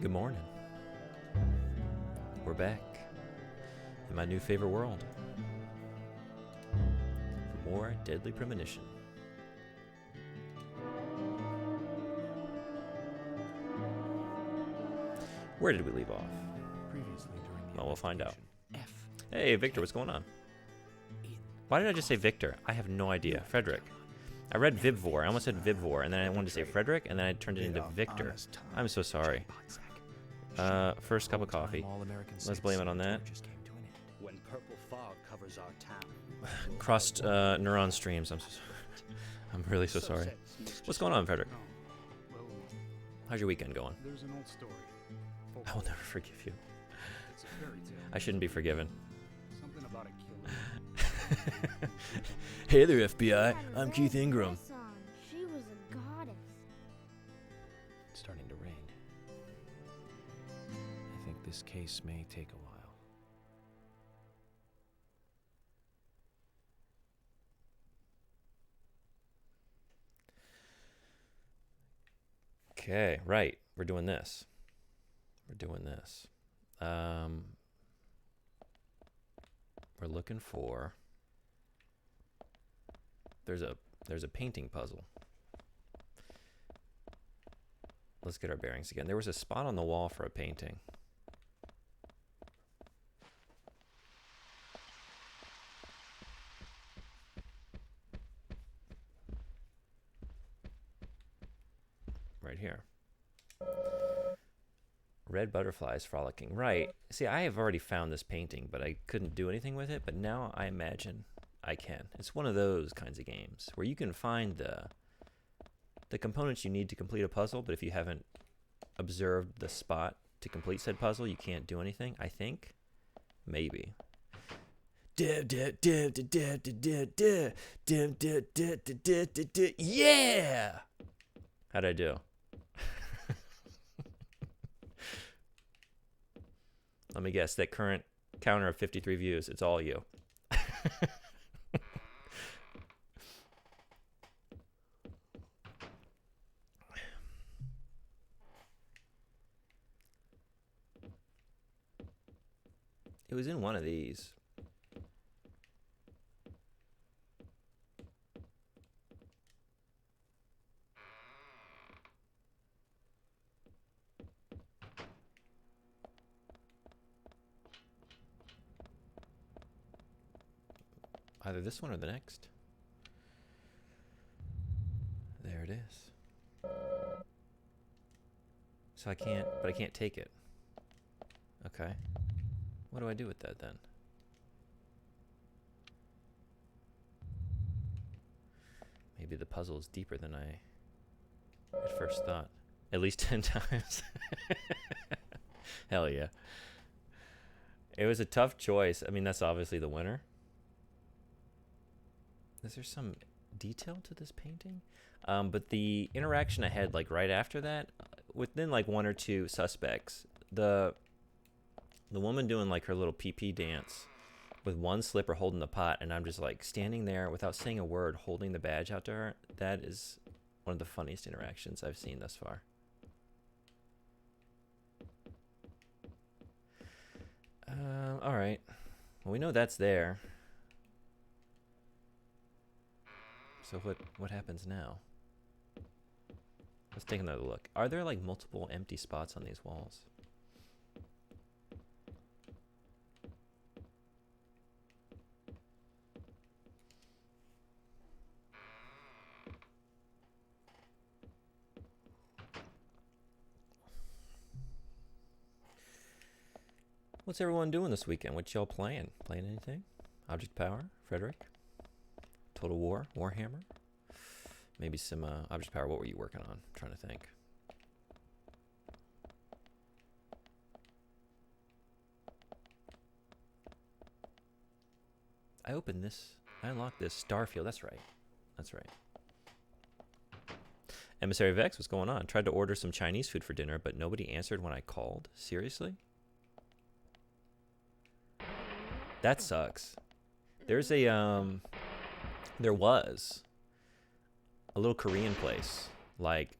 Good morning. We're back in my new favorite world for more Deadly Premonition. Where did we leave off? Previously during the Well, we'll find out. F. Hey, Victor, what's going on? Why did I just say Victor? I have no idea. Frederick. I read Vivvor. I almost said Vivvor, and then I wanted to say Frederick, and then I turned it into Victor. I'm so sorry. First cup of coffee. Let's blame it on that. When purple fog covers our town. Crossed neuron streams. I'm so sorry. I'm really so sorry. What's going on, Frederick? Well, How's your weekend going? there's an old story. I will never forgive you. It's a fairy tale. I shouldn't be forgiven. Something about a killer. Hey there, FBI. I'm Keith Ingram. She was a goddess. It's starting to rain. I think this case may take a while. Okay, right. We're doing this. We're looking for. There's a painting puzzle. Let's get our bearings again. There was a spot on the wall for a painting. Right here. Red butterflies frolicking. Right. See, I have already found this painting, but I couldn't do anything with it. But now I imagine I can. It's one of those kinds of games where you can find the components you need to complete a puzzle, but if you haven't observed the spot to complete said puzzle, you can't do anything, I think. Maybe. Yeah! How'd I do? Let me guess, that current counter of 53 views, it's all you. It was in one of these. Either this one or the next. There it is. So I can't take it. Okay. What do I do with that then? Maybe the puzzle is deeper than I at first thought. At least 10 times. Hell yeah. It was a tough choice. I mean, that's obviously the winner. Is there some detail to this painting? But the interaction I had, like, right after that, within, like, one or two suspects, the woman doing, like, her little pee-pee dance with one slipper holding the pot, and I'm just, like, standing there without saying a word, holding the badge out to her. That is one of the funniest interactions I've seen thus far. All right. Well, we know that's there. So what happens now? Let's take another look. Are there, like, multiple empty spots on these walls? What's everyone doing this weekend? What y'all playing? Playing anything? Object Power? Frederick? Total War? Warhammer? Maybe some Object Power. What were you working on? I'm trying to think. I opened this. I unlocked this. Starfield. That's right. That's right. Emissary Vex, what's going on? Tried to order some Chinese food for dinner, but nobody answered when I called. Seriously? That sucks. There's a, there was a little Korean place. Like,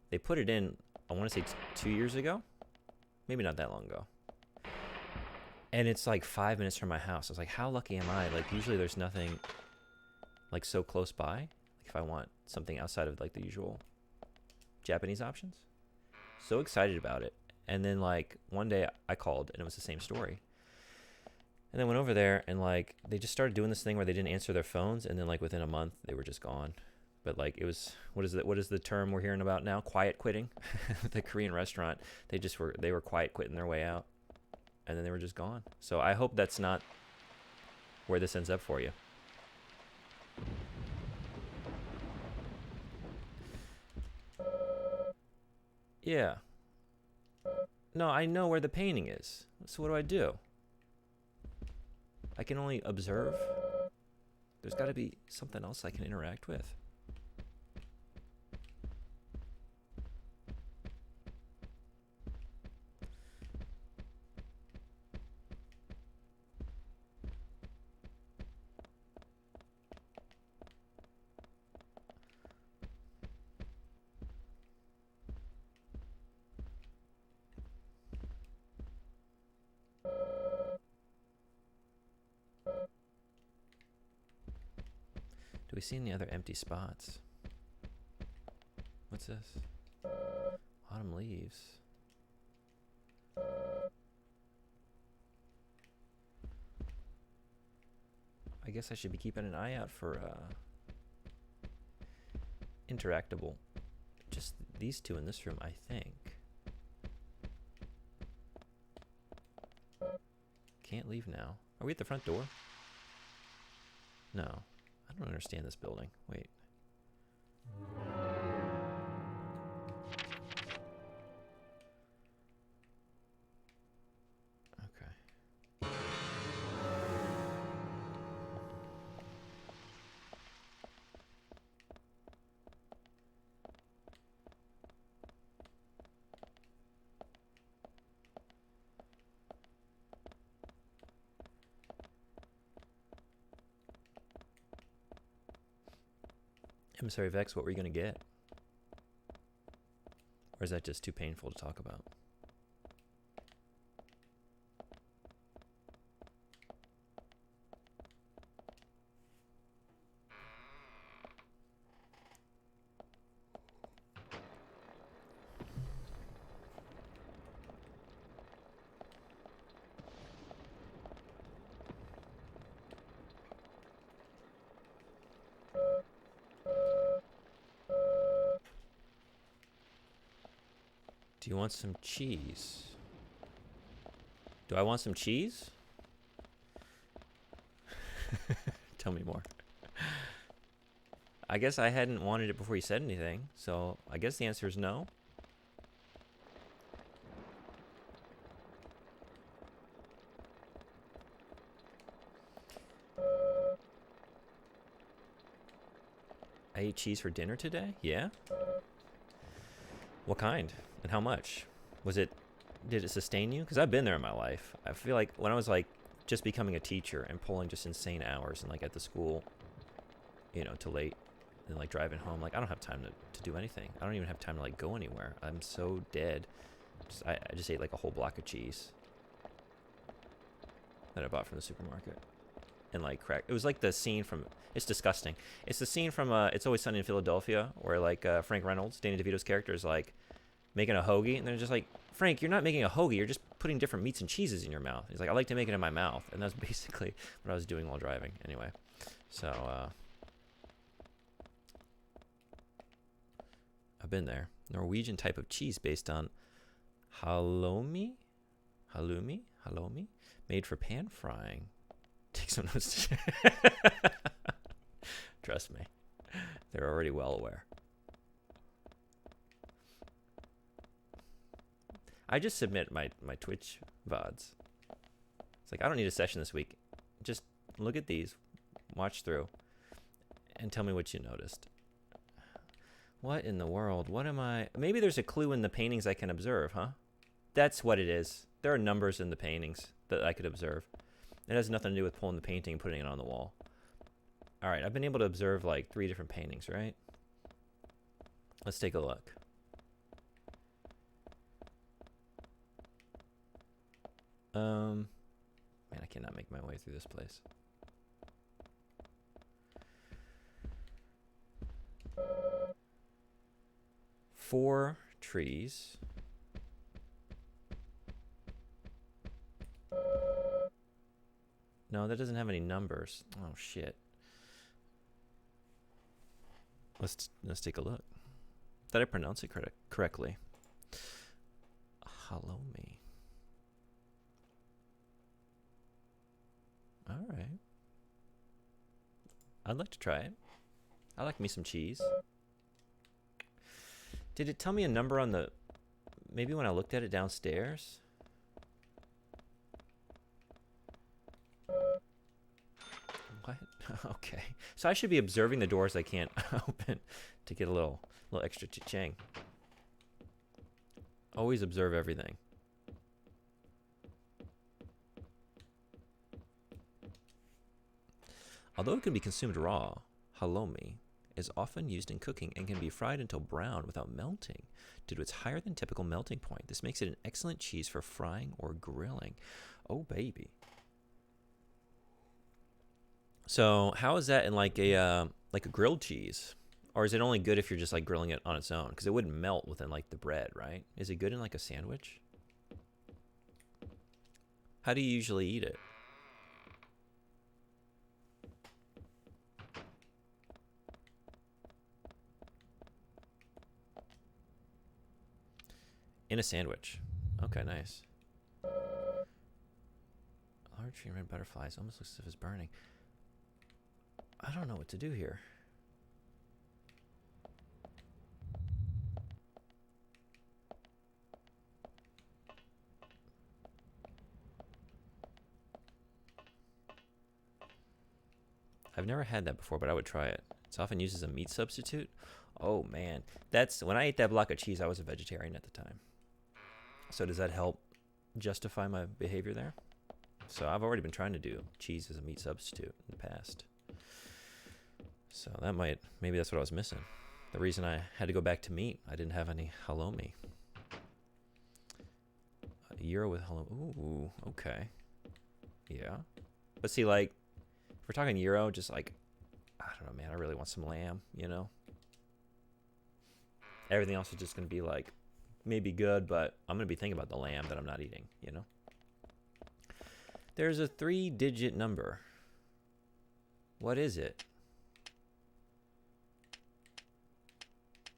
they put it in, I want to say 2 years ago. maybe not that long ago. And it's like 5 minutes from my house. I was like, how lucky am I? Like, usually there's nothing like so close by. Like, if I want something outside of like the usual Japanese options. So excited about it. And then like one day I called and it was the same story. And then went over there and like they just started doing this thing where they didn't answer their phones, and then like within a month they were just gone. But like it was, what is the term we're hearing about now? Quiet quitting. The Korean restaurant, they were quiet quitting their way out, and then they were just gone. So I hope that's not where this ends up for you. Yeah. No, I know where the painting is. So what do? I can only observe. There's got to be something else I can interact with. Do we see any other empty spots? What's this? Autumn leaves. I guess I should be keeping an eye out for interactable. Just these two in this room, I think. Can't leave now. Are we at the front door? No. I don't understand this building. Wait. Okay. Emissary Vex, what were you going to get? Or is that just too painful to talk about? Do you want some cheese? Do I want some cheese? Tell me more. I guess I hadn't wanted it before you said anything, so I guess the answer is no. I ate cheese for dinner today? Yeah? What kind? And how much? Did it sustain you? Because I've been there in my life. I feel like when I was like just becoming a teacher and pulling just insane hours and like at the school, you know, till late and like driving home, like I don't have time to do anything. I don't even have time to like go anywhere. I'm so dead. I just ate like a whole block of cheese that I bought from the supermarket. And like crack. It was like the scene from, it's disgusting. It's the scene from It's Always Sunny in Philadelphia where like Frank Reynolds, Danny DeVito's character, is like making a hoagie, and they're just like, Frank, you're not making a hoagie, you're just putting different meats and cheeses in your mouth. He's like, I like to make it in my mouth. And that's basically what I was doing while driving anyway. So I've been there. Norwegian type of cheese based on halloumi, made for pan frying. Take some notes. Trust me, they're already well aware. I just submit my Twitch VODs. It's like, I don't need a session this week. Just look at these, watch through, and tell me what you noticed. What in the world? What am I? Maybe there's a clue in the paintings I can observe, huh? That's what it is. There are numbers in the paintings that I could observe. It has nothing to do with pulling the painting and putting it on the wall. All right, I've been able to observe like 3 different paintings, right? Let's take a look. Man, I cannot make my way through this place. Four trees. No, that doesn't have any numbers. Oh shit. Let's take a look. Did I pronounce it correctly? Halloumi. All right. I'd like to try it. I like me some cheese. Did it tell me a number on the... Maybe when I looked at it downstairs? What? Okay. So I should be observing the doors I can't open to get a little extra cha-ching. Always observe everything. Although it can be consumed raw, halloumi is often used in cooking and can be fried until brown without melting due to its higher than typical melting point. This makes it an excellent cheese for frying or grilling. Oh, baby. So how is that in like a grilled cheese? Or is it only good if you're just like grilling it on its own? Because it wouldn't melt within like the bread, right? Is it good in like a sandwich? How do you usually eat it? In a sandwich. Okay, nice. Large tree red butterflies. Almost looks as if it's burning. I don't know what to do here. I've never had that before, but I would try it. It's often used as a meat substitute. Oh man, that's when I ate that block of cheese. I was a vegetarian at the time. So does that help justify my behavior there? So I've already been trying to do cheese as a meat substitute in the past. So that maybe that's what I was missing. The reason I had to go back to meat, I didn't have any halloumi. A gyro with halloumi. Ooh, okay. Yeah. But see, like, if we're talking gyro, just like, I don't know, man, I really want some lamb, you know? Everything else is just going to be like, maybe good, but I'm going to be thinking about the lamb that I'm not eating, you know? There's a 3-digit number. What is it?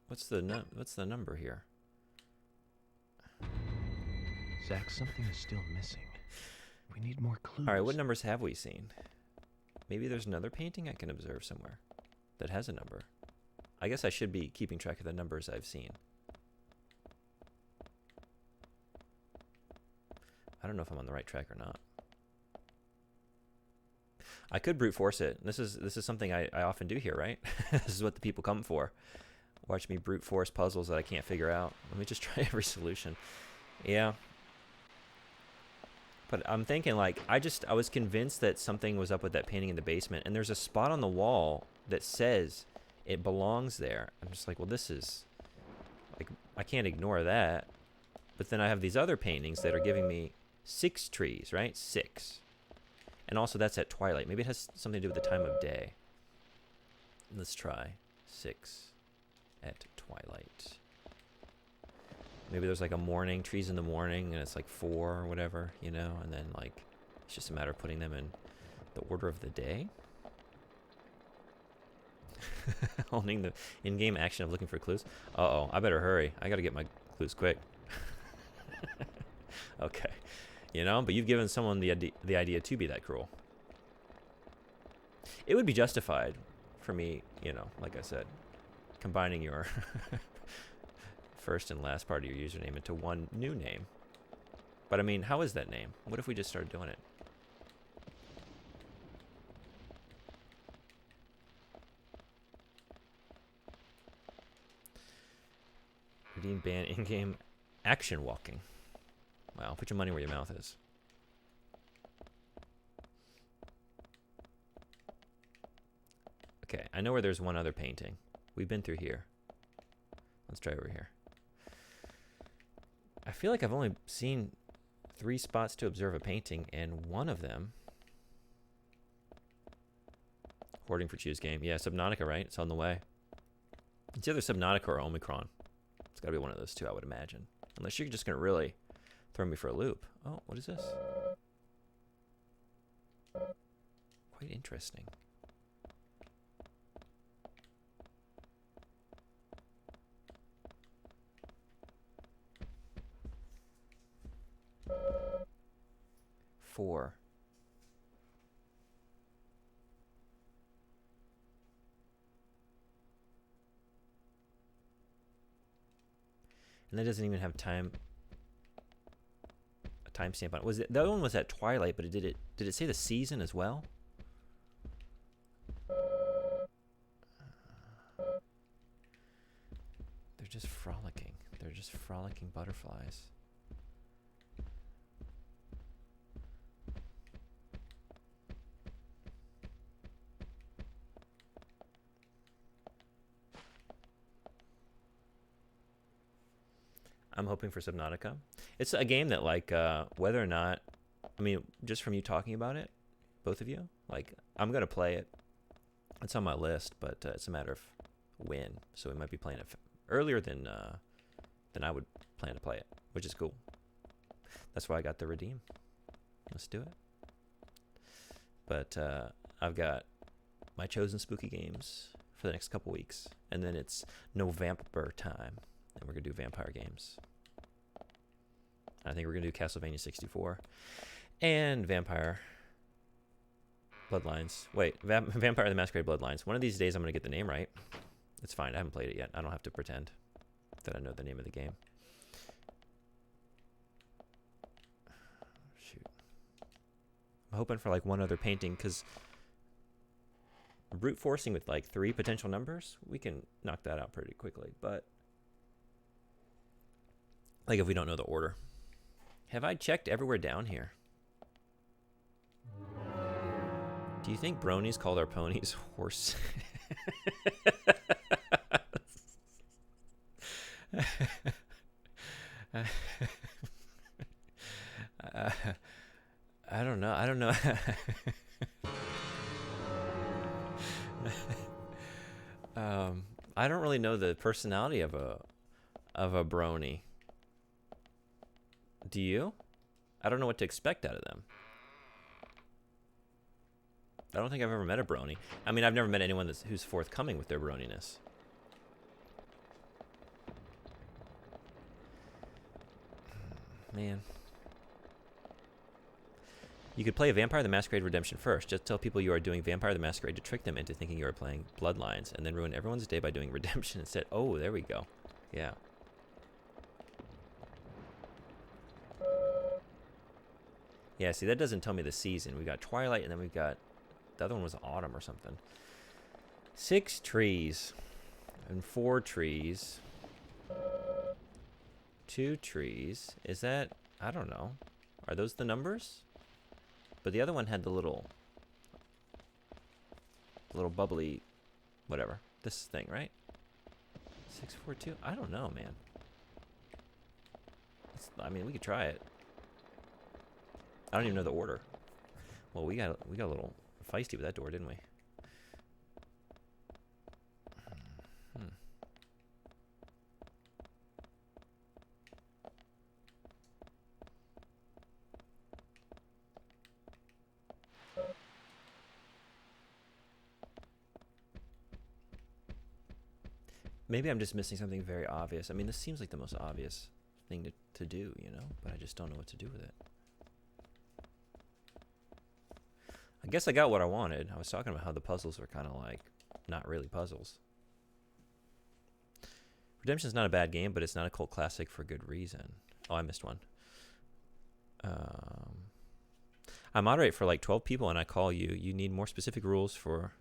What's the number here? Zach, something is still missing. We need more clues. All right, what numbers have we seen? Maybe there's another painting I can observe somewhere that has a number. I guess I should be keeping track of the numbers I've seen. I don't know if I'm on the right track or not. I could brute force it. This is something I often do here, right? This is what the people come for. Watch me brute force puzzles that I can't figure out. Let me just try every solution. Yeah. But I'm thinking, like, I was convinced that something was up with that painting in the basement, and there's a spot on the wall that says it belongs there. I'm just like, well, this is, like, I can't ignore that. But then I have these other paintings that are giving me 6 trees, right? 6. And also that's at twilight. Maybe it has something to do with the time of day. Let's try 6 at twilight. Maybe there's like a morning, trees in the morning, and it's like 4 or whatever, you know, and then like it's just a matter of putting them in the order of the day. Holding the in-game action of looking for clues. Uh-oh, I better hurry. I gotta get my clues quick. Okay. You know, but you've given someone the idea to be that cruel. It would be justified for me, you know, like I said, combining your first and last part of your username into one new name. But I mean, how is that name? What if we just started doing it? Redeem ban in-game action walking. Wow, put your money where your mouth is. Okay, I know where there's one other painting. We've been through here. Let's try over here. I feel like I've only seen 3 spots to observe a painting, and one of them... Hoarding for choose game. Yeah, Subnautica, right? It's on the way. It's either Subnautica or Omicron. It's got to be one of those two, I would imagine. Unless you're just going to really throw me for a loop. Oh, what is this? Quite interesting. Four. And that doesn't even have a timestamp on it. Was it the other one was at Twilight, but did it say the season as well? They're just frolicking. They're just frolicking butterflies. I'm hoping for Subnautica. It's a game that, like, whether or not, I mean, just from you talking about it, both of you, like, I'm going to play it. It's on my list, but it's a matter of when. So we might be playing it earlier than I would plan to play it, which is cool. That's why I got the redeem. Let's do it. But I've got my chosen spooky games for the next couple weeks. And then it's November time. And we're going to do vampire games. I think we're going to do Castlevania 64. And Vampire Bloodlines. Wait, Vampire the Masquerade Bloodlines. One of these days I'm going to get the name right. It's fine. I haven't played it yet. I don't have to pretend that I know the name of the game. Shoot. I'm hoping for like one other painting, because brute forcing with like 3 potential numbers, we can knock that out pretty quickly. But like if we don't know the order. Have I checked everywhere down here? Do you think bronies call their ponies horse? I don't know. I don't know. I don't really know the personality of a brony. Do you? I don't know what to expect out of them. I don't think I've ever met a brony. I mean, I've never met anyone who's forthcoming with their broniness. Man. You could play Vampire the Masquerade Redemption first. Just tell people you are doing Vampire the Masquerade to trick them into thinking you are playing Bloodlines, and then ruin everyone's day by doing Redemption instead. Oh, there we go. Yeah. Yeah, see, that doesn't tell me the season. We got Twilight, and then we got... The other one was Autumn or something. 6 trees. And 4 trees. 2 trees. Is that... I don't know. Are those the numbers? But the other one had the little bubbly... Whatever. This thing, right? 642? I don't know, man. I mean, we could try it. I don't even know the order. Well, we got a little feisty with that door, didn't we? Maybe I'm just missing something very obvious. I mean, this seems like the most obvious thing to do, you know? But I just don't know what to do with it. I guess I got what I wanted. I was talking about how the puzzles were kind of like not really puzzles. Redemption's not a bad game, but it's not a cult classic for good reason. Oh, I missed one. I moderate for like 12 people and I call you. You need more specific rules for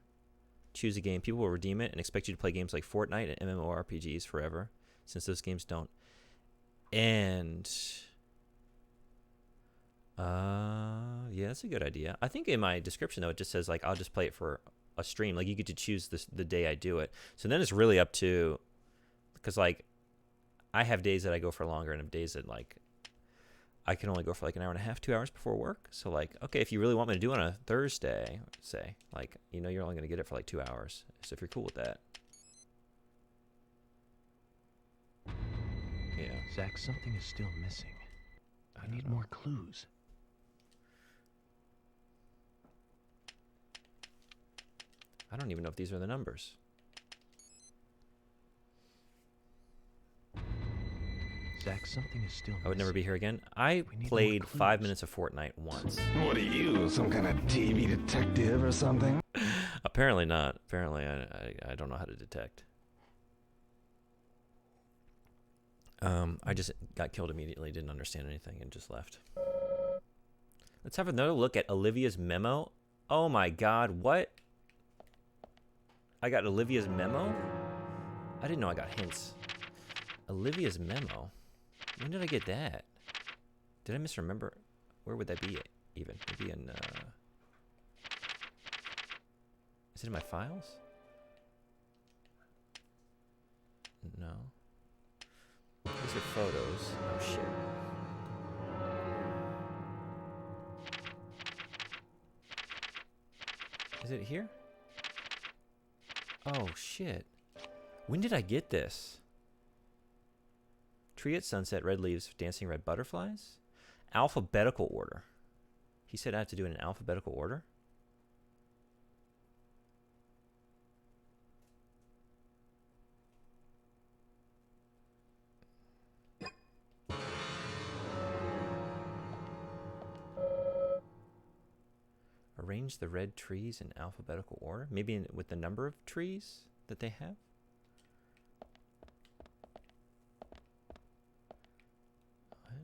choose a game. People will redeem it and expect you to play games like Fortnite and MMORPGs forever, since those games don't end. Yeah, that's a good idea. I think in my description though, it just says like I'll just play it for a stream. Like you get to choose the day I do it. So then it's really up to, because like I have days that I go for longer and have days that like I can only go for like an hour and a half, 2 hours before work. So like, okay, if you really want me to do it on a Thursday, say, like, you know, you're only going to get it for like 2 hours. So if you're cool with that. Yeah. Zach, something is still missing. I need more clues. I don't even know if these are the numbers. Zach, something is still missing. I would never be here again. I We need played more 5 clues. minutes of Fortnite once. What are you, some kind of TV detective or something? Apparently not. Apparently I don't know how to detect. I just got killed immediately, didn't understand anything, and just left. Let's have another look at Olivia's memo. Oh my god, what? I got Olivia's memo? I didn't know I got hints. Olivia's memo? When did I get that? Did I misremember? Where would that be even? Maybe in, is it in my files? No. These are photos. Oh shit. Is it here? Oh shit. When did I get this? Tree at sunset, red leaves, dancing red butterflies? Alphabetical order. He said I have to do it in alphabetical order? Arrange the red trees in alphabetical order? Maybe with the number of trees that they have? What?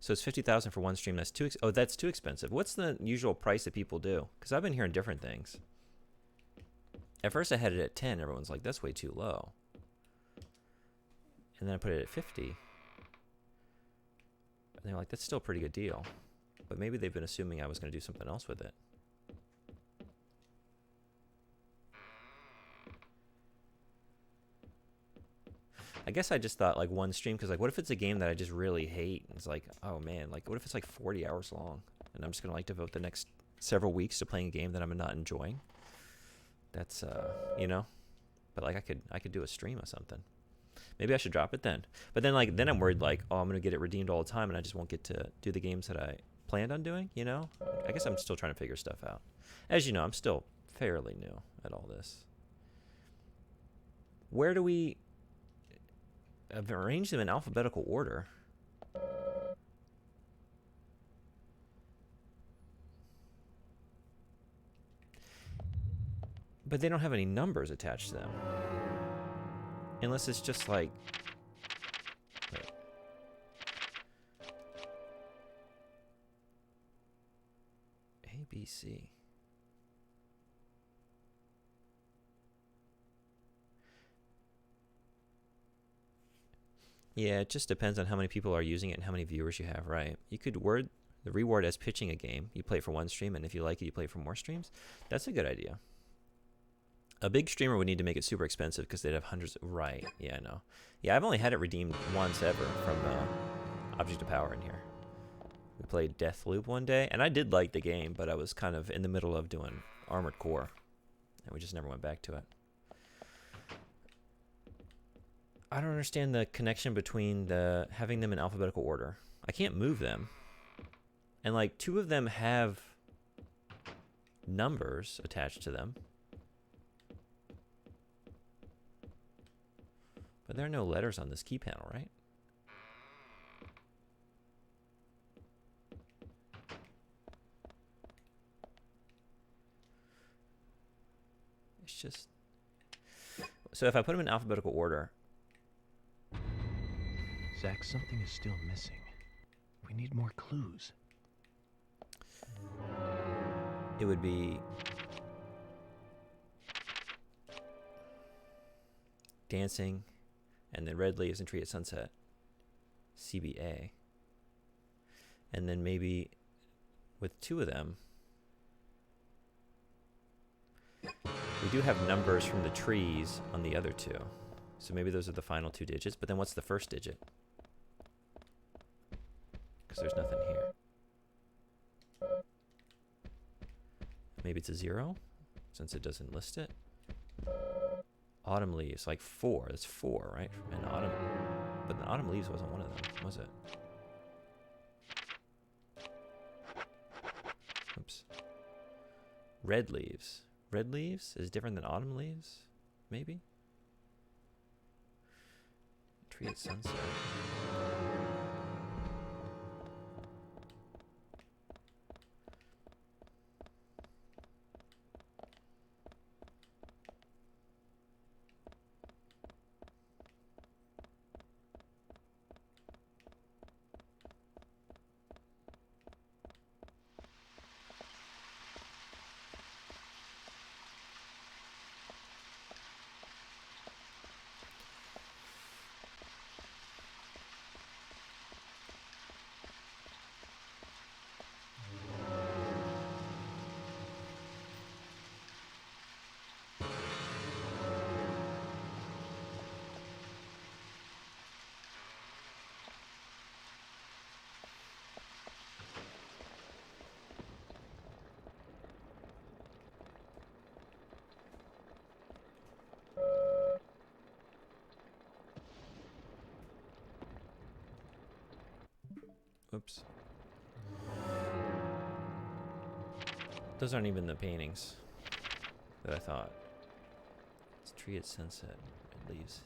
So it's 50,000 for one stream. That's that's too expensive. What's the usual price that people do? Because I've been hearing different things. At first I had it at 10. Everyone's like, that's way too low. And then I put it at 50. And they're like, that's still a pretty good deal. But maybe they've been assuming I was going to do something else with it. I guess I just thought like one stream, because like what if it's a game that I just really hate? And it's like, oh man, like what if it's like 40 hours long and I'm just going to like devote the next several weeks to playing a game that I'm not enjoying? That's, you know, but like I could do a stream of something. Maybe I should drop it then. But then like, then I'm worried like, oh, I'm going to get it redeemed all the time and I just won't get to do the games that I planned on doing, you know? I guess I'm still trying to figure stuff out. As you know, I'm still fairly new at all this. Where do we... I've arranged them in alphabetical order. But they don't have any numbers attached to them. Unless it's just like... Wait. A, B, C. Yeah, it just depends on how many people are using it and how many viewers you have, right? You could word the reward as pitching a game. You play it for one stream, and if you like it, you play it for more streams. That's a good idea. A big streamer would need to make it super expensive because they'd have hundreds of... Right, yeah, I know. Yeah, I've only had it redeemed once ever from Object of Power in here. We played Deathloop one day, and I did like the game, but I was kind of in the middle of doing Armored Core, and we just never went back to it. I don't understand the connection between the having them in alphabetical order. I can't move them. And like 2 of them have numbers attached to them. But there are no letters on this key panel, right? It's just... So if I put them in alphabetical order... Zach, something is still missing. We need more clues. It would be... Dancing, and then red leaves and tree at sunset, CBA. And then maybe with 2 of them, we do have numbers from the trees on the other 2. So maybe those are the final 2 digits. But then what's the first digit? Because there's nothing here. Maybe it's a 0, since it doesn't list it. Autumn leaves, like 4. That's 4, right? And autumn, but the autumn leaves wasn't one of them, was it? Oops. Red leaves. Red leaves is different than autumn leaves? Maybe? Tree at sunset. Oops. Those aren't even the paintings that I thought. It's tree at sunset. Red leaves.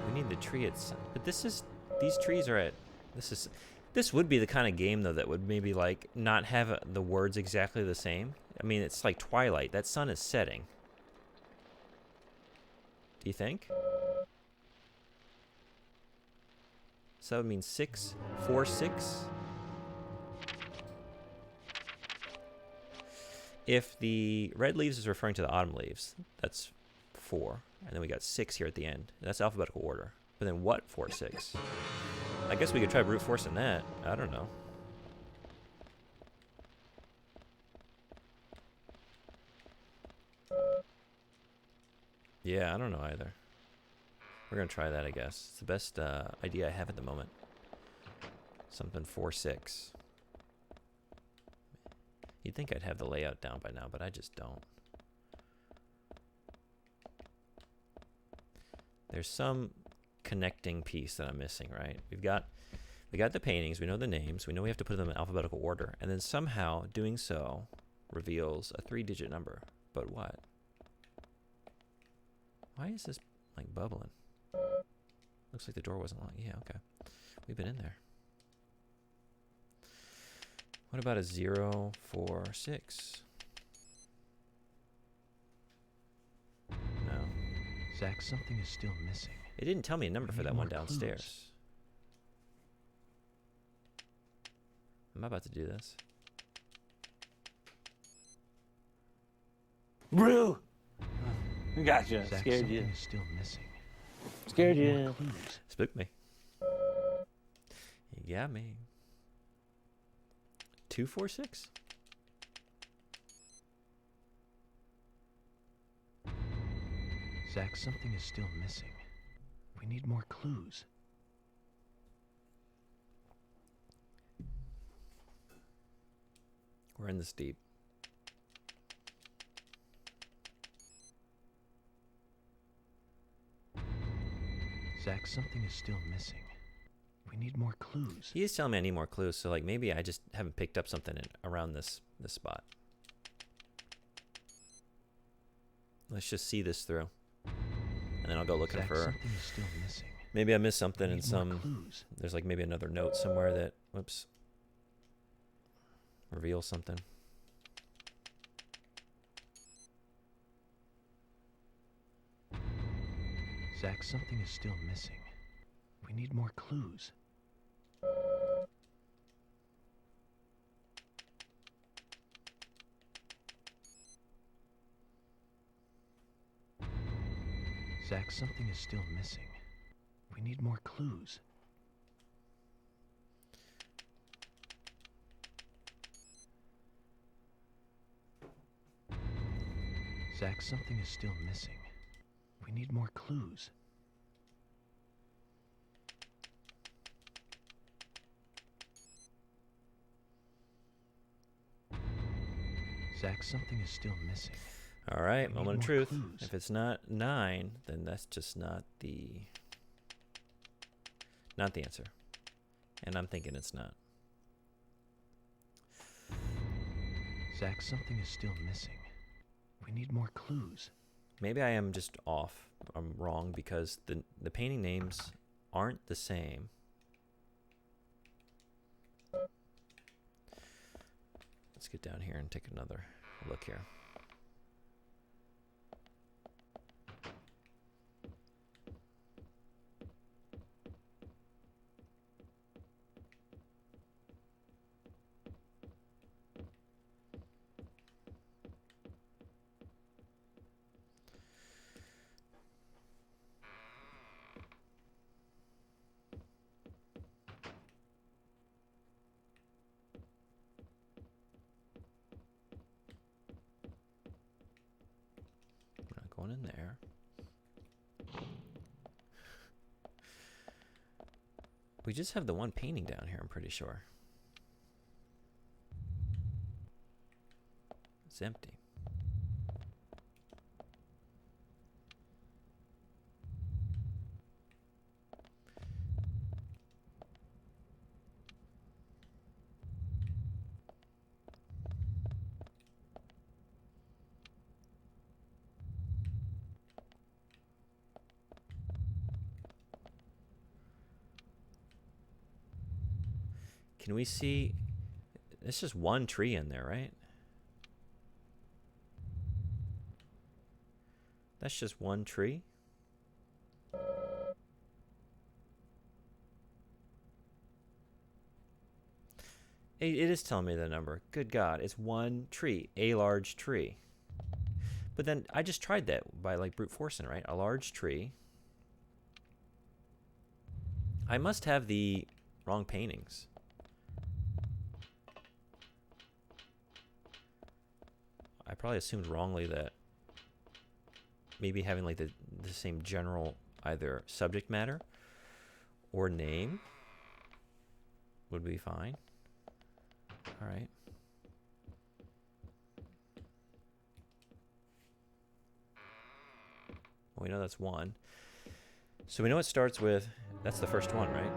We need the tree at sun. But this is... These trees are at... This would be the kind of game, though, that would maybe, like, not have the words exactly the same. I mean, it's like Twilight. That sun is setting. Do you think? So that would mean 6, 4, 6. If the red leaves is referring to the autumn leaves, that's 4. And then we got 6 here at the end. That's alphabetical order. But then what 4, 6? I guess we could try brute forcing that. I don't know. Yeah, I don't know either. We're gonna try that, I guess. It's the best idea I have at the moment. Something 4, 6. You'd think I'd have the layout down by now, but I just don't. There's some connecting piece that I'm missing, right? We got the paintings, we know the names, we know we have to put them in alphabetical order, and then somehow doing so reveals a 3-digit number. But what? Why is this like bubbling? Looks like the door wasn't locked. Yeah, okay. We've been in there. What about a 0, 4, 6? No. Zach, something is still missing. It didn't tell me a number for that more one downstairs. clues. Am I about to do this? Brew! Gotcha. Zach, Scared something you. is still missing. Scared We need more you. clues. Spooked me. You got me. 2, 4, 6? Zach, something is still missing. We need more clues. We're in this deep. Zach, something is still missing. We need more clues. He is telling me I need more clues, so like maybe I just haven't picked up something around this spot. Let's just see this through, and then I'll go looking Zach, for. something is still missing. Maybe I missed something We in need more some. clues. There's like maybe another note somewhere that, whoops, reveals something. Zach, something is still missing. We need more clues. Zach, something is still missing. We need more clues. Zach, something is still missing. We need more clues. Zach, something is still missing. All right, We moment need of more truth. clues. If it's not 9, then that's just not the answer. And I'm thinking it's not. Zach, something is still missing. We need more clues. Maybe I am just off. I'm wrong because the painting names aren't the same. Let's get down here and take another look here. Not going in there. We just have the one painting down here, I'm pretty sure. It's empty. Can we see? It's just one tree in there, right? That's just one tree. It is telling me the number. Good God, it's one tree, a large tree. But then I just tried that by like brute forcing, right? A large tree. I must have the wrong paintings. I probably assumed wrongly that maybe having like the same general either subject matter or name would be fine. All right. Well, we know that's one. So we know it starts with, that's the first one, right?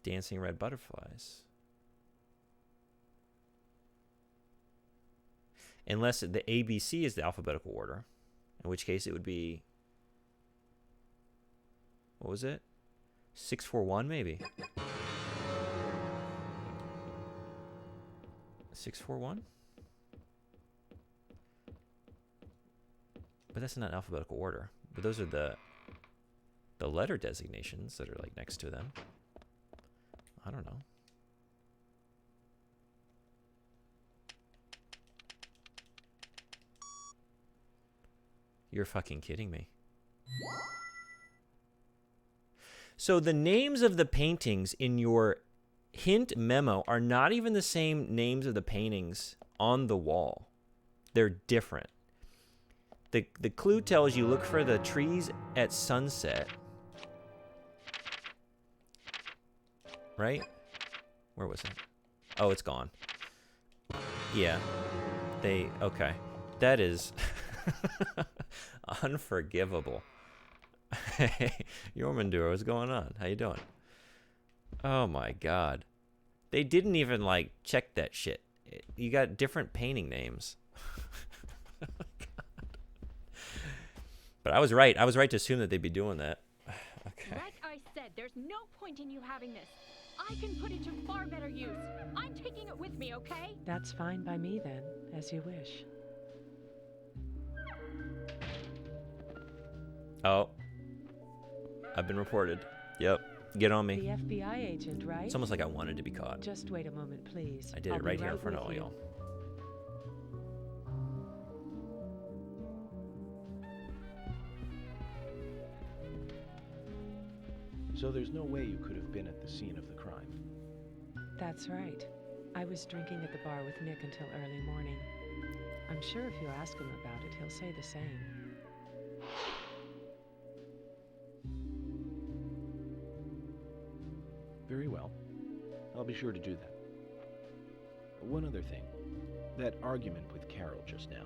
Dancing red butterflies. Unless the ABC is the alphabetical order, in which case it would be, what was it? 641 maybe? 641? But that's not alphabetical order. But those are the letter designations that are like next to them. I don't know. You're fucking kidding me. So the names of the paintings in your hint memo are not even the same names of the paintings on the wall. They're different. The clue tells you look for the trees at sunset. Right? Where was it? Oh, it's gone. Yeah. Okay. That is unforgivable. Hey, Yormandura, what's going on? How you doing? Oh my God. They didn't even like check that shit. You got different painting names. Oh my God. But I was right. I was right to assume that they'd be doing that. Okay. Like I said, there's no point in you having this. I can put it to far better use. I'm taking it with me, okay? That's fine by me then, as you wish. Oh, I've been reported. Yep, get on The me. FBI agent, right? It's almost like I wanted to be caught. Just wait a moment, please. I did I'll it be right here in front of with all you. y'all. So there's no way you could have been at the scene of the crime. That's right. I was drinking at the bar with Nick until early morning. I'm sure if you ask him about it, he'll say the same. Very well. I'll be sure to do that. One other thing. That argument with Carol just now.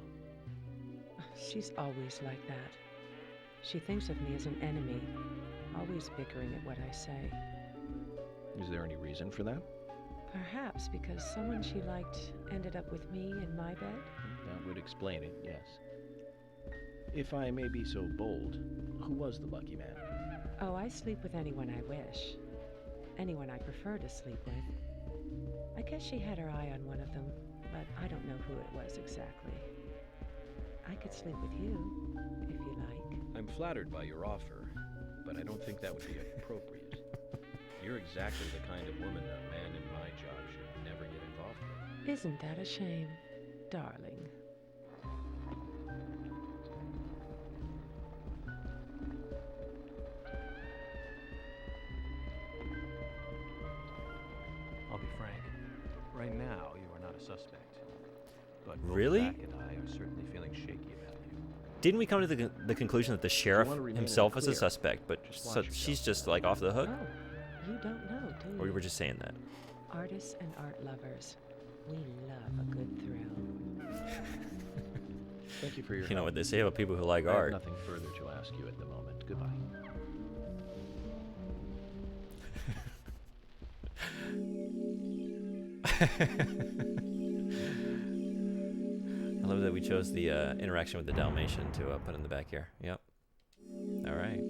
She's always like that. She thinks of me as an enemy, always bickering at what I say. Is there any reason for that? Perhaps because someone she liked ended up with me in my bed? That would explain it, yes. If I may be so bold, who was the lucky man? Oh, I sleep with anyone I wish. Anyone I prefer to sleep with. I guess she had her eye on one of them, but I don't know who it was exactly. I could sleep with you, if you like. I'm flattered by your offer, but I don't think that would be appropriate. You're exactly the kind of woman a man in my job should never get involved with. Isn't that a shame, darling? I'll be frank. Right now, you are not a suspect. But both Really? Zach and I are certainly feeling shaky about you. Didn't we come to the conclusion that the sheriff want to remain himself is a clear, suspect, but just so watch yourself. she's just like off the hook? Oh, you don't know, do you? Or we were just saying that? Artists and art lovers. We love a good thrill. Thank you for your You know help. what they say about people who like I have art. nothing further to ask you at the moment. Goodbye. I love that we chose the interaction with the Dalmatian to put in the back here. Yep. All right.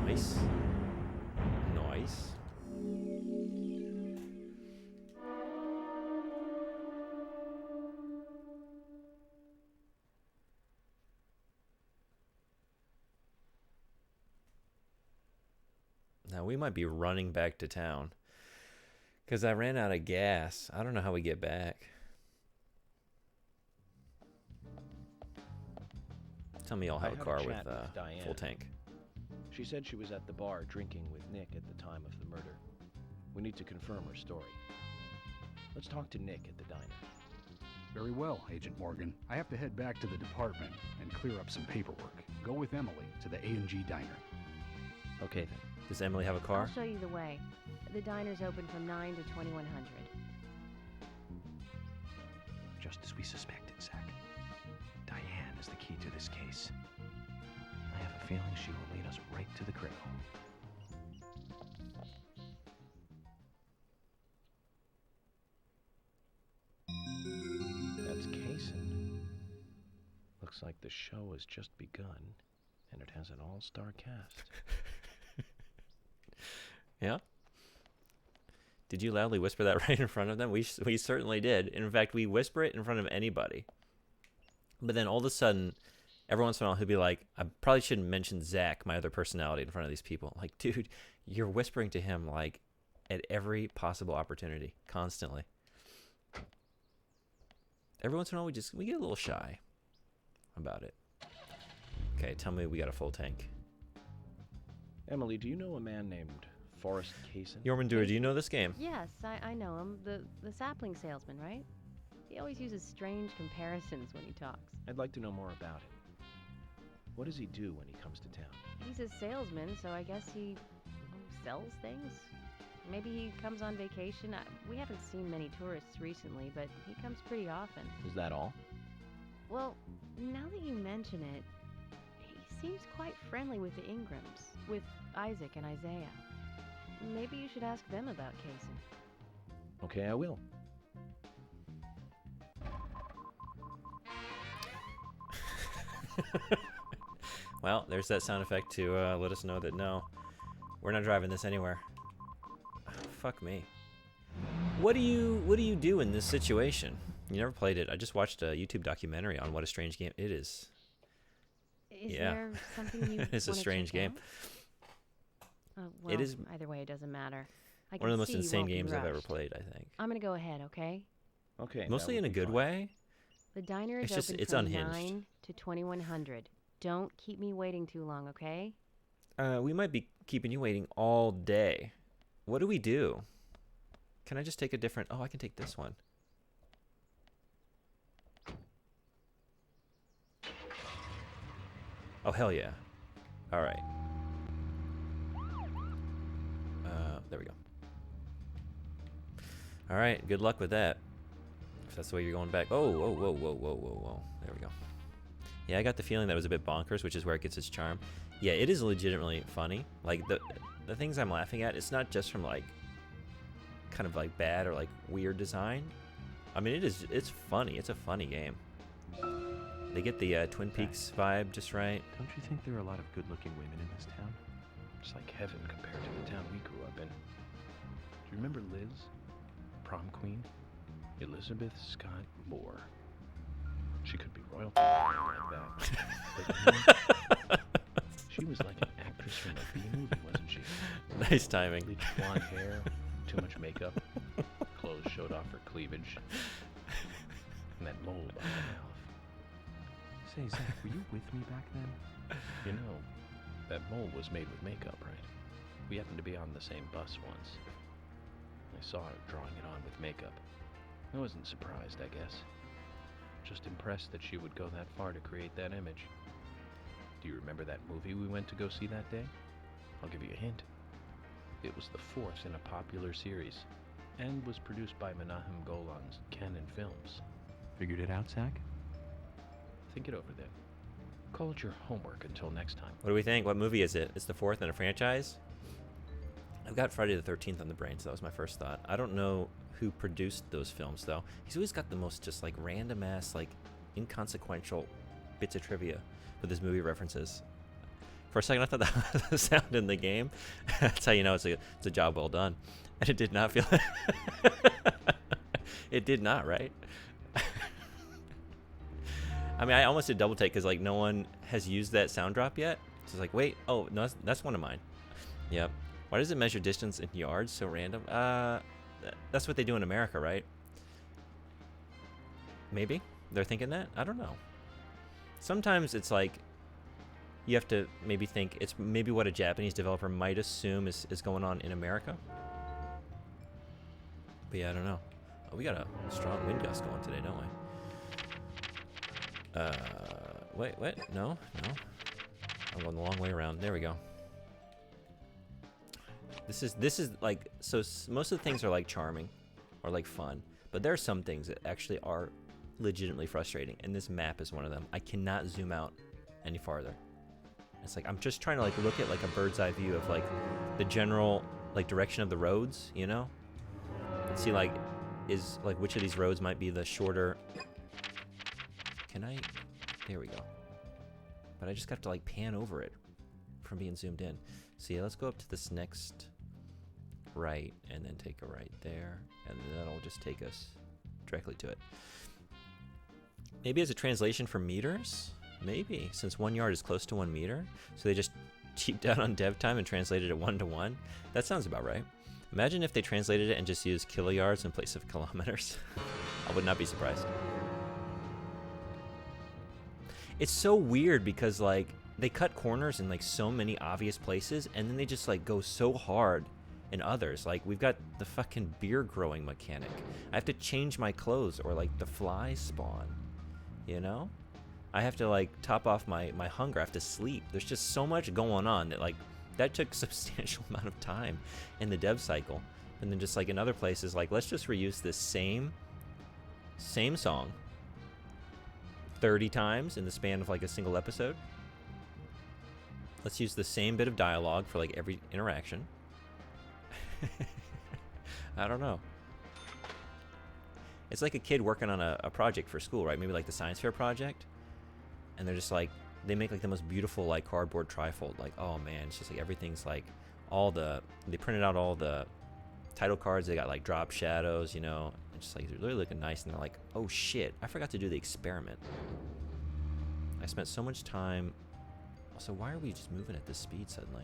Nice. Nice. Now we might be running back to town because I ran out of gas. I don't know how we get back. Tell me I'll have I a had a car chat with with Diane. full tank. She said she was at the bar drinking with Nick at the time of the murder. We need to confirm her story. Let's talk to Nick at the diner. Very well, Agent Morgan. I have to head back to the department and clear up some paperwork. Go with Emily to the A&G diner. Okay then. Does Emily have a car? I'll show you the way. The diner's open from 9 to 2100. Just as we suspected, Zach. Diane is the key to this case. I have a feeling she will lead us right to the criminal. That's Kaysen. Looks like the show has just begun, and it has an all-star cast. Yeah. Did you loudly whisper that right in front of them? We certainly did. In fact, we whisper it in front of anybody. But then all of a sudden, every once in a while, he'll be like, I probably shouldn't mention Zach, my other personality, in front of these people. Like, dude, you're whispering to him, like, at every possible opportunity, constantly. Every once in a while, we get a little shy about it. Okay, tell me we got a full tank. Emily, do you know a man named Forrest Kaysen? Yorman Dewar, do you know this game? Yes, I know him. The sapling salesman, right? He always uses strange comparisons when he talks. I'd like to know more about him. What does he do when he comes to town? He's a salesman, so I guess he sells things? Maybe he comes on vacation. We haven't seen many tourists recently, but he comes pretty often. Is that all? Well, now that you mention it, he seems quite friendly with the Ingrams, with Isaac and Isaiah. Maybe you should ask them about Kaysen. Okay, I will. Well, there's that sound effect to let us know that no, we're not driving this anywhere. Oh, fuck me. What do you do in this situation? You never played it. I just watched a YouTube documentary on what a strange game it is. Is Yeah. there something you It's a wanna strange check game. out? Well, It is either way, it doesn't matter. I one of the can most see you insane won't be games I've ever rushed. played, I think. I'm gonna go ahead, okay? Okay. Mostly that in a would be good fine. way. The diner is It's just- open it's from unhinged. 9 to 2100. Don't keep me waiting too long, okay? We might be keeping you waiting all day. What do we do? Can I just take a different... Oh, I can take this one. Oh, hell yeah. All right. There we go. All right, good luck with that. If that's the way you're going back. Oh, whoa, whoa, whoa, whoa, whoa, whoa. There we go. Yeah, I got the feeling that was a bit bonkers, which is where it gets its charm. Yeah, it is legitimately funny. Like, the things I'm laughing at, it's not just from, like, kind of, like, bad or, like, weird design. I mean, it's funny. It's a funny game. They get the Twin Peaks vibe just right. Don't you think there are a lot of good-looking women in this town? It's like heaven compared to the town we grew up in. Do you remember Liz? Prom queen? Elizabeth Scott Moore. She could be royalty like that. But you know, she was like an actress from a B-movie, wasn't she? Nice timing. Bleached blonde hair, too much makeup, clothes showed off her cleavage, and that mole on her mouth. Say, Zach, were you with me back then? You know, that mole was made with makeup, right? We happened to be on the same bus once. I saw her drawing it on with makeup. I wasn't surprised, I guess. Just impressed that she would go that far to create that image. Do you remember that movie we went to go see that day? I'll give you a hint. It was the fourth in a popular series, and was produced by Menahem Golan's Canon Films. Figured it out, Zach? Think it over then. Call it your homework until next time. What do we think? What movie is it? It's the fourth in a franchise? I've got Friday the 13th on the brain, so that was my first thought. I don't know who produced those films, though. He's always got the most just, like, random-ass, like, inconsequential bits of trivia with his movie references. For a second, I thought that was the sound in the game. That's how you know it's a job well done. And it did not feel... It did not, right? I mean, I almost did double take because, like, no one has used that sound drop yet. So it's like, wait, oh, no, that's one of mine. Yep. Why does it measure distance in yards? So random. That's what they do in America, right? Maybe they're thinking that. I don't know. Sometimes it's like you have to maybe think it's maybe what a Japanese developer might assume is going on in America. But yeah, I don't know. Oh, we got a strong wind gust going today, don't we? Wait, no. I'm going the long way around. There we go. This is like, so most of the things are like charming or like fun, but there are some things that actually are legitimately frustrating, and this map is one of them. I cannot zoom out any farther. It's like I'm just trying to like look at like a bird's eye view of like the general like direction of the roads, you know, and see like is like which of these roads might be the shorter. Can I? There we go. But I just have to like pan over it from being zoomed in. So yeah, let's go up to this next right and then take a right there, and then that'll just take us directly to it. Maybe as a translation for meters? Maybe, since 1 yard is close to 1 meter. So they just cheaped out on dev time and translated it 1 to 1. That sounds about right. Imagine if they translated it and just used kilojards in place of kilometers. I would not be surprised. It's so weird because like they cut corners in like so many obvious places, and then they just like go so hard in others. Like we've got the fucking beard growing mechanic. I have to change my clothes or like the flies spawn, you know? I have to like top off my hunger. I have to sleep. There's just so much going on that like that took a substantial amount of time in the dev cycle. And then just like in other places, like let's just reuse this same song 30 times in the span of like a single episode. Let's use the same bit of dialogue for like every interaction. I don't know. It's like a kid working on a project for school, right? Maybe like the science fair project. And they're just like, they make like the most beautiful like cardboard trifold. Like, oh man, it's just like everything's like they printed out all the title cards. They got like drop shadows, you know. It's just like, they're really looking nice. And they're like, oh shit, I forgot to do the experiment. I spent so much time Also, why are we just moving at this speed suddenly?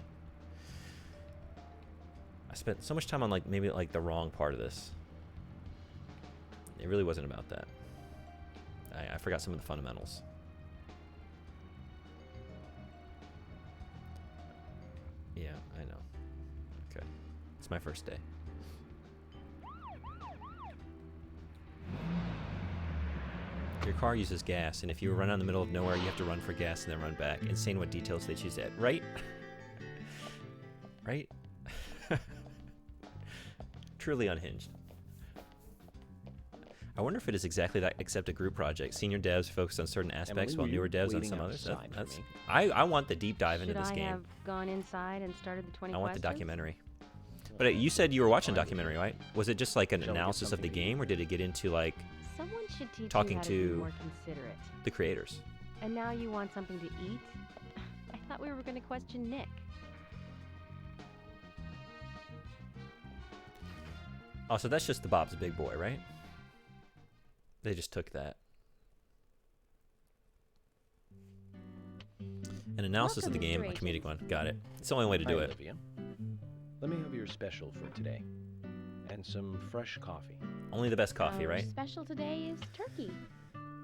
I spent so much time on like maybe like the wrong part of this. It really wasn't about that. I forgot some of the fundamentals. Yeah, I know. Okay. It's my first day. Your car uses gas, and if you run out in the middle of nowhere, you have to run for gas and then run back. Insane what details they choose to add. Right? Right? Truly unhinged. I wonder if it is exactly that, except a group project. Senior devs focus on certain aspects, while newer devs on some others. I want the deep dive into this game. Should I have gone inside and started the 20 I want the questions? documentary. But you said you were watching a documentary, right? Was it just like an analysis of the game, or did it get into like Someone should teach talking you how to to be more considerate. the creators? And now you want something to eat? I thought we were going to question Nick. Oh, so that's just the Bob's Big Boy, right? They just took that. An analysis of the game, a comedic one. Got it. It's the only way to do Hi, it. Olivia. Let me have your special for today. And some fresh coffee. Only the best coffee, Our right? special today is turkey.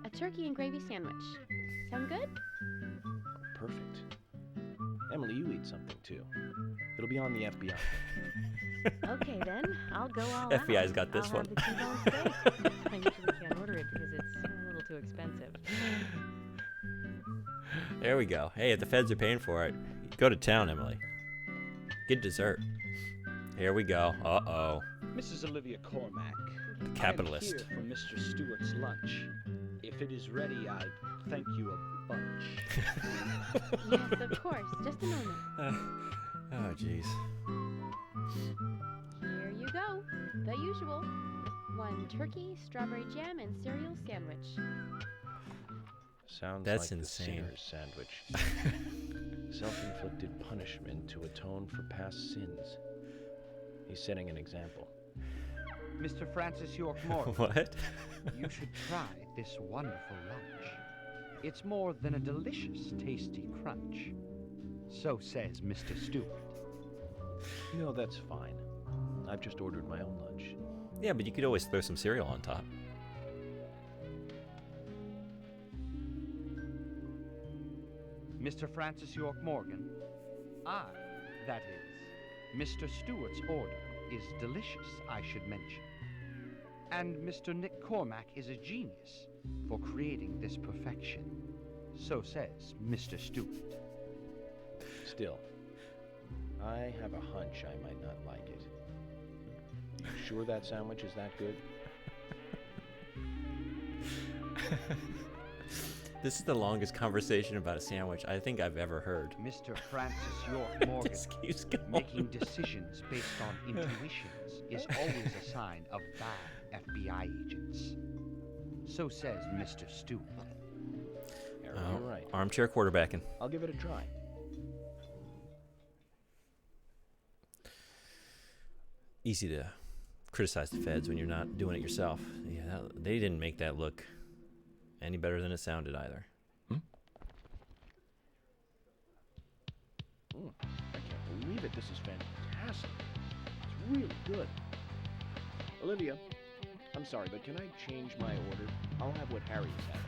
A turkey and gravy sandwich. Sound good? Perfect. Emily, you eat something too. It'll be on the FBI. Okay, then. I'll go all FBI's out. got this I'll one. have the T-bone steak. I usually can't order it because it's a little too expensive. There we go. Hey, if the feds are paying for it, go to town, Emily. Get dessert. Here we go. Uh-oh. Mrs. Olivia Cormack. The capitalist. I am here for Mr. Stewart's lunch. If it is ready, I'd thank you a bunch. Yes, of course. Just a moment. Oh, jeez. Here you go. The usual. 1 turkey, strawberry jam, and cereal sandwich. Sounds That's like insane. the sinner's sandwich. Self-inflicted punishment to atone for past sins. He's setting an example. Mr. Francis York Morgan. What? You should try this wonderful lunch. It's more than a delicious, tasty crunch. So says Mr. Stewart. You know, that's fine. I've just ordered my own lunch. Yeah, but you could always throw some cereal on top. Mr. Francis York Morgan. I, that is, Mr. Stewart's order is delicious, I should mention. And Mr. Nick Cormack is a genius for creating this perfection. So says Mr. Stewart. Still, I have a hunch I might not like it. You sure that sandwich is that good? This is the longest conversation about a sandwich I think I've ever heard. Mr. Francis York Morgan. Just keeps going. Making decisions based on intuitions is always a sign of bad FBI agents. So says Mr. Stewart. You're right. Armchair quarterbacking. I'll give it a try. Easy to criticize the feds when you're not doing it yourself. Yeah, they didn't make that look any better than it sounded either. I can't believe it. This is fantastic. It's really good. Olivia, I'm sorry, but can I change my order? I'll have what Harry is having.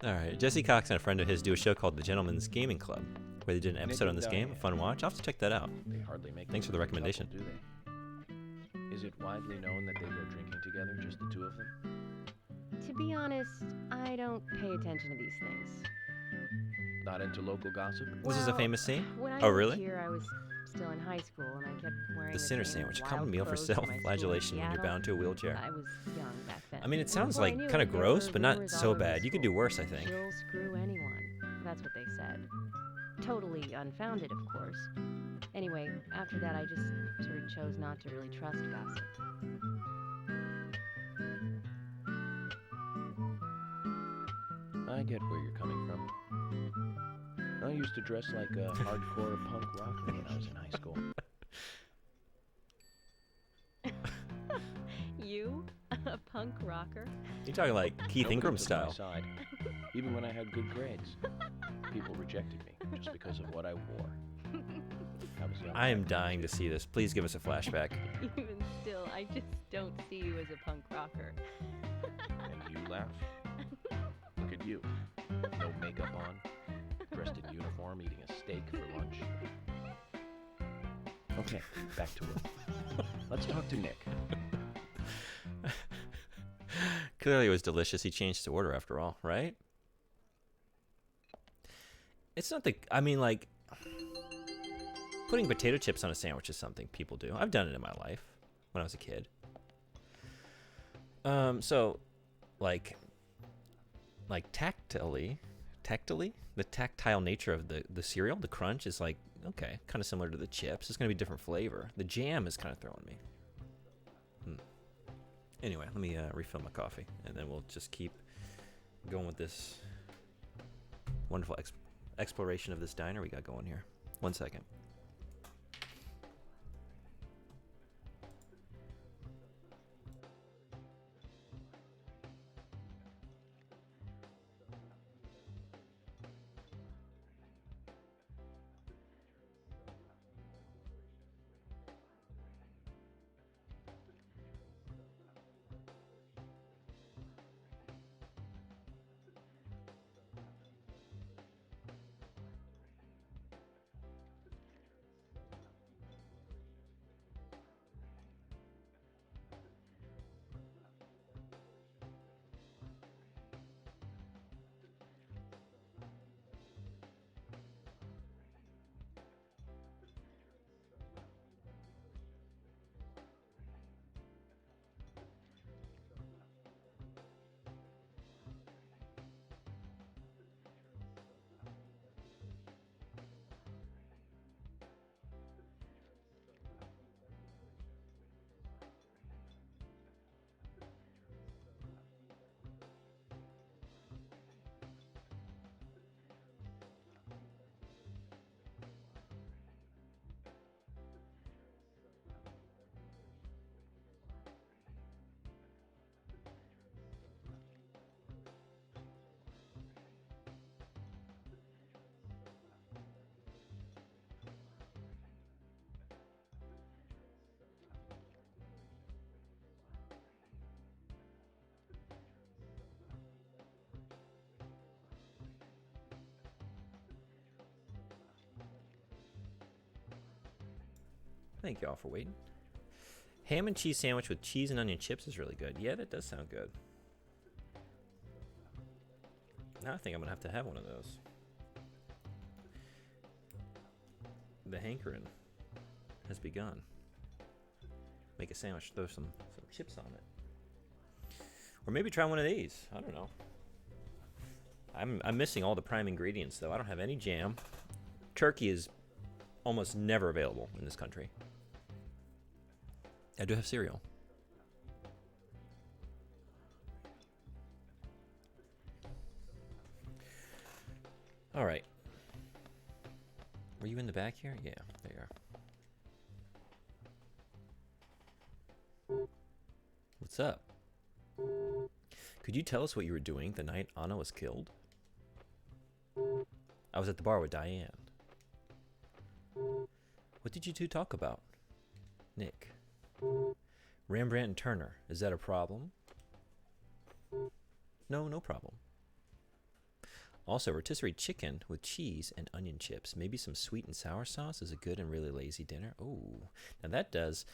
All right, Jesse Cox and a friend of his do a show called The Gentleman's Gaming Club, where they did an episode on this game. A fun watch. I'll have to check that out. They hardly make Thanks for the recommendation. Couple, do they? Is it widely known that they go drinking together, just the two of them? To be honest, I don't pay attention to these things. Not into local gossip? Was this a famous scene? When I Oh, moved really? Here, I was still in high school, and I kept wearing The Sinner same Sandwich, a wild common meal for clothes to my school in self-flagellation when you're Seattle. bound to a wheelchair. I was young back then. I mean, it sounds Before I like knew kind it, of there gross, were but not rumors so all over the bad. You could do school. worse, I think. She'll screw anyone. That's what they said. Totally unfounded, of course. Anyway, after that, I just sort of chose not to really trust gossip. I get where you're coming from. I used to dress like a hardcore punk rocker when I was in high school. You? A punk rocker? You're talking like Keith Nobody Ingram took my style. side. Even when I had good grades, people rejected me just because of what I wore. I was young. I am dying to see this. Please give us a flashback. Even still, I just don't see you as a punk rocker. And you laugh? Look at you. No makeup on, dressed in uniform, eating a steak for lunch. Okay, back to work. Let's talk to Nick. Clearly it was delicious. He changed his order after all, right? It's not the... I mean, like... Putting potato chips on a sandwich is something people do. I've done it in my life when I was a kid. So, like tactily, the tactile nature of the cereal, the crunch is like, okay, kind of similar to the chips. It's going to be different flavor. The jam is kind of throwing me. Anyway, let me refill my coffee, and then we'll just keep going with this wonderful exploration of this diner we got going here. 1 second. Thank you all for waiting. Ham and cheese sandwich with cheese and onion chips is really good. Yeah, that does sound good. Now I think I'm going to have one of those. The hankering has begun. Make a sandwich, throw some chips on it. Or maybe try one of these. I don't know. I'm missing all the prime ingredients, though. I don't have any jam. Turkey is almost never available in this country. I do have cereal. All right. Were you in the back here? Yeah, there you are. What's up? Could you tell us what you were doing the night Anna was killed? I was at the bar with Diane. What did you two talk about? Nick. Rembrandt and Turner. Is that a problem? No, no problem. Also, rotisserie chicken with cheese and onion chips. Maybe some sweet and sour sauce is a good and really lazy dinner. Oh, now that does...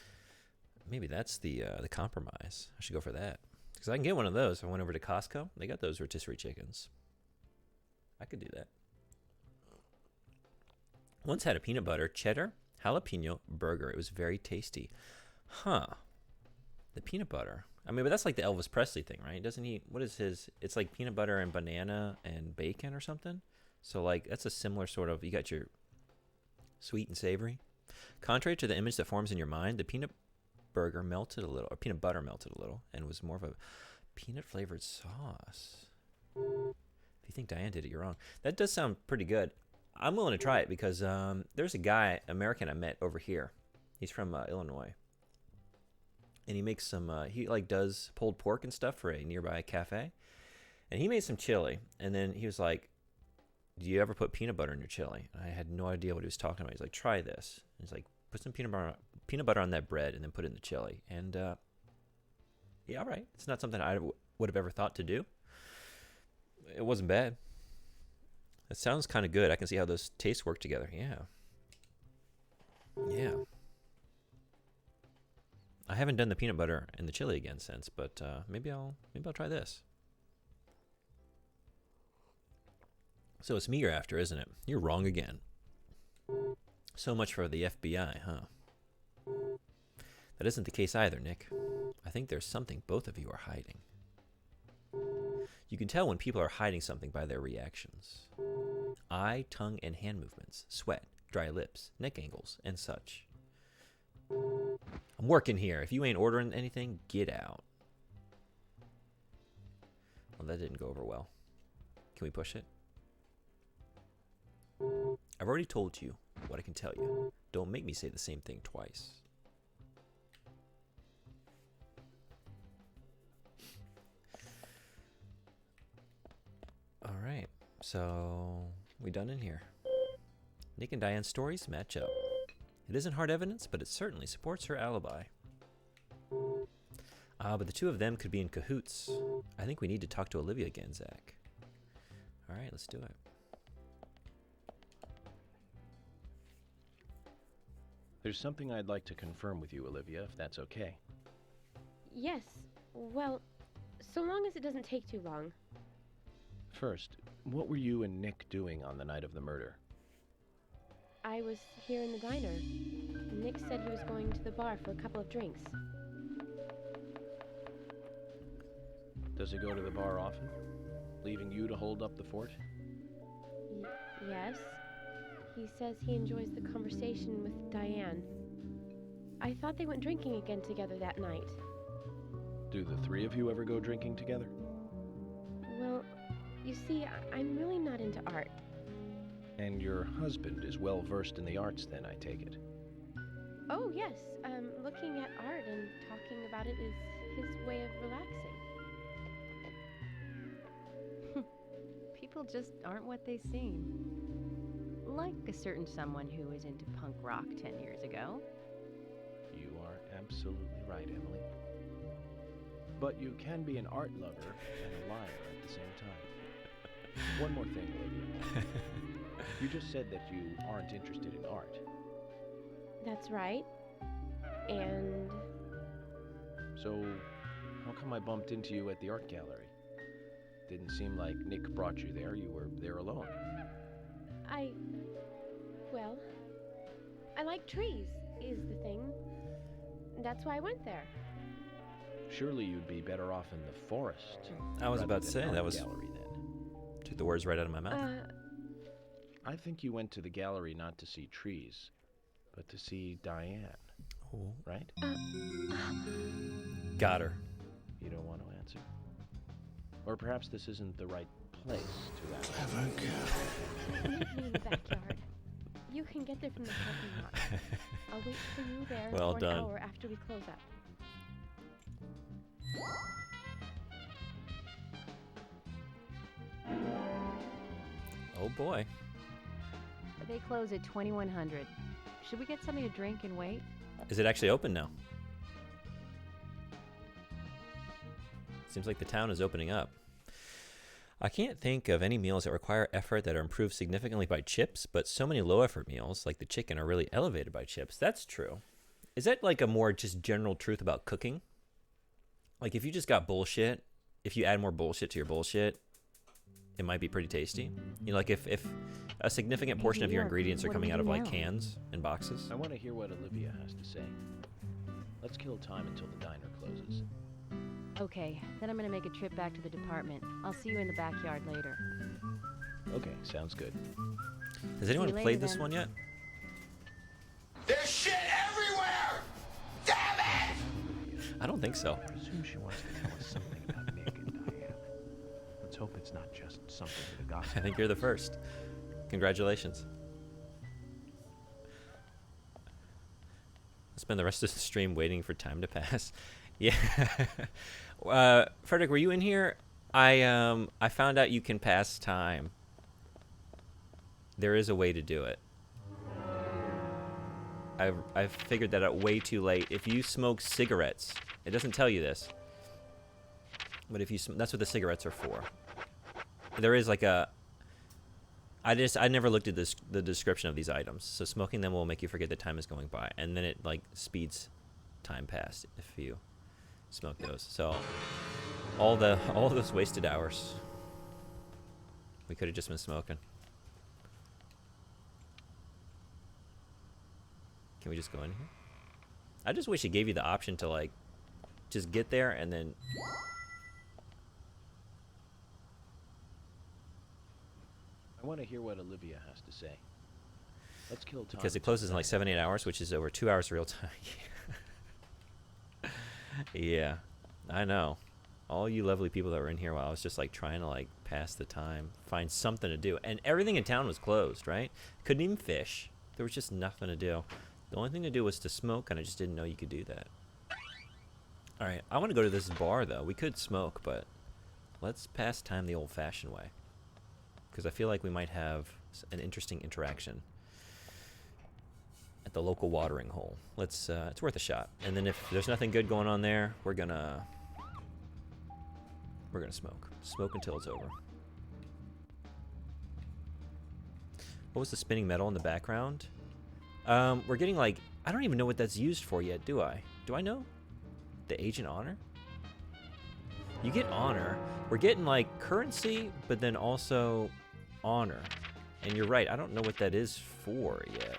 Maybe that's the compromise. I should go for that. Because I can get one of those. I went over to Costco. They got those rotisserie chickens. I could do that. Once had a peanut butter, cheddar, jalapeno burger. It was very tasty. Huh. The peanut butter. I mean, but that's like the Elvis Presley thing, right? Doesn't he? What is his? It's like peanut butter and banana and bacon or something. So like that's a similar sort of, you got your sweet and savory. Contrary to the image that forms in your mind, the peanut burger melted a little, or peanut butter melted a little, and was more of a peanut flavored sauce. If you think Diane did it, you're wrong. That does sound pretty good. I'm willing to try it because there's a guy, American, I met over here. He's from Illinois. and he makes some. He like does pulled pork and stuff for a nearby cafe, and he made some chili. And then he was like, "Do you ever put peanut butter in your chili?" And I had no idea what he was talking about. He's like, "Try this." And he's like, "Put some peanut butter on that bread, and then put it in the chili." And yeah, all right. It's not something I would have ever thought to do. It wasn't bad. It sounds kind of good. I can see how those tastes work together. Yeah. Yeah. I haven't done the peanut butter and the chili again since, but maybe I'll try this. So it's me you're after, isn't it? You're wrong again. So much for the FBI, huh? That isn't the case either, Nick. I think there's something both of you are hiding. You can tell when people are hiding something by their reactions. Eye, tongue, and hand movements, sweat, dry lips, neck angles, and such. I'm working here. If you ain't ordering anything, get out. Well, that didn't go over well. Can we push it? I've already told you what I can tell you. Don't make me say the same thing twice. All right, so we done in here. Nick and Diane's stories match up. It isn't hard evidence, but it certainly supports her alibi. But the two of them could be in cahoots. I think we need to talk to Olivia again, Zach. All right, let's do it. There's something I'd like to confirm with you, Olivia, if that's okay. Yes. Well, so long as it doesn't take too long. First, what were you and Nick doing on the night of the murder? I was here in the diner. Nick said he was going to the bar for a couple of drinks. Does he go to the bar often? Leaving you to hold up the fort? Yes. He says he enjoys the conversation with Diane. I thought they went drinking again together that night. Do the three of you ever go drinking together? Well, you see, I'm really not into art. And your husband is well versed in the arts then, I take it? Oh, yes. Looking at art and talking about it is his way of relaxing. People just aren't what they seem. Like a certain someone who was into punk rock 10 years ago. You are absolutely right, Emily. But you can be an art lover and a liar at the same time. One more thing, Olivia. You just said that you aren't interested in art. That's right. And... So, how come I bumped into you at the art gallery? Didn't seem like Nick brought you there. You were there alone. Well, I like trees, is the thing. That's why I went there. Surely you'd be better off in the forest. I was about to say, that was... Gallery, then. Took the words right out of my mouth. I think you went to the gallery not to see trees, but to see Diane. Oh. Right? Got her. You don't want to answer? Or perhaps this isn't the right place to ask. Clever girl. Meet me in the backyard. You can get there from the parking lot. I'll wait for you there Well for done. an hour after we close up. Oh boy. They close at 2100. Should we get something to drink and wait? Is it actually open now? Seems like the town is opening up. I can't think of any meals that require effort that are improved significantly by chips, but so many low-effort meals, like the chicken, are really elevated by chips. That's true. Is that like a more just general truth about cooking? Like if you just got bullshit, if you add more bullshit to your bullshit, it might be pretty tasty. You know, like if a significant portion of your ingredients are coming out of like cans and boxes. I want to hear what Olivia has to say. Let's kill time until the diner closes. Okay, then I'm gonna make a trip back to the department. I'll see you in the backyard later. Okay, sounds good. Has anyone See you played later, this then. one yet? There's shit everywhere! Damn it! I don't think so. I presume she wants to tell us something about Nick and Diane. Let's hope it's not just something to gossip. I think you're the first. Congratulations. I'll spend the rest of the stream waiting for time to pass. Yeah. Frederick, were you in here? I found out you can pass time. There is a way to do it. I've figured that out way too late. If you smoke cigarettes, it doesn't tell you this, but if you that's what the cigarettes are for. There is like a. I never looked at the description of these items. So smoking them will make you forget that time is going by, and then it like speeds time past if you smoke those. So all those wasted hours we could have just been smoking. Can we just go in here? I just wish it gave you the option to like just get there and then. I want to hear what Olivia has to say. Let's kill time. Because it closes in like 7-8 hours, which is over 2 hours real time. Yeah, I know. All you lovely people that were in here while I was just like trying to like pass the time, find something to do. And everything in town was closed, right? Couldn't even fish. There was just nothing to do. The only thing to do was to smoke, and I just didn't know you could do that. All right, I want to go to this bar, though. We could smoke, but let's pass time the old-fashioned way. Because I feel like we might have an interesting interaction at the local watering hole. Let's, it's worth a shot. And then if there's nothing good going on there, we're gonna smoke. Smoke until it's over. What was the spinning metal in the background? We're getting like, I don't even know what that's used for yet, do I? Do I know? The Agent Honor? You get honor. We're getting like currency, but then also honor. And you're right, I don't know what that is for yet.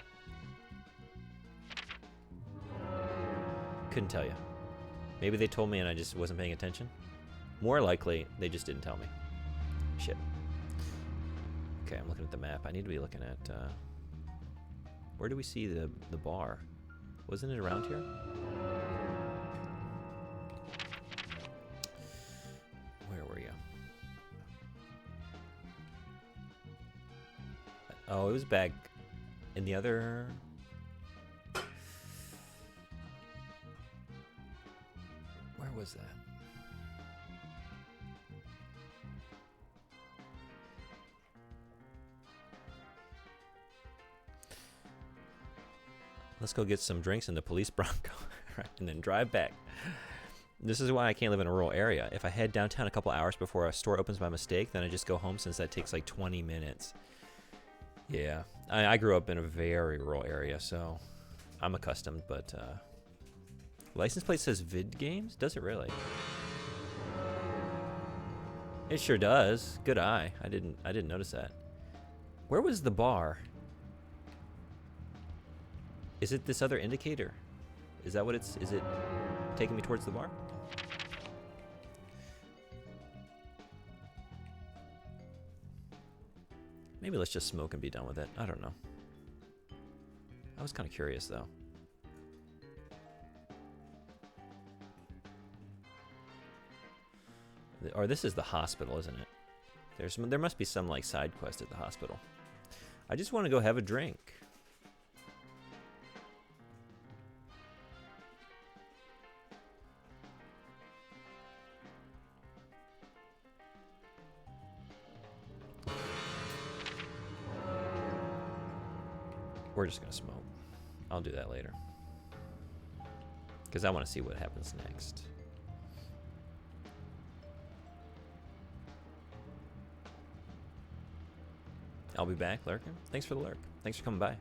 Couldn't tell you. Maybe they told me and I just wasn't paying attention. More likely, they just didn't tell me. Shit. Okay, I'm looking at the map. I need to be looking at, where do we see the bar? Wasn't it around here? Where were you? Oh, it was back in the other... Where was that? Let's go get some drinks in the police Bronco, right, and then drive back. This is why I can't live in a rural area. If I head downtown a couple hours before a store opens by mistake, then I just go home since that takes like 20 minutes. Yeah, I grew up in a very rural area, so I'm accustomed, but license plate says vid games? Does it really? It sure does. Good eye. I didn't notice that. Where was the bar? Is it this other indicator? Is that what it's... Is it taking me towards the bar? Maybe let's just smoke and be done with it. I don't know. I was kind of curious, though. Or this is the hospital, isn't it? There must be some, like, side quest at the hospital. I just want to go have a drink. We're just gonna smoke. I'll do that later. Because I want to see what happens next. I'll be back, lurker. Thanks for the lurk. Thanks for coming by.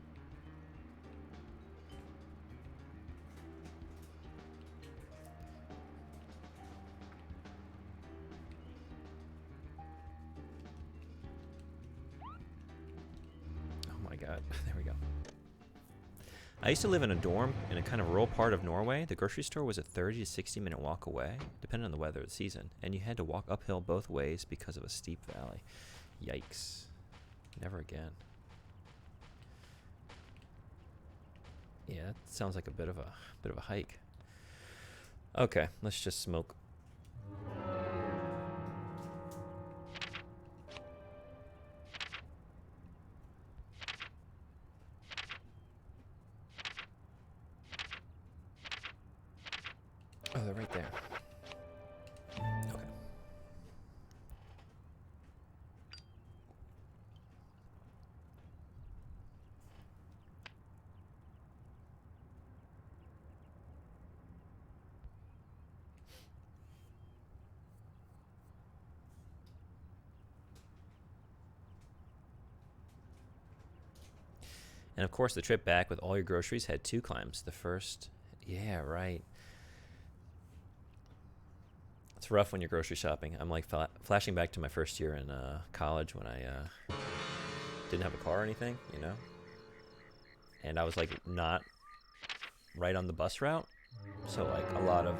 Oh my god. There we go. I used to live in a dorm in a kind of rural part of Norway. The grocery store was a 30 to 60 minute walk away, depending on the weather of the season, and you had to walk uphill both ways because of a steep valley. Yikes. Never again. Yeah, that sounds like a bit of a hike. Okay, let's just smoke. Oh, they're right there. And of course, the trip back with all your groceries had 2 climbs. The first, yeah, right. It's rough when you're grocery shopping. I'm like flashing back to my first year in college when I didn't have a car or anything, you know? And I was like not right on the bus route. So like a lot of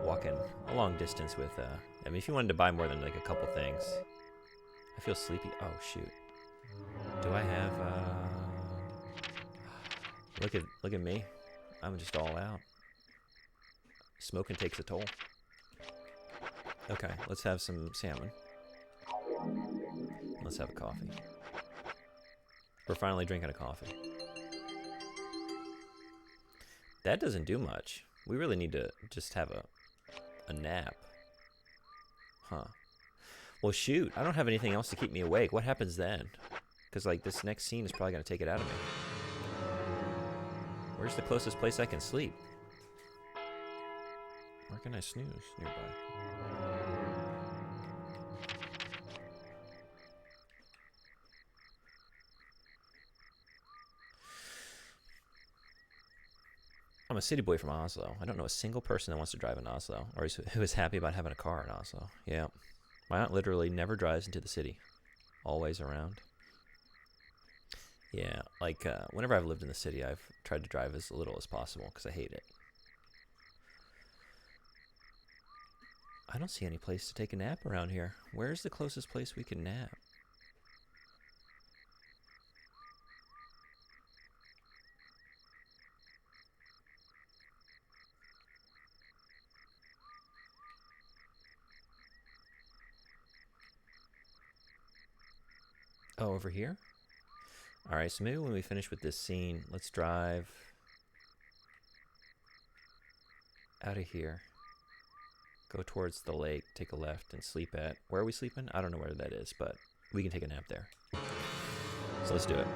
walking a long distance with, I mean, if you wanted to buy more than like a couple things. I feel sleepy. Oh, shoot. Do I have, look at me. I'm just all out. Smoking takes a toll. Okay, let's have some salmon. Let's have a coffee. We're finally drinking a coffee. That doesn't do much. We really need to just have a nap. Huh. Well, shoot. I don't have anything else to keep me awake. What happens then? Because, like, this next scene is probably going to take it out of me. Where's the closest place I can sleep? Where can I snooze nearby? I'm a city boy from Oslo. I don't know a single person that wants to drive in Oslo, or who is happy about having a car in Oslo. Yeah. My aunt literally never drives into the city. Always around. Yeah, like, whenever I've lived in the city, I've tried to drive as little as possible, because I hate it. I don't see any place to take a nap around here. Where's the closest place we can nap? Oh, over here? Alright, so maybe when we finish with this scene, let's drive out of here. Go towards the lake, take a left, and sleep at... Where are we sleeping? I don't know where that is, but we can take a nap there. So let's do it.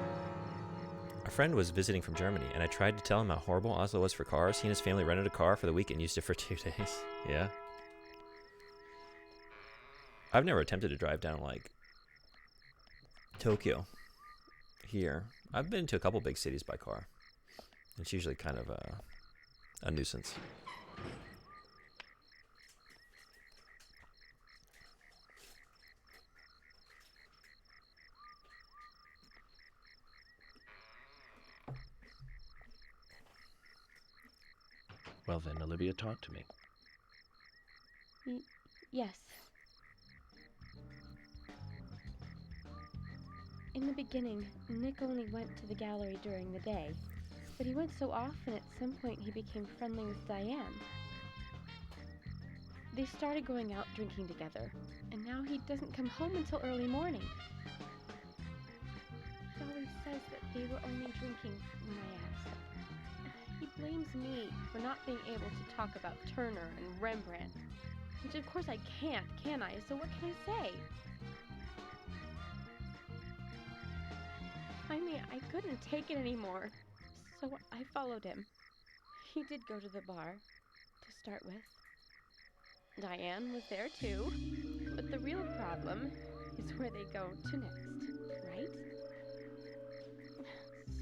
A friend was visiting from Germany, and I tried to tell him how horrible Oslo was for cars. He and his family rented a car for the week and used it for 2 days. Yeah. I've never attempted to drive down, like, Tokyo here. I've been to a couple big cities by car. It's usually kind of a nuisance. Well then, Olivia, talk to me. Yes. In the beginning, Nick only went to the gallery during the day, but he went so often at some point he became friendly with Diane. They started going out drinking together, and now he doesn't come home until early morning. He always says that they were only drinking when I asked. He blames me for not being able to talk about Turner and Rembrandt, which of course I can't, can I? So what can I say? Finally, I couldn't take it anymore, so I followed him. He did go to the bar, to start with. Diane was there too, but the real problem is where they go to next, right?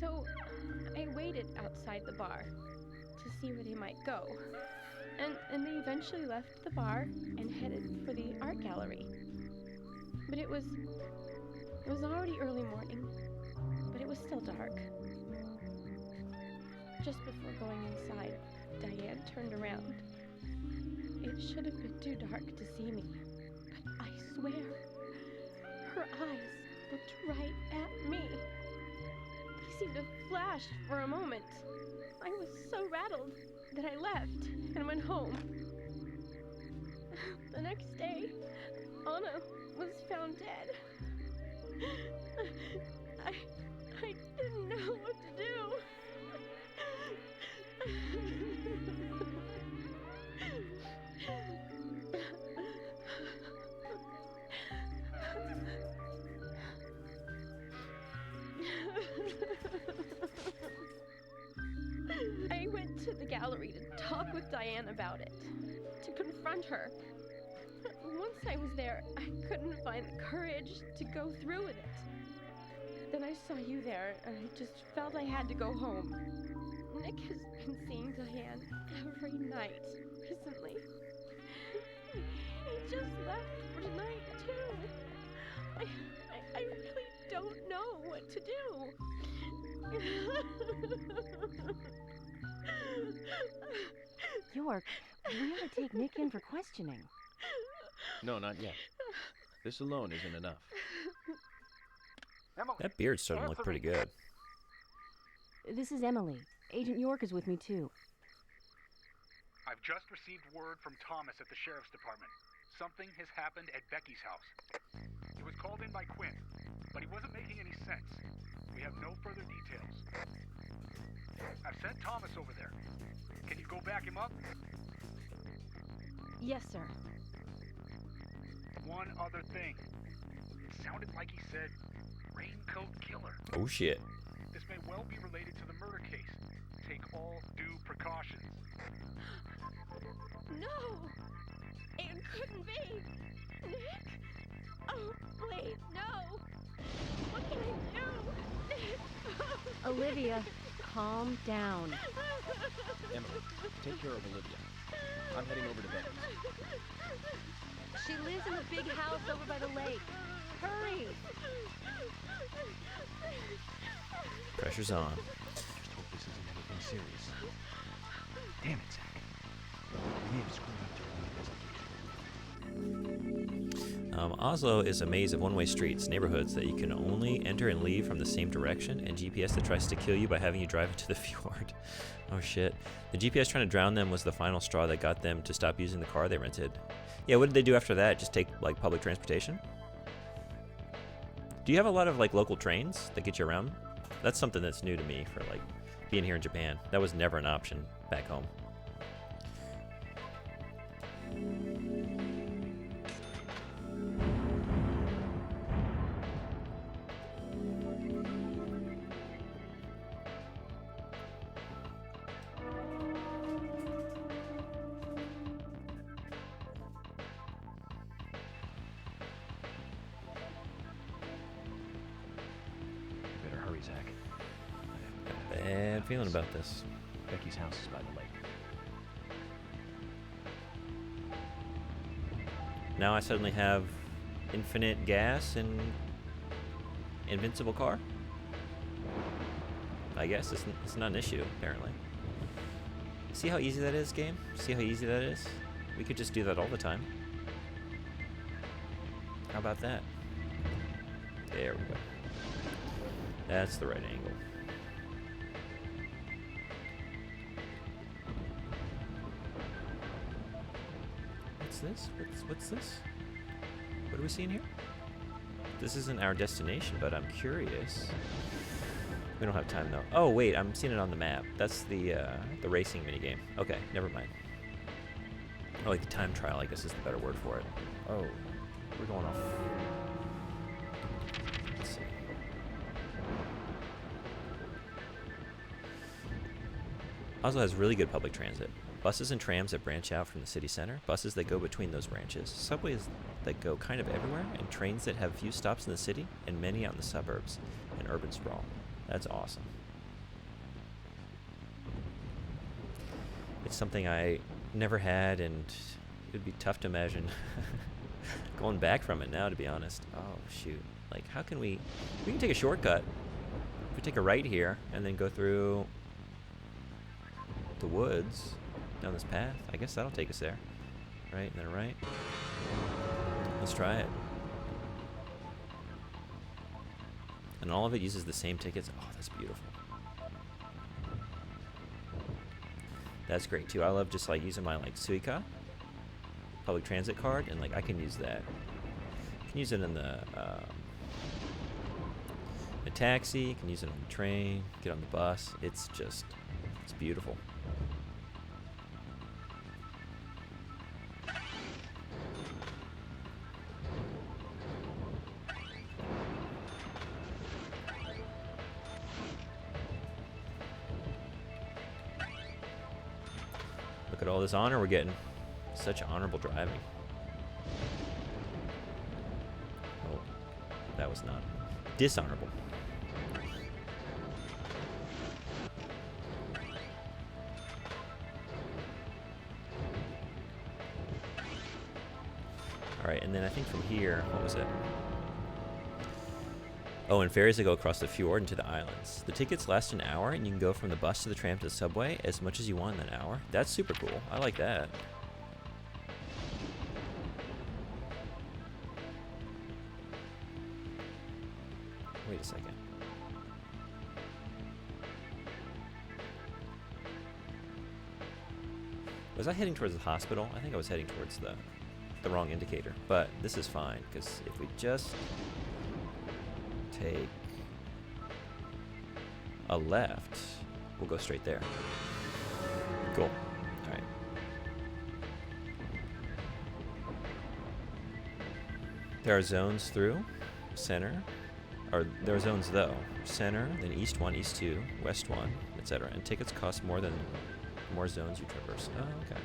So I waited outside the bar to see where they might go, and they eventually left the bar and headed for the art gallery. But it was already early morning, but it was still dark. Just before going inside, Diane turned around. It should have been too dark to see me, but I swear, her eyes looked right at me. They seemed to flash for a moment. I was so rattled that I left and went home. The next day, Anna was found dead. I didn't know what to do. I went to the gallery to talk with Diane about it, to confront her. Once I was there, I couldn't find the courage to go through with it. Then I saw you there, and I just felt I had to go home. Nick has been seeing Diane every night recently. He just left for tonight, too. I really don't know what to do. York, we ought to take Nick in for questioning. No, not yet. This alone isn't enough. That beard's starting to look pretty good. This is Emily. Agent York is with me, too. I've just received word from Thomas at the sheriff's department. Something has happened at Becky's house. He was called in by Quinn, but he wasn't making any sense. We have no further details. I've sent Thomas over there. Can you go back him up? Yes, sir. One other thing. It sounded like he said Raincoat Killer. Oh shit. This may well be related to the murder case. Take all due precautions. No! It couldn't be! Nick? Oh, please, no! What can I do? Nick! Olivia, calm down. Emily, take care of Olivia. I'm heading over to Becky's. She lives in the big house over by the lake. Hurry! Pressure's on. Just hope this isn't anything serious. Damn it, Zach. We may have screwed up during the investigation. Oslo is a maze of one-way streets, neighborhoods that you can only enter and leave from the same direction, and GPS that tries to kill you by having you drive into the fjord. Oh shit. The GPS trying to drown them was the final straw that got them to stop using the car they rented. Yeah, what did they do after that? Just take, like, public transportation? Do you have a lot of, like, local trains that get you around? That's something that's new to me for, like, being here in Japan. That was never an option back home. Better hurry, Zach. Bad feeling about this. Becky's house is by the lake. Now I suddenly have infinite gas and invincible car? I guess it's not an issue, apparently. See how easy that is, game? See how easy that is? We could just do that all the time. How about that? There we go. That's the right angle. What's this? What's this? What are we seeing here? This isn't our destination, but I'm curious. We don't have time though. Oh wait, I'm seeing it on the map. That's the racing minigame. Okay, never mind. Oh, like the time trial, I guess is the better word for it. Oh, we're going off. Let's see. Oslo has really good public transit. Buses and trams that branch out from the city center, buses that go between those branches, subways that go kind of everywhere, and trains that have few stops in the city and many out in the suburbs and urban sprawl. That's awesome. It's something I never had, and it would be tough to imagine going back from it now, to be honest. Oh, shoot. Like, how can we can take a shortcut. If we take a right here and then go through the woods down this path, I guess that'll take us there. Right, and then right. Let's try it. And all of it uses the same tickets. Oh, that's beautiful. That's great too. I love just like using my like Suica public transit card, and like I can use that. I can use it in the taxi. You can use it on the train. Get on the bus. It's beautiful. Look at all this honor we're getting. Such honorable driving. Oh, that was not dishonorable. Alright, and then I think from here, what was it? Oh, and ferries that go across the fjord into the islands. The tickets last an hour, and you can go from the bus to the tram to the subway as much as you want in an hour. That's super cool. I like that. Wait a second. Was I heading towards the hospital? I think I was heading towards the wrong indicator. But this is fine, because if we just take a left, we'll go straight there. Cool. Alright. There are zones through, center, or there are zones though. Center, then east 1, east 2, west 1, etc. And tickets cost more than more zones you traverse. Oh, okay.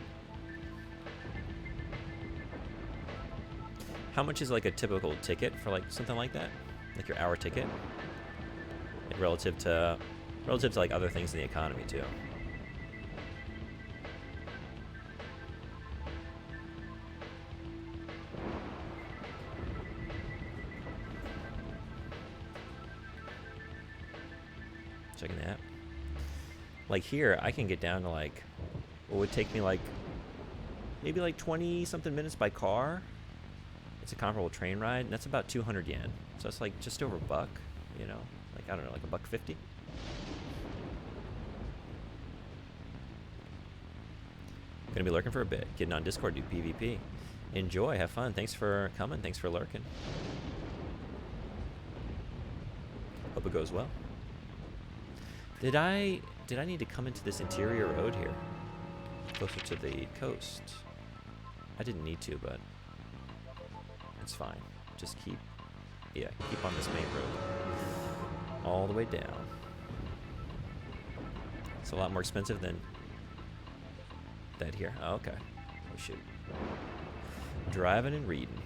How much is like a typical ticket for like something like that? Like your hour ticket? Like relative to like other things in the economy too. Checking that. Like here, I can get down to like, what would take me like, maybe like 20 something minutes by car. It's a comparable train ride, and that's about 200 yen. So it's like just over $1, you know? Like, I don't know, like $1.50? Gonna be lurking for a bit. Getting on Discord, do PvP. Enjoy, have fun. Thanks for coming, thanks for lurking. Hope it goes well. Did I need to come into this interior road here? Closer to the coast. I didn't need to, but it's fine. Just keep on this main road. All the way down. It's a lot more expensive than that here. Oh, okay. Oh, shoot. Driving and reading.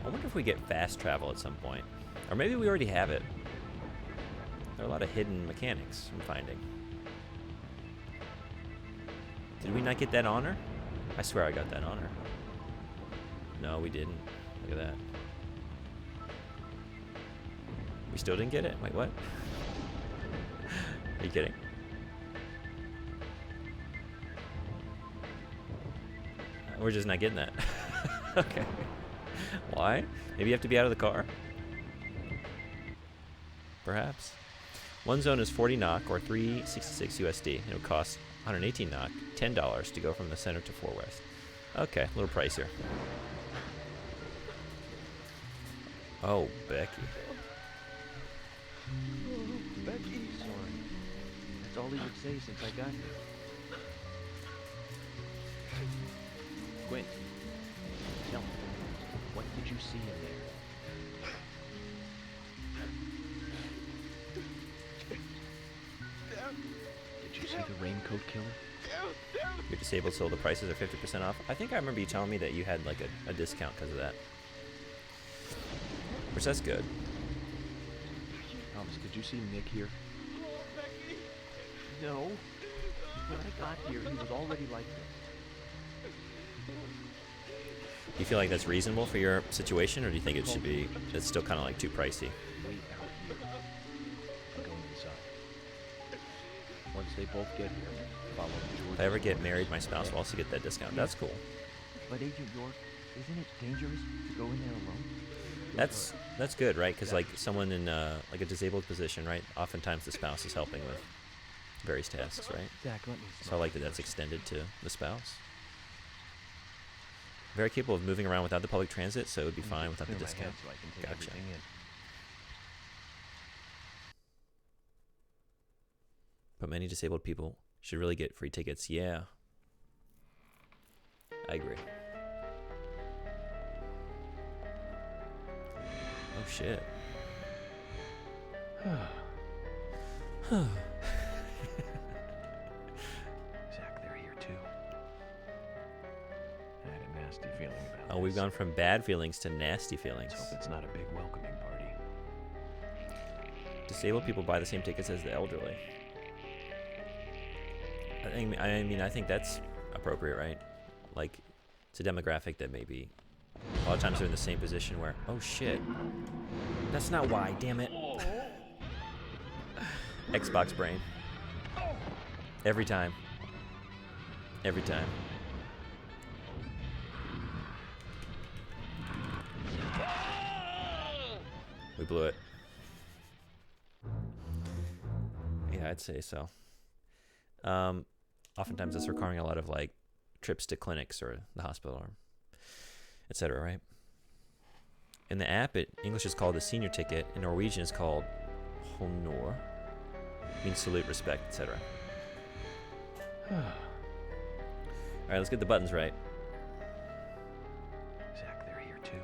I wonder if we get fast travel at some point. Or maybe we already have it. There are a lot of hidden mechanics I'm finding. Did we not get that honor? I swear I got that honor. No, we didn't. Look at that. We still didn't get it? Wait, what? Are you kidding? We're just not getting that. Okay. Why? Maybe you have to be out of the car? Perhaps. One zone is 40 NOK or 366 USD. It would cost 118 NOK, $10 to go from the center to 4 West. Okay, a little pricier. Oh, Becky. Oh, Becky. Sorry. That's all he would say since I got here. Gwen, tell me, what did you see in there? Did you see the raincoat killer? You're disabled, so the prices are 50% off. I think I remember you telling me that you had like a discount because of that. Which that's good. Thomas, did you see Nick here? No. When I got here, he was already like this. Do you feel like that's reasonable for your situation, or do you think it should be, it's still kind of like too pricey? Wait out here. I'm going inside. Once they both get here, follow George. If I ever get married, my spouse will also get that discount. That's cool. But Agent York, Isn't it dangerous to go in there alone? That's good, right? Because like someone in like a disabled position, right? Oftentimes the spouse is helping with various tasks, right? Zach, let me So I like that that's extended to the spouse. Very capable of moving around without the public transit, so it would be fine without the discount. So I can take Gotcha. everything in. But many disabled people should really get free tickets. Yeah. I agree. Oh shit. Zach, they're here too. I had a nasty feeling about Oh, we've gone from bad feelings to nasty feelings. Let's hope it's not a big welcoming party. Disabled people buy the same tickets as the elderly. I think that's appropriate, right? Like, it's a demographic that maybe a lot of times they're in the same position where, oh shit, that's not why, damn it. Xbox brain. Every time. Every time. We blew it. Yeah, I'd say so. Oftentimes it's requiring a lot of like trips to clinics or the hospital or etc., right? In the app, English is called the senior ticket, in Norwegian is called honor, means salute, respect, etc. Alright, let's get the buttons right. Zach, they're here too.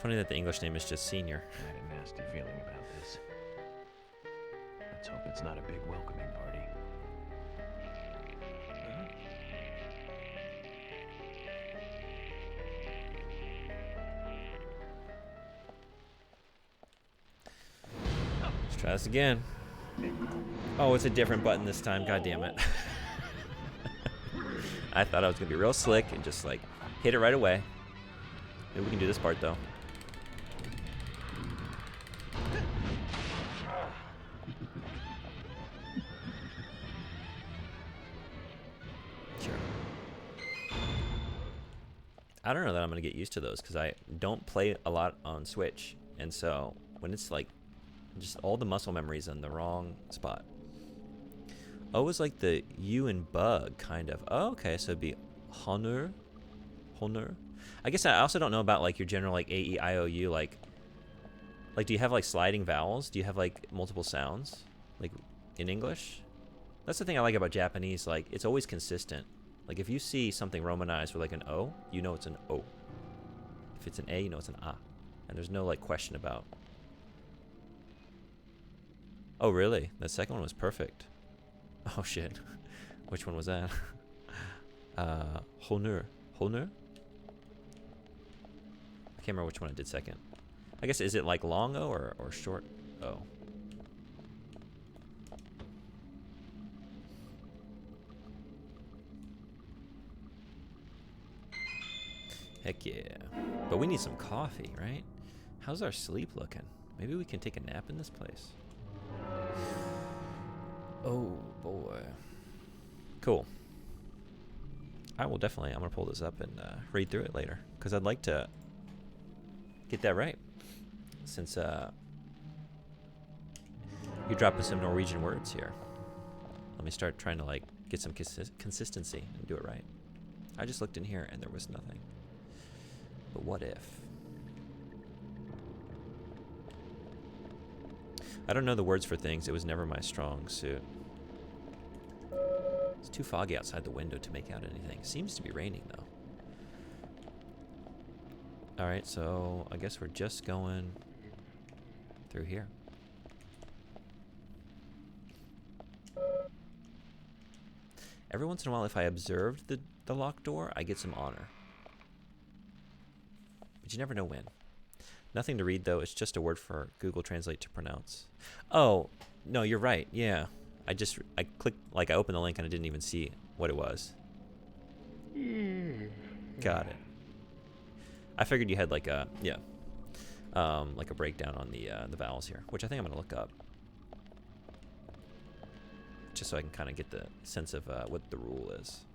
Funny that the English name is just senior. I had a nasty feeling about this. Let's hope it's not a big welcoming party. Let's try this again. Oh, it's a different button this time. God damn it. I thought I was going to be real slick and just like hit it right away. Maybe we can do this part though. Sure. I don't know that I'm going to get used to those because I don't play a lot on Switch. And so when it's like just all the muscle memories in the wrong spot. O is like the U in bug, kind of. Oh, okay, so it'd be honor. Honor. I guess I also don't know about like your general like A, E, I, O, U. Like do you have like sliding vowels? Do you have like multiple sounds? Like in English? That's the thing I like about Japanese. Like it's always consistent. Like if you see something romanized with like an O, you know it's an O. If it's an A, you know it's an A. And there's no like question about. Oh really? The second one was perfect. Oh shit. Which one was that? Honor. Honor? I can't remember which one I did second. I guess, is it like long O or short O? Heck yeah. But we need some coffee, right? How's our sleep looking? Maybe we can take a nap in this place. Oh boy. Cool. I will definitely, I'm going to pull this up and read through it later. Because I'd like to get that right. Since you're dropping some Norwegian words here. Let me start trying to like get some consistency and do it right. I just looked in here and there was nothing. But what if? I don't know the words for things. It was never my strong suit. It's too foggy outside the window to make out anything. Seems to be raining though. Alright, so I guess we're just going through here. Every once in a while, if I observed the locked door, I get some honor. But you never know when. Nothing to read, though. It's just a word for Google Translate to pronounce. Oh, no, you're right. Yeah. I clicked, like I opened the link and I didn't even see what it was. Got it. I figured you had like a, yeah, like a breakdown on the vowels here, which I think I'm going to look up. Just so I can kind of get the sense of what the rule is.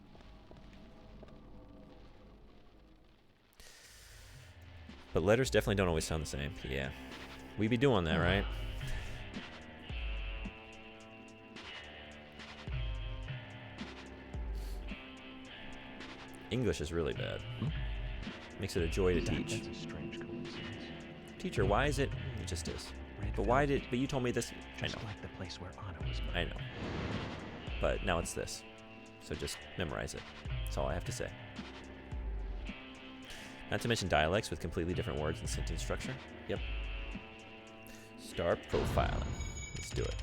But letters definitely don't always sound the same. Yeah. We be doing that, right? English is really bad. Makes it a joy to teach. That's a strange coincidence. Teacher, why is it? It just is. But why did? But you told me this. I know. Like the place where Anna was I know. But now it's this. So just memorize it. That's all I have to say. Not to mention dialects with completely different words and sentence structure. Yep. Start profiling. Let's do it.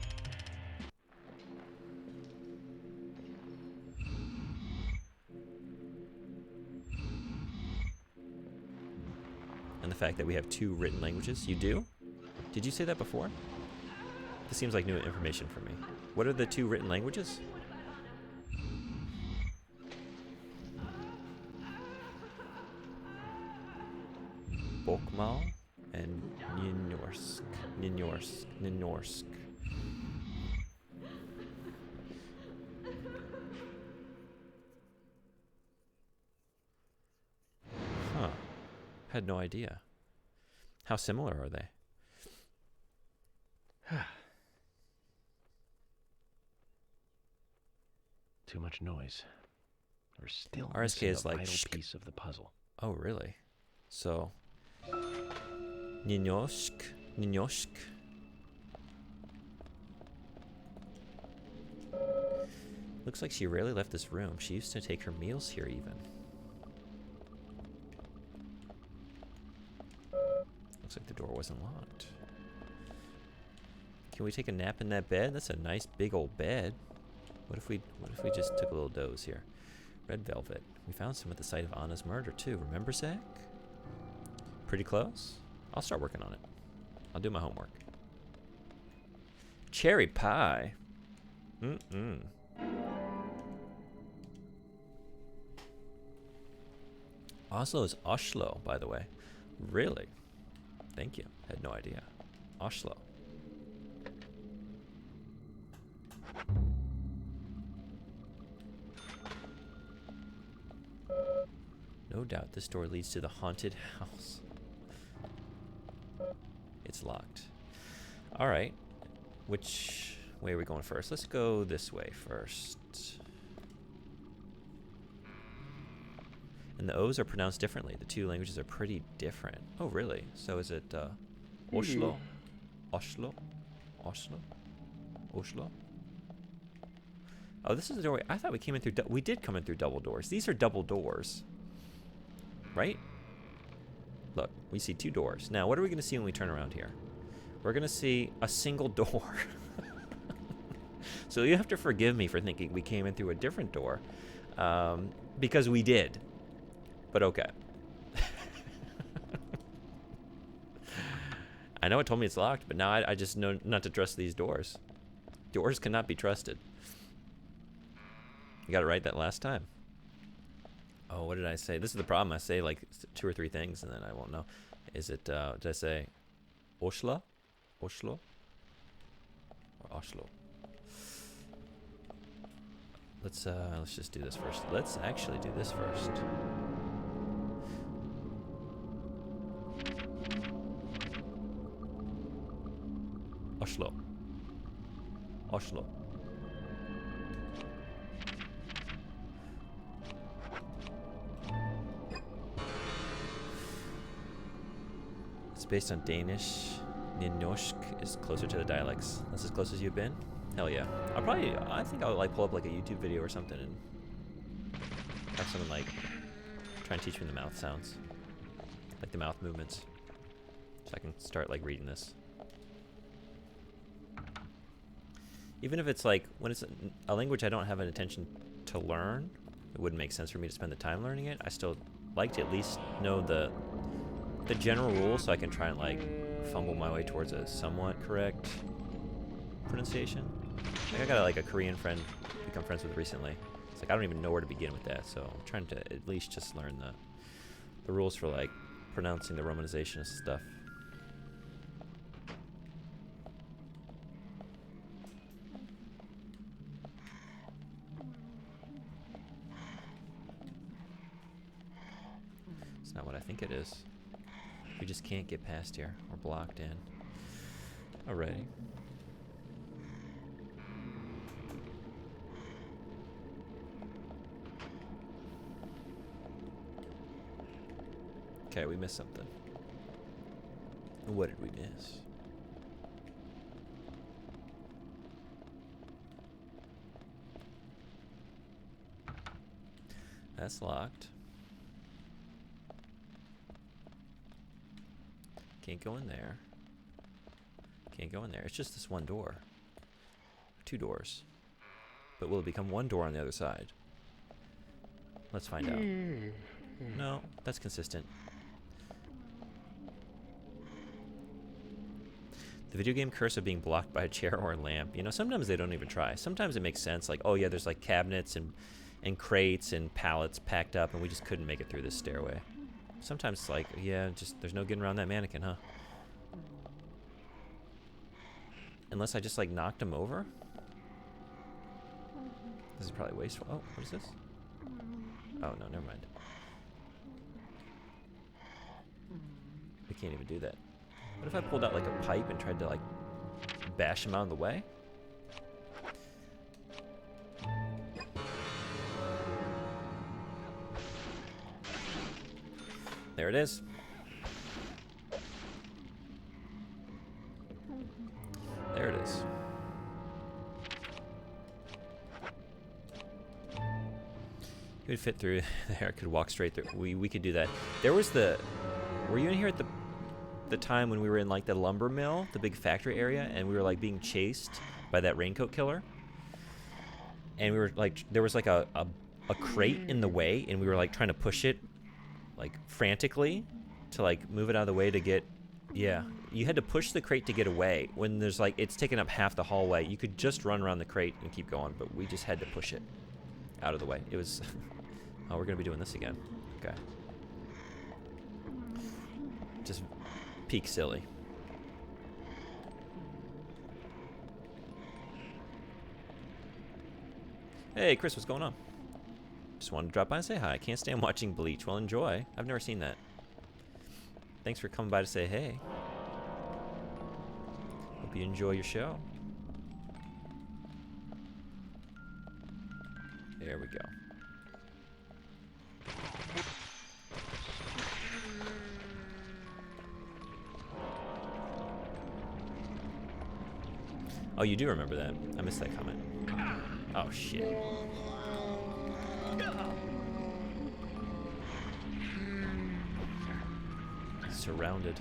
And the fact that we have 2 written languages. You do? Did you say that before? This seems like new information for me. What are the 2 written languages? Bokmal and Ninorsk. Huh. Had no idea. How similar are they? Too much noise. We're still RSK missing is a like vital piece of the puzzle. Oh, really? So, Ninorsk. Looks like she rarely left this room. She used to take her meals here even. Looks like the door wasn't locked. Can we take a nap in that bed? That's a nice big old bed. What if we just took a little doze here? Red velvet. We found some at the site of Anna's murder too. Remember, Zach? Pretty close? I'll start working on it. I'll do my homework. Cherry pie. Oslo is Oslo, by the way. Really? Thank you. Had no idea. Oslo. No doubt this door leads to the haunted house. It's locked. Alright. Which way are we going first? Let's go this way first. And the O's are pronounced differently. The 2 languages are pretty different. Oh, really? So is it Oslo? Oslo? Oslo? Oslo? Oh, this is the doorway. I thought we came in through... We did come in through double doors. These are double doors. Right? Look, we see 2 doors. Now, what are we going to see when we turn around here? We're going to see a single door. So you have to forgive me for thinking we came in through a different door. Because we did. But okay. I know it told me it's locked, but now I just know not to trust these doors. Doors cannot be trusted. You got it right that last time. Oh, what did I say? This is the problem. I say like 2 or 3 things and then I won't know. Is it, did I say Oslo? Oslo? Or Oslo? Let's just do this first. Let's actually do this first. Oslo. Oslo. It's based on Danish. Ninorsk is closer to the dialects. That's as close as you've been? Hell yeah. I think I'll like pull up like a YouTube video or something and have someone like try and teach me the mouth sounds. Like the mouth movements. So I can start like reading this. Even if it's like, when it's a language I don't have an intention to learn, it wouldn't make sense for me to spend the time learning it. I still like to at least know the general rules so I can try and like fumble my way towards a somewhat correct pronunciation. Like I got like a Korean friend become friends with recently. It's like I don't even know where to begin with that, so I'm trying to at least just learn the rules for like pronouncing the romanization of stuff. It's not what I think it is. We just can't get past here. We're blocked in. Alrighty. Okay, we missed something. What did we miss? That's locked. Can't go in there. Can't go in there. It's just this one door. 2 doors. But will it become 1 door on the other side? Let's find out. No, that's consistent. The video game curse of being blocked by a chair or a lamp. You know, sometimes they don't even try. Sometimes it makes sense. Like, oh yeah, there's like cabinets and crates and pallets packed up and we just couldn't make it through this stairway. Sometimes it's like, yeah, just there's no getting around that mannequin, huh? Unless I just like knocked him over. This is probably wasteful. Oh, what is this? Oh, no, never mind. We can't even do that. What if I pulled out like a pipe and tried to like bash him out of the way? There it is. There it is. He would fit through there. Could walk straight through. We could do that. There was the. Were you in here at the time when we were in like the lumber mill, the big factory area, and we were like being chased by that raincoat killer? And we were like, there was like a crate in the way, and we were like trying to push it, like frantically, to like move it out of the way to get. Yeah, you had to push the crate to get away. When there's like it's taking up half the hallway, you could just run around the crate and keep going, but we just had to push it out of the way. It was. Oh, we're gonna be doing this again. Okay. Just peak silly. Hey, Chris, what's going on? Just wanted to drop by and say hi. Can't stand watching Bleach. Well, enjoy. I've never seen that. Thanks for coming by to say hey. Hope you enjoy your show. There we go. Oh, you do remember that. I missed that comment. Oh, shit. Surrounded.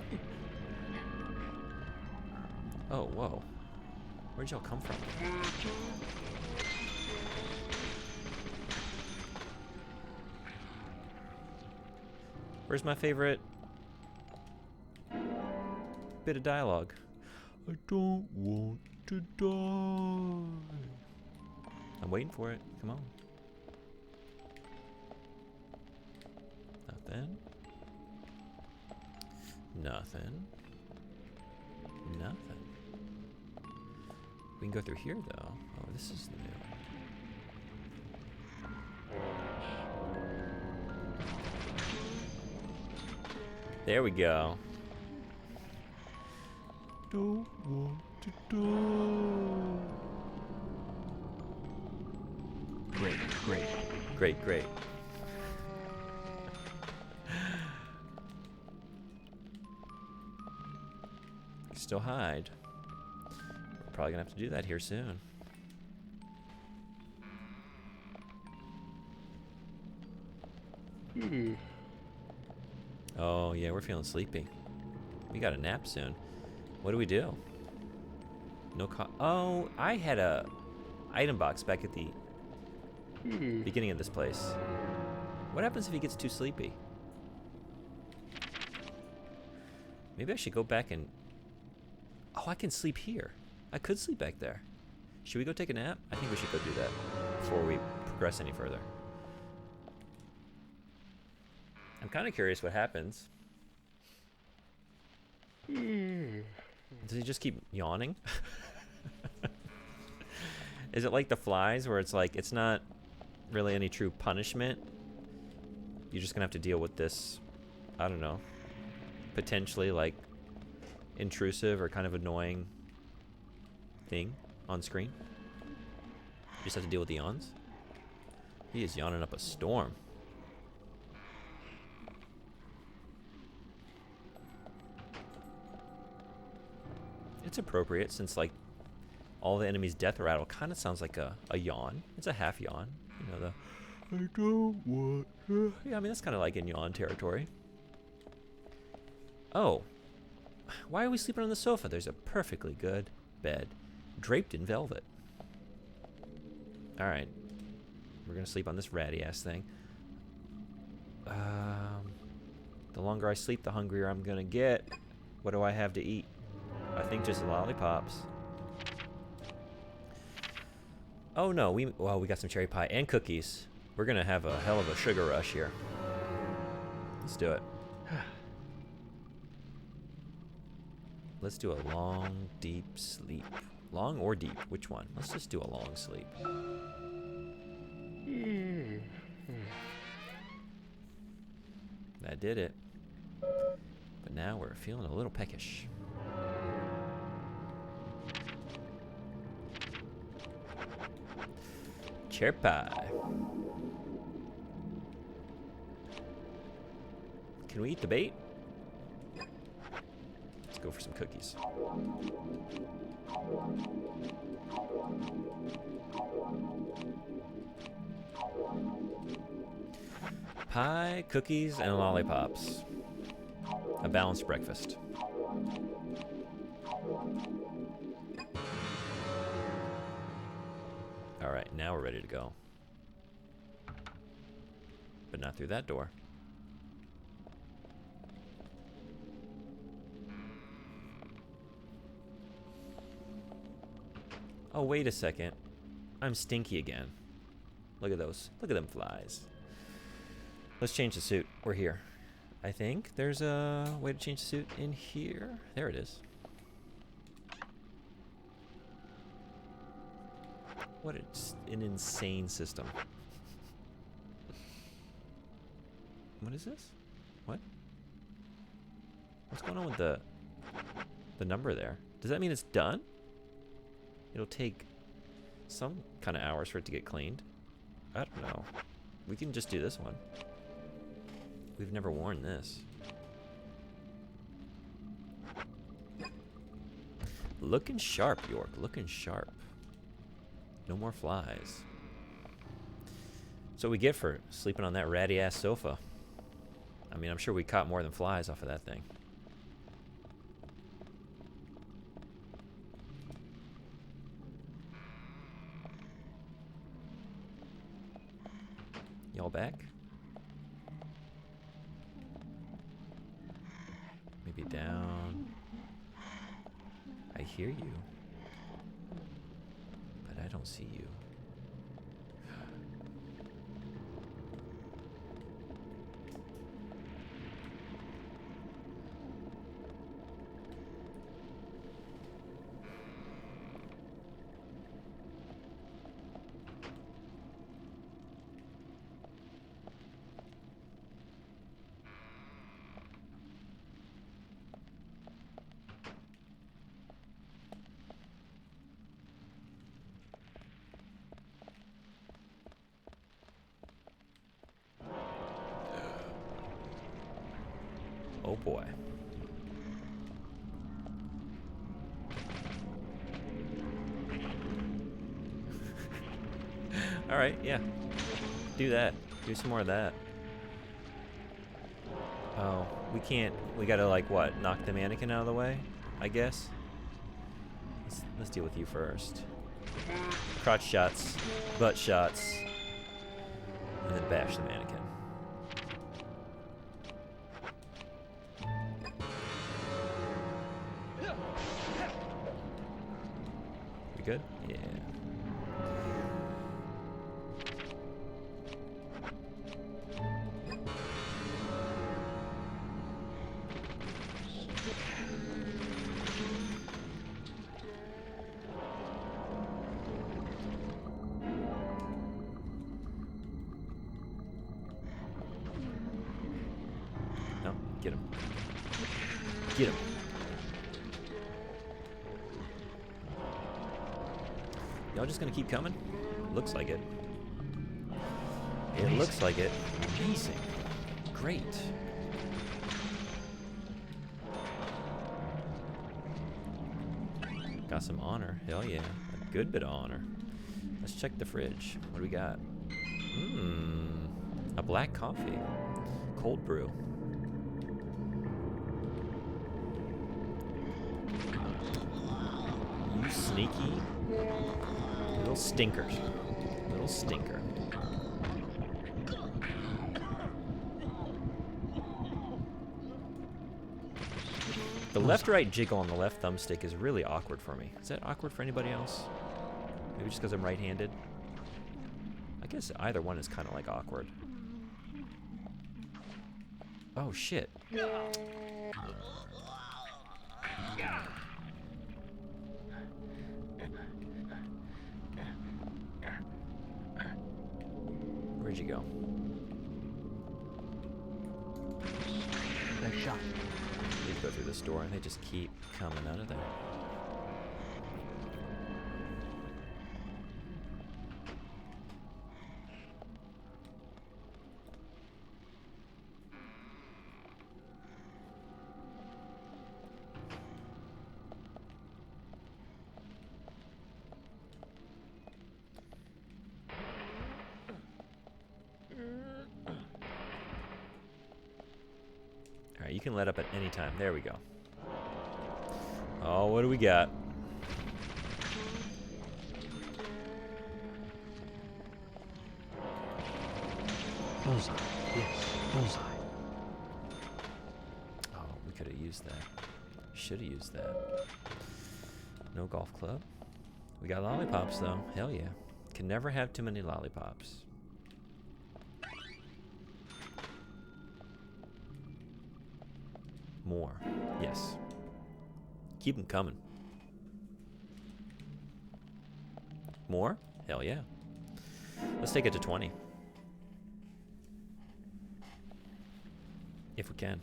Oh, whoa. Where'd y'all come from? Where's my favorite bit of dialogue? I don't want to die. I'm waiting for it. Come on. Nothing. Nothing. Nothing. We can go through here, though. Oh, this is new. There we go. Don't want to die. Great, great. Great, great. Still hide. We're probably gonna have to do that here soon. Oh yeah, we're feeling sleepy. We got a nap soon. What do we do? No oh, I had a item box back at the beginning of this place. What happens if he gets too sleepy? Maybe I should go back and... Oh, I can sleep here. I could sleep back there. Should we go take a nap? I think we should go do that before we progress any further. I'm kind of curious what happens. Does he just keep yawning? Is it like the flies where it's like, it's not really any true punishment? You're just gonna have to deal with this, I don't know, potentially like intrusive or kind of annoying thing on screen. You just have to deal with the yawns. He is yawning up a storm. It's appropriate since like all the enemies' death rattle kind of sounds like a yawn. It's a half yawn. You know, the I don't want to. Yeah, I mean that's kind of like in yawn territory. Oh, why are we sleeping on the sofa? There's a perfectly good bed draped in velvet. All right, we're gonna sleep on this ratty ass thing. The longer I sleep, the hungrier I'm gonna get. What do I have to eat? I think just lollipops. Oh no, we got some cherry pie and cookies. We're gonna have a hell of a sugar rush here. Let's do it. Let's do a long, deep sleep. Long or deep? Which one? Let's just do a long sleep. That did it. But now we're feeling a little peckish. Cherry pie. Can we eat the bait? Let's go for some cookies. Pie, cookies, and lollipops. A balanced breakfast. Alright, now we're ready to go. But not through that door. Oh, wait a second. I'm stinky again. Look at those. Look at them flies. Let's change the suit. We're here. I think there's a way to change the suit in here. There it is. What an insane system. What is this? What? What's going on with the number there? Does that mean it's done? It'll take some kind of hours for it to get cleaned. I don't know. We can just do this one. We've never worn this. Looking sharp, York. Looking sharp. No more flies. So we get for sleeping on that ratty ass sofa. I mean, I'm sure we caught more than flies off of that thing. Y'all back? Maybe down. I hear you, but I don't see you. Oh boy. All right, yeah. Do that. Do some more of that. Oh, we can't. We gotta like what? Knock the mannequin out of the way, I guess. Let's deal with you first. Crotch shots, butt shots, and then bash the mannequin. We good? Yeah. No, get him. Get him. Y'all just gonna keep coming? Looks like it. It looks like it. Amazing. Great. Got some honor. Hell yeah. A good bit of honor. Let's check the fridge. What do we got? A black coffee. Cold brew. You sneaky little stinkers. Little stinker. The left-right jiggle on the left thumbstick is really awkward for me. Is that awkward for anybody else? Maybe just because I'm right-handed? I guess either one is kind of like awkward. Oh, shit. Where'd you go? Nice shot. Need to go through this door, and they just keep coming out of there. Alright, you can let up at any time. There we go. Oh, what do we got? Bullseye. Yes, bullseye. Oh, we could have used that. Should have used that. No golf club. We got lollipops, though. Hell yeah. Can never have too many lollipops. More. Yes. Keep them coming. More? Hell yeah. Let's take it to 20. If we can.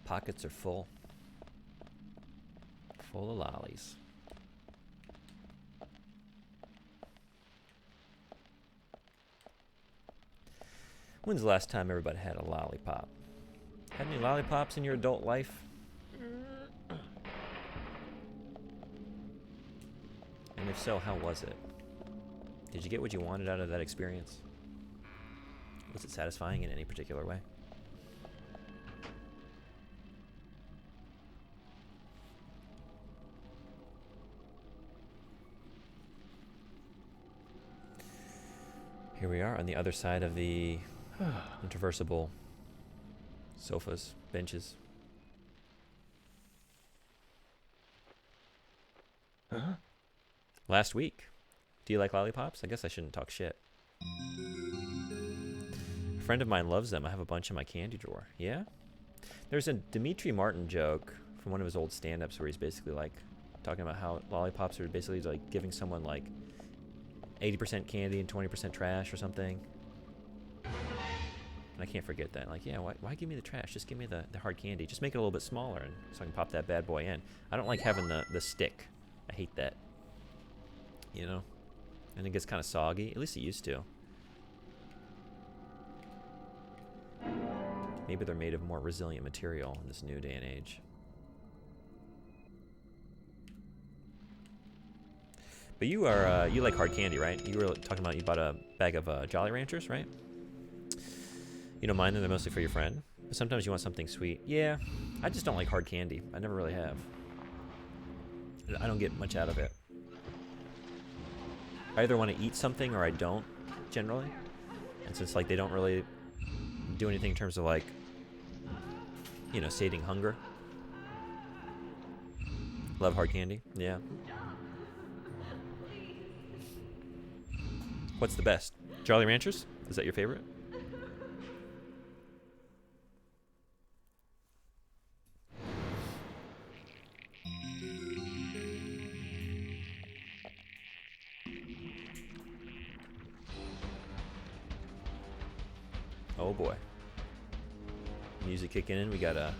Pockets are full. Full of lollies. When's the last time everybody had a lollipop? Had any lollipops in your adult life? And if so, how was it? Did you get what you wanted out of that experience? Was it satisfying in any particular way? Here we are on the other side of the interversible sofas, benches. Huh? Last week. Do you like lollipops? I guess I shouldn't talk shit. A friend of mine loves them. I have a bunch in my candy drawer. Yeah? There's a Dimitri Martin joke from one of his old stand-ups where he's basically like talking about how lollipops are basically like giving someone like 80% candy and 20% trash or something. And I can't forget that. Like, yeah, why give me the trash? Just give me the hard candy. Just make it a little bit smaller and so I can pop that bad boy in. I don't like having the stick. I hate that. You know? And it gets kind of soggy. At least it used to. Maybe they're made of more resilient material in this new day and age. But you are, you like hard candy, right? You were talking about you bought a bag of Jolly Ranchers, right? You don't mind them, they're mostly for your friend. But sometimes you want something sweet. Yeah, I just don't like hard candy. I never really have. I don't get much out of it. I either want to eat something or I don't, generally. And since like they don't really do anything in terms of like, you know, sating hunger. Love hard candy, yeah. What's the best? Jolly Ranchers? Is that your favorite? Oh boy. Music kicking in. We got a...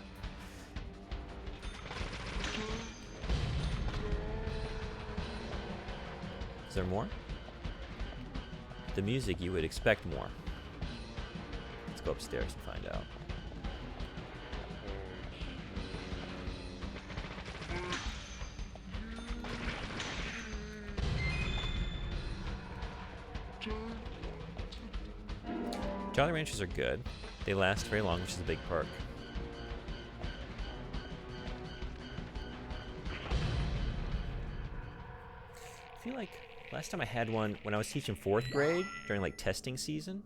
Is there more? The music, you would expect more. Let's go upstairs and find out. Jolly Ranchers are good. They last very long, which is a big perk. I feel like last time I had one, when I was teaching 4th grade, during like testing season,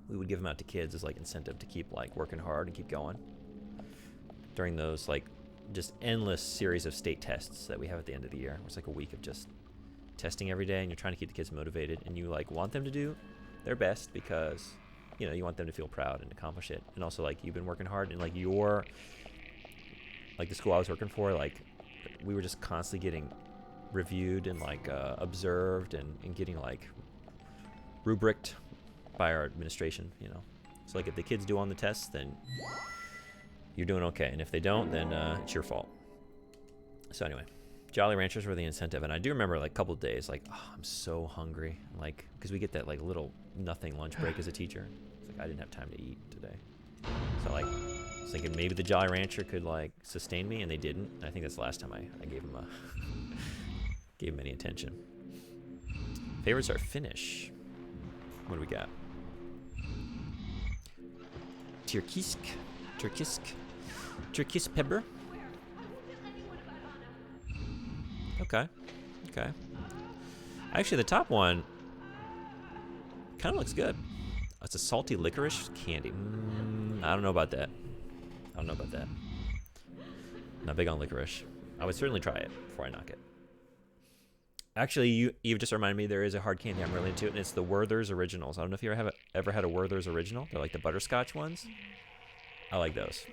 we would give them out to kids as like incentive to keep like working hard and keep going. During those like just endless series of state tests that we have at the end of the year. It's like a week of just testing every day, and you're trying to keep the kids motivated, and you like want them to do their best because, you know, you want them to feel proud and accomplish it. And also like you've been working hard, and like your, like the school I was working for, like we were just constantly getting reviewed and like observed and getting like rubriced by our administration, you know. So like if the kids do on the tests, then you're doing okay, and if they don't, then it's your fault. So anyway, Jolly Ranchers were the incentive, and I do remember like a couple of days like, oh, I'm so hungry, like because we get that like little nothing lunch break as a teacher. It's like I didn't have time to eat today, so like I was thinking maybe the Jolly Rancher could like sustain me, and they didn't. I think that's the last time I gave him a gave him any attention. Favorites are Finnish. What do we got? Turkisk pepper. Okay. Actually, the top one kind of looks good. It's a salty licorice candy. I don't know about that. Not big on licorice. I would certainly try it before I knock it. Actually, you've just reminded me there is a hard candy I'm really into, and it's the Werther's Originals. I don't know if you ever had a Werther's Original. They're like the butterscotch ones. I like those.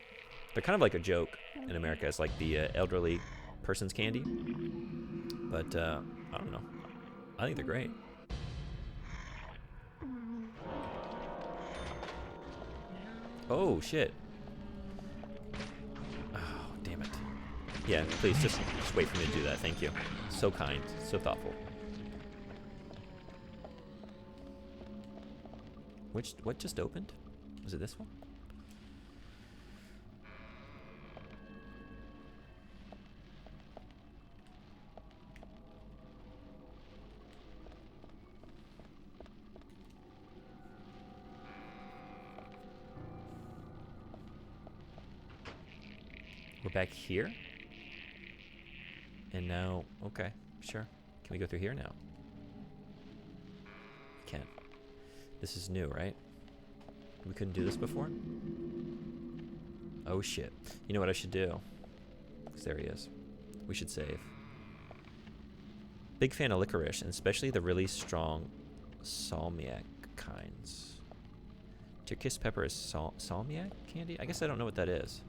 They're kind of like a joke in America. It's like the elderly person's candy. But I don't know. I think they're great. Oh, shit. Oh, damn it. Yeah, please, just wait for me to do that. Thank you. So kind. So thoughtful. What just opened? Was it this one? We're back here? And now, okay, sure. Can we go through here now? We can. This is new, right? We couldn't do this before? Oh shit. You know what I should do? Because there he is. We should save. Big fan of licorice, and especially the really strong salmiak kinds. Turkish pepper is salmiak candy? I guess I don't know what that is.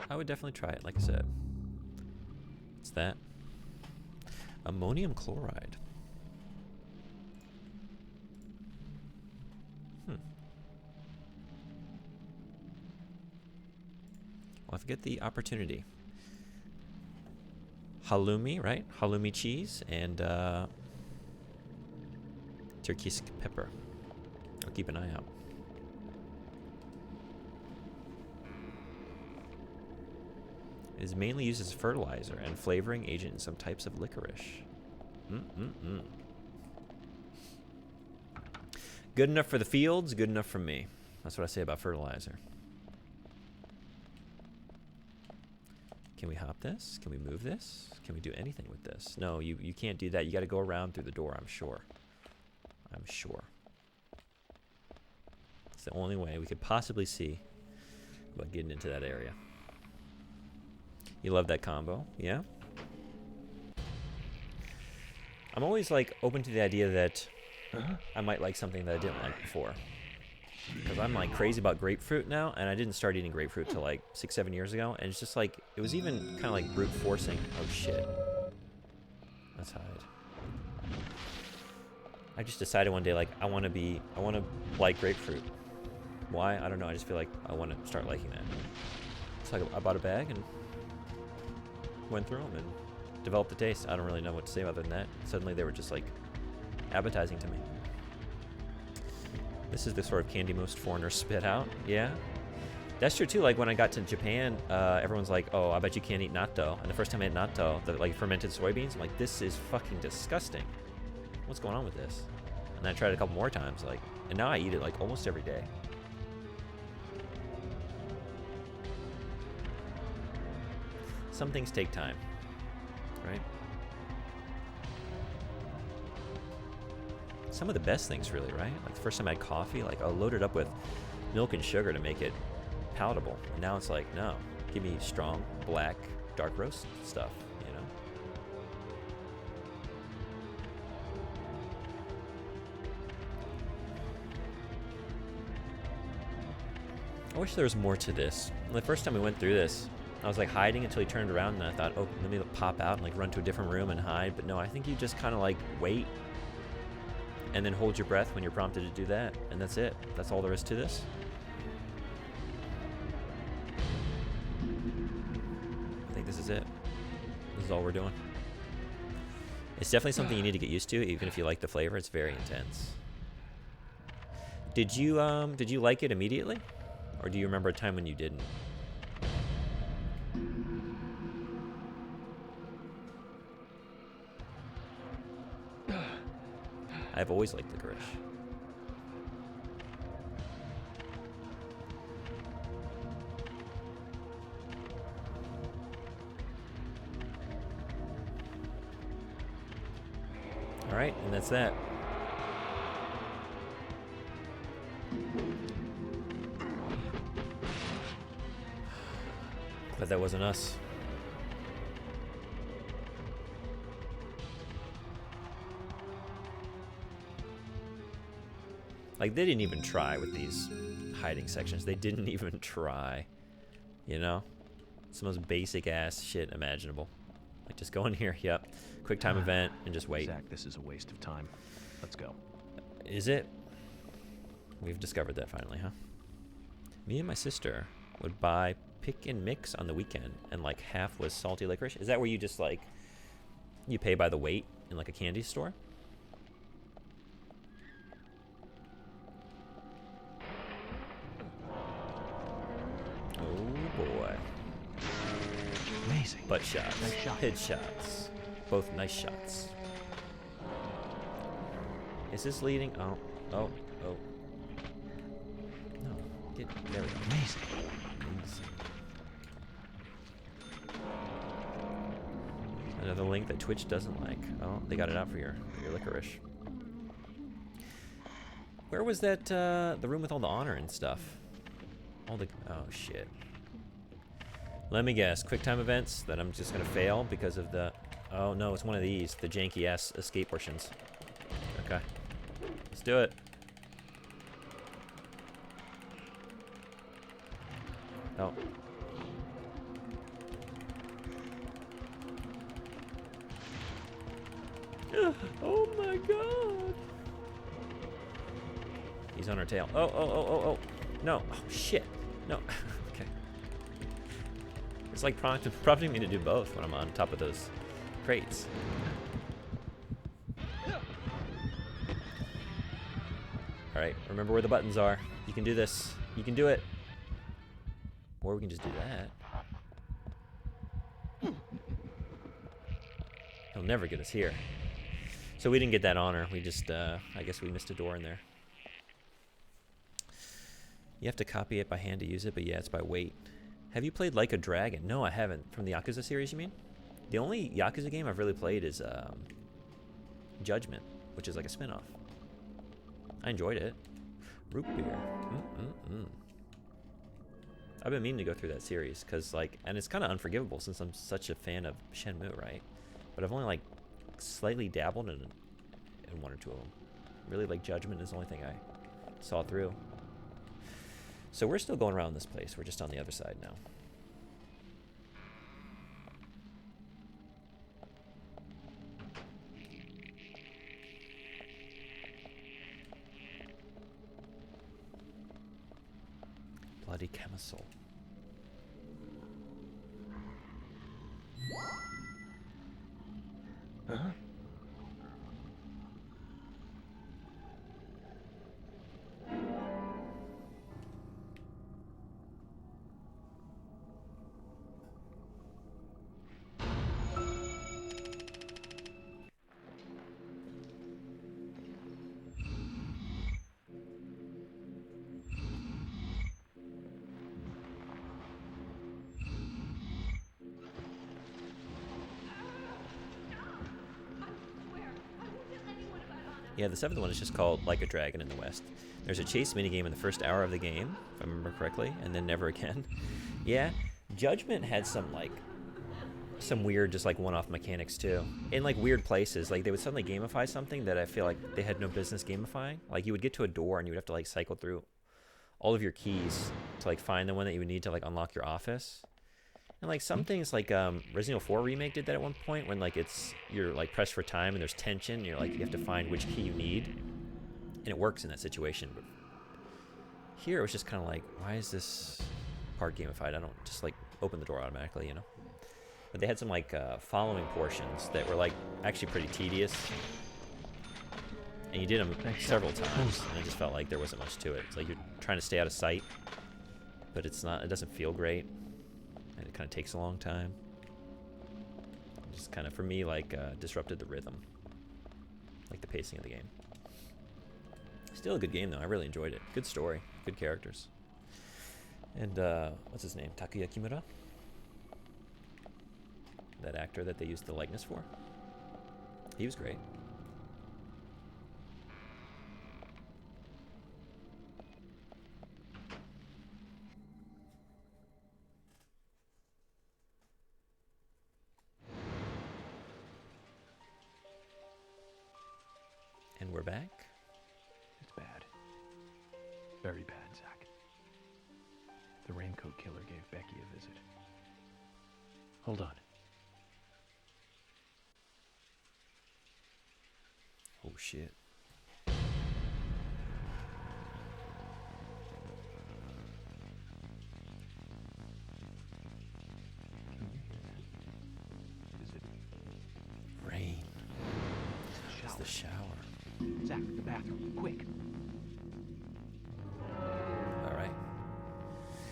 I would definitely try it, like I said. What's that? Ammonium chloride. Well, I forget the opportunity. Halloumi, right? Halloumi cheese and Turkish pepper. I'll keep an eye out. It is mainly used as fertilizer and flavoring agent in some types of licorice. Good enough for the fields, good enough for me. That's what I say about fertilizer. Can we hop this? Can we move this? Can we do anything with this? No, you can't do that. You got to go around through the door, I'm sure. I'm sure. It's the only way we could possibly see about getting into that area. You love that combo, yeah? I'm always like open to the idea that I might like something that I didn't like before. Because I'm like crazy about grapefruit now, and I didn't start eating grapefruit till like 6-7 years ago, and it's just like, it was even kind of like brute forcing. Oh shit. Let's hide. I just decided one day, like, I want to like grapefruit. Why? I don't know, I just feel like I want to start liking that. So I bought a bag and went through them and developed the taste. I don't really know what to say other than that. Suddenly they were just like appetizing to me. This is the sort of candy most foreigners spit out. Yeah, that's true too. Like when I got to Japan, everyone's like, "Oh, I bet you can't eat natto." And the first time I ate natto, the like fermented soybeans, I'm like, "This is fucking disgusting. What's going on with this?" And I tried it a couple more times, like, and now I eat it like almost every day. Some things take time, right? Some of the best things, really, right? Like the first time I had coffee, like I loaded up with milk and sugar to make it palatable. And now it's like, no, give me strong, black, dark roast stuff, you know? I wish there was more to this. The first time we went through this, I was like hiding until he turned around, and I thought, oh, let me pop out and like run to a different room and hide. But no, I think you just kind of like wait and then hold your breath when you're prompted to do that, and that's it. That's all there is to this. I think this is it. This is all we're doing. It's definitely something you need to get used to, even if you like the flavor. It's very intense. Did you like it immediately, or do you remember a time when you didn't? I've always liked licorice. All right, and that's that. But that wasn't us. Like, they didn't even try with these hiding sections. They didn't even try. You know? It's the most basic ass shit imaginable. Like, just go in here, yep. Quick time event, and just wait. Zach, this is a waste of time. Let's go. Is it? We've discovered that finally, huh? Me and my sister would buy pick and mix on the weekend, and like half was salty licorice. Is that where you just like, you pay by the weight in like a candy store? Oh boy. Amazing. Butt shots. Nice shot. Head shots. Both nice shots. Is this leading? Oh. Oh. Oh. No. Get, there we go. Amazing. Another link that Twitch doesn't like. Oh, they got it out for your licorice. Where was that, the room with all the honor and stuff? All the, oh shit. Let me guess, quick time events that I'm just gonna fail because of the, oh no, it's one of these, the janky ass escape portions. Okay, let's do it. Oh. Oh my god. He's on our tail. Oh, oh, oh, oh, oh. No. Oh, shit. No. Okay. It's like prompting me to do both when I'm on top of those crates. Alright, remember where the buttons are. You can do this. You can do it. Or we can just do that. He'll never get us here. So we didn't get that honor. We just, I guess we missed a door in there. You have to copy it by hand to use it, but yeah, it's by weight. Have you played Like a Dragon? No, I haven't. From the Yakuza series, you mean? The only Yakuza game I've really played is Judgment, which is like a spin-off. I enjoyed it. Root beer. I've been meaning to go through that series because like, and it's kind of unforgivable since I'm such a fan of Shenmue, right? But I've only like slightly dabbled in one or two of them. Really, like Judgment is the only thing I saw through. So we're still going around this place. We're just on the other side now. Bloody camisole. Huh? Yeah, the 7th one is just called Like a Dragon in the West. There's a chase minigame in the first hour of the game, if I remember correctly, and then never again. Yeah, Judgment had some weird, just like one-off mechanics too. In like weird places, like they would suddenly gamify something that I feel like they had no business gamifying. Like you would get to a door and you would have to like cycle through all of your keys to like find the one that you would need to like unlock your office. And like some things like Resident Evil 4 Remake did that at one point when like you're like pressed for time and there's tension, you're like you have to find which key you need. And it works in that situation. But here it was just kind of like, why is this part gamified? I don't just like open the door automatically, you know? But they had some like following portions that were like actually pretty tedious. And you did them several times and it just felt like there wasn't much to it. It's like you're trying to stay out of sight, but it's not, it doesn't feel great. And it kind of takes a long time. It just kind of, for me, like, disrupted the rhythm. Like the pacing of the game. Still a good game, though. I really enjoyed it. Good story. Good characters. And, what's his name? Takuya Kimura? That actor that they used the likeness for. He was great. And we're back. It's bad. Very bad, Zach. The Raincoat Killer gave Becky a visit. Hold on. Oh, shit. Is it Rain. It's the shower. Zach, the bathroom, quick. Alright.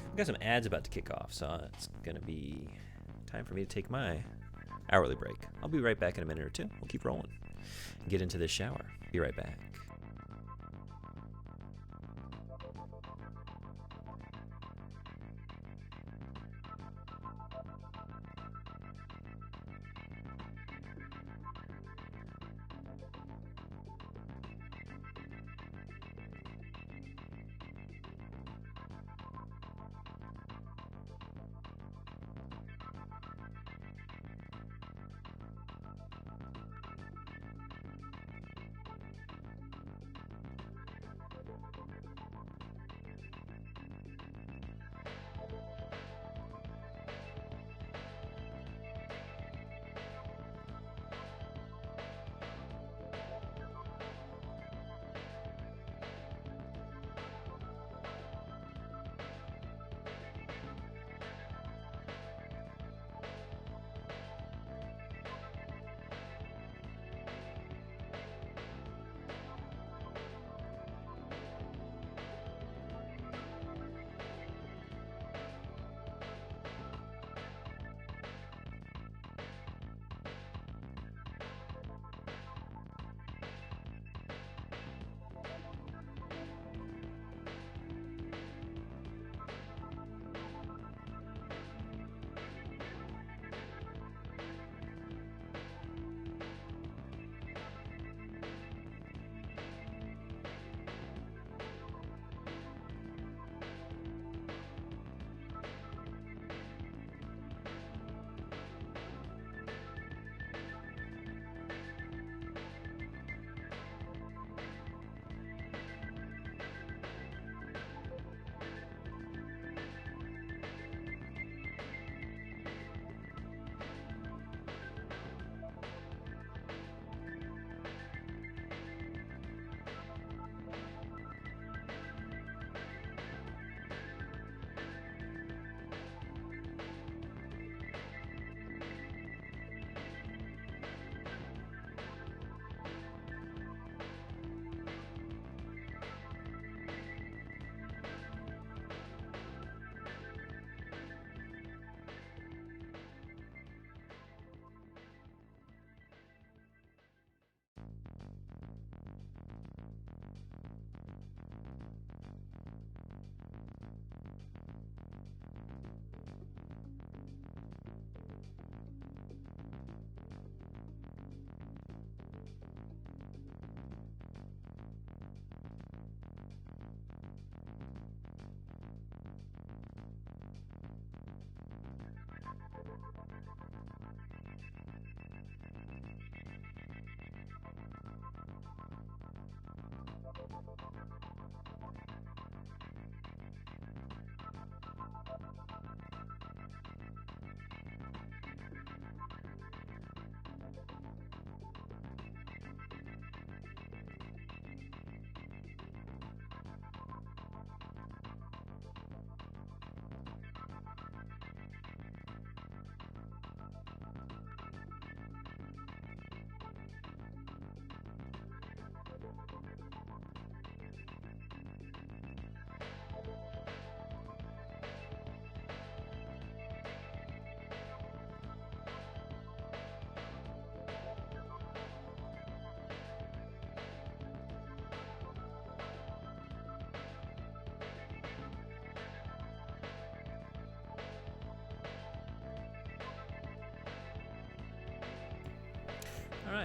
We've got some ads about to kick off, so it's gonna be time for me to take my hourly break. I'll be right back in a minute or two. We'll keep rolling. Get into this shower. Be right back.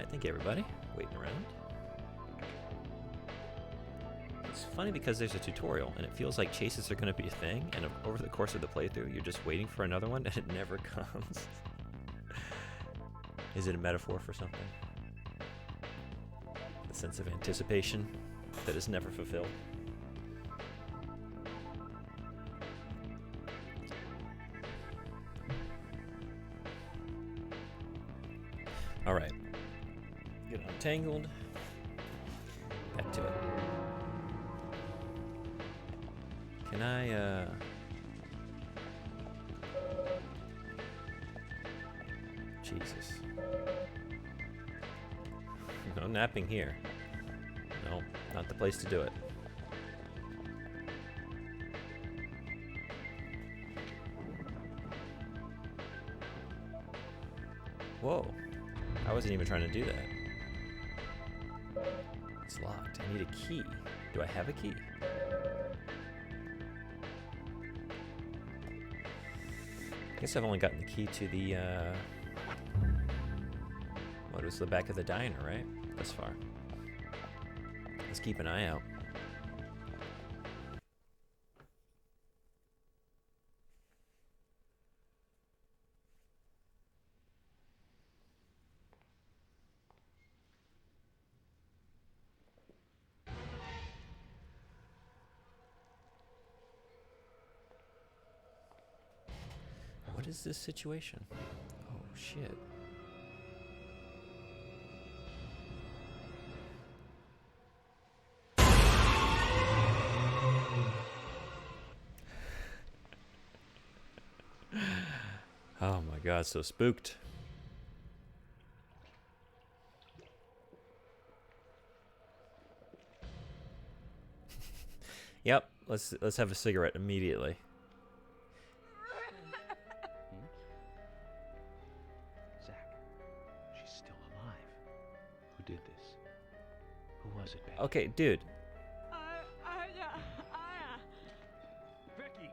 Alright, thank you everybody. Waiting around. It's funny because there's a tutorial and it feels like chases are going to be a thing, and over the course of the playthrough you're just waiting for another one and it never comes. Is it a metaphor for something? The sense of anticipation that is never fulfilled. Alright. Get untangled. Back to it. Can I, Jesus. No napping here. No, not the place to do it. Whoa. I wasn't even trying to do that. It's locked. I need a key. Do I have a key? I guess I've only gotten the key to the, what was the back of the diner, right? Thus far. Let's keep an eye out. What is this situation? Oh, shit. Oh my god, so spooked. Yep, let's have a cigarette immediately. Who did this? Who was it, Becky? Okay, dude. Becky!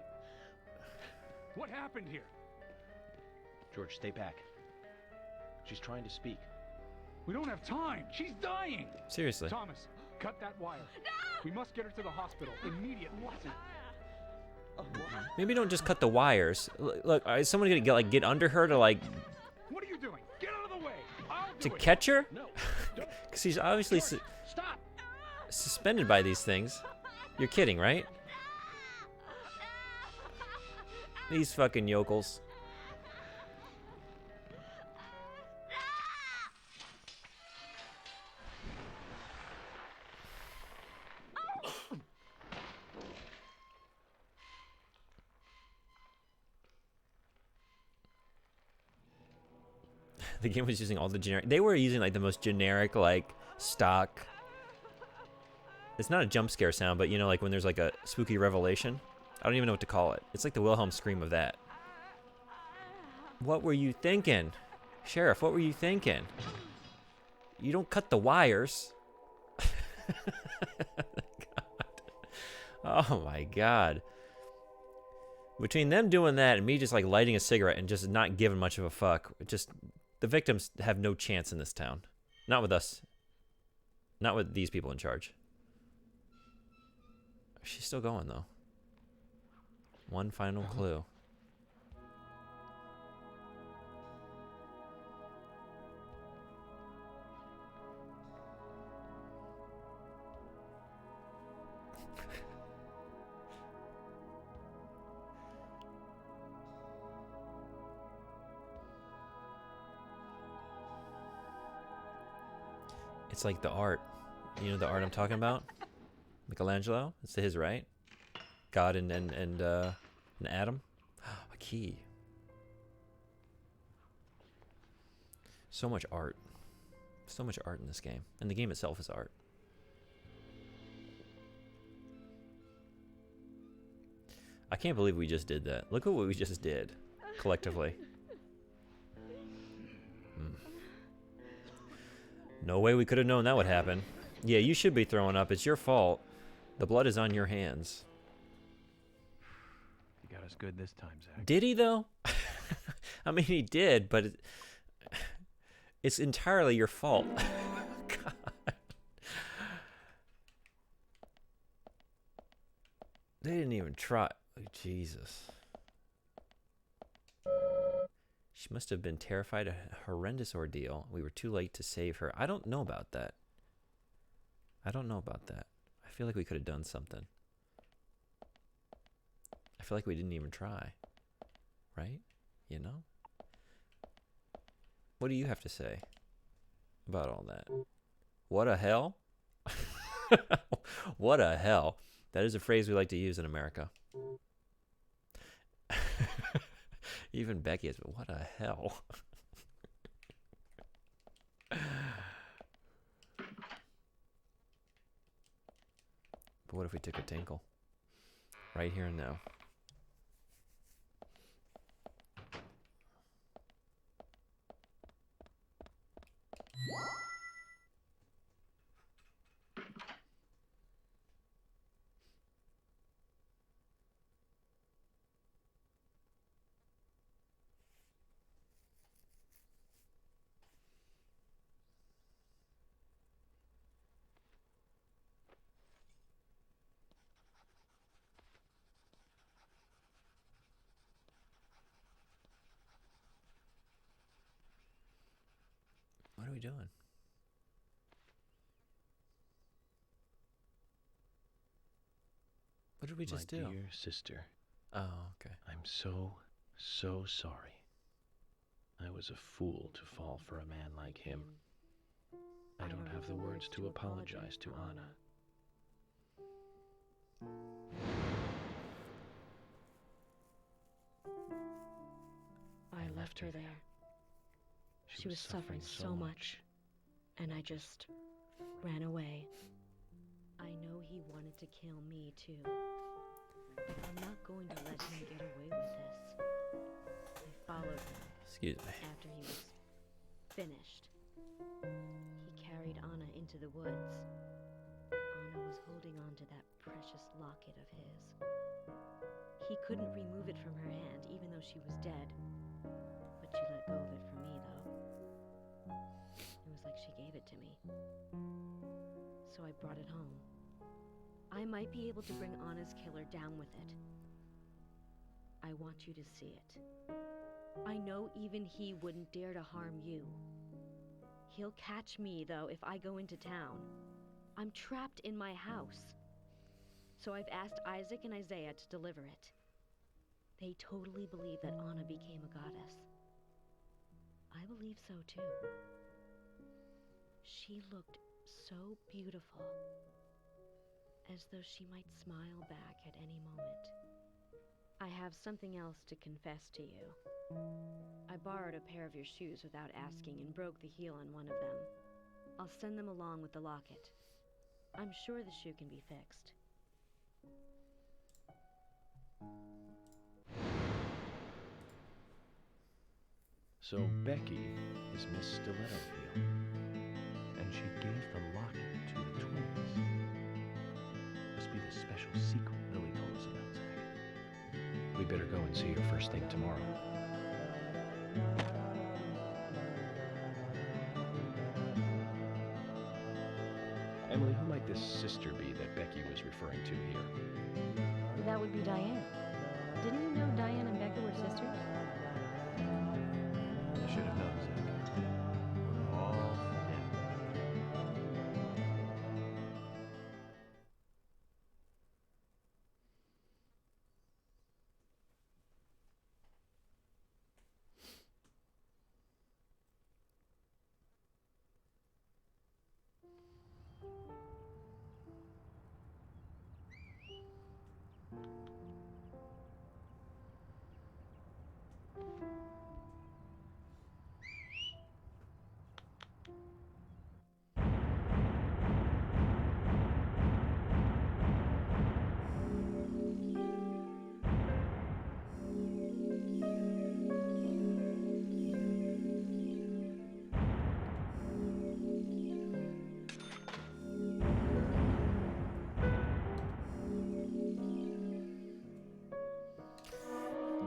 What happened here? George, stay back. She's trying to speak. We don't have time. She's dying. Seriously. Thomas, cut that wire. No! We must get her to the hospital immediately. Maybe don't just cut the wires. Look, is someone gonna get under her to like? What are you doing? Get out of the way. To catch her? No. Because she's obviously Stop. suspended by these things. You're kidding, right? These fucking yokels. The game was using all the generic. They were using like the most generic, like stock. It's not a jump scare sound, but you know, like when there's like a spooky revelation. I don't even know what to call it. It's like the Wilhelm scream of that. What were you thinking, Sheriff? What were you thinking? You don't cut the wires. Oh my god. Between them doing that and me just like lighting a cigarette and just not giving much of a fuck, just the victims have no chance in this town. Not with us. Not with these people in charge. She's still going though. One final clue. It's like the art. You know the art I'm talking about? Michelangelo? It's his, right? God and Adam? A key. So much art. So much art in this game. And the game itself is art. I can't believe we just did that. Look at what we just did. Collectively. No way we could have known that would happen. Yeah, you should be throwing up. It's your fault. The blood is on your hands. You got us good this time, Zach. Did he, though? I mean, he did, but It's entirely your fault. God. They didn't even try. Oh, Jesus. She must have been terrified of a horrendous ordeal. We were too late to save her. I don't know about that. I don't know about that. I feel like we could have done something. I feel like we didn't even try. Right? You know? What do you have to say about all that? What a hell? What a hell. That is a phrase we like to use in America. Even Becky is, what a hell. But what if we took a tinkle? Right here and now. What are we doing? What did we just do? My dear sister. Oh, okay. I'm so sorry. I was a fool to fall for a man like him. I don't have the words to apologize to Anna. I left her there. She was suffering so much, and I just ran away. I know he wanted to kill me too, but I'm not going to let him get away with this. I followed him. Excuse me. After he was finished, he carried Anna into the woods. Anna was holding on to that precious locket of his. He couldn't remove it from her hand, even though she was dead. But she let go of it for me, though. It was like she gave it to me. So I brought it home. I might be able to bring Anna's killer down with it. I want you to see it. I know even he wouldn't dare to harm you. He'll catch me, though, if I go into town. I'm trapped in my house. So I've asked Isaac and Isaiah to deliver it. They totally believe that Anna became a goddess. I believe so, too. She looked so beautiful, as though she might smile back at any moment. I have something else to confess to you. I borrowed a pair of your shoes without asking and broke the heel on one of them. I'll send them along with the locket. I'm sure the shoe can be fixed. So Becky is Miss Stiletto Heel, and she gave the locket to the twins. Must be the special secret Lily told us about, Zach. We better go and see her first thing tomorrow. Emily, who might this sister be that Becky was referring to here? That would be Diane. Didn't you know Diane and Becca were sisters? I should have known, Zach. We're all family.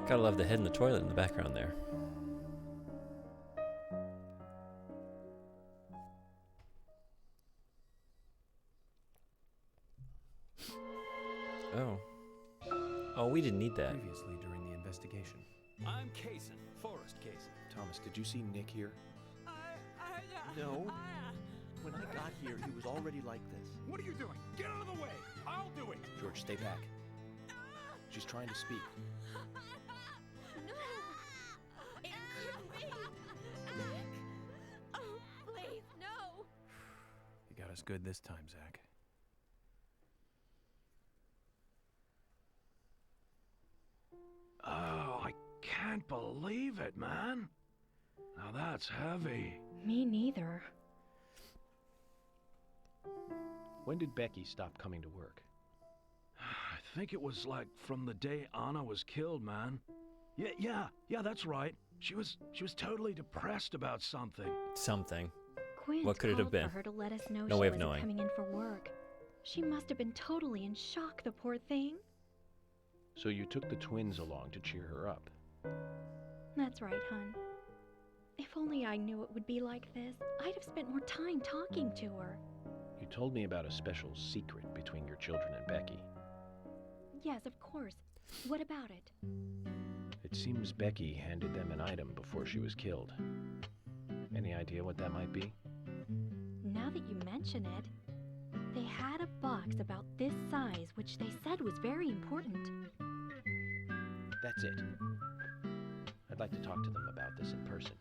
Gotta love the head in the toilet in the background there. we didn't need that. Previously during the investigation. I'm Kaysen, Forrest Kaysen. Thomas, did you see Nick here? No. When I got here, he was already like this. What are you doing? Get out of the way! I'll do it! George, stay back. She's trying to speak. No! It couldn't be! Nick! Oh, please, no! You got us good this time, Zach. Oh, I can't believe it, man. Now that's heavy. Me neither. When did Becky stop coming to work? I think it was like from the day Anna was killed, man. Yeah, that's right. She was totally depressed about something. Something. Quinn What could it have called been? for her to let us know No she way of wasn't knowing. coming in for work. She must have been totally in shock, the poor thing. So you took the twins along to cheer her up. That's right, hon. If only I knew it would be like this, I'd have spent more time talking to her. You told me about a special secret between your children and Becky. Yes, of course. What about it? It seems Becky handed them an item before she was killed. Any idea what that might be? Now that you mention it, they had a box about this size, which they said was very important. That's it. I'd like to talk to them about this in person.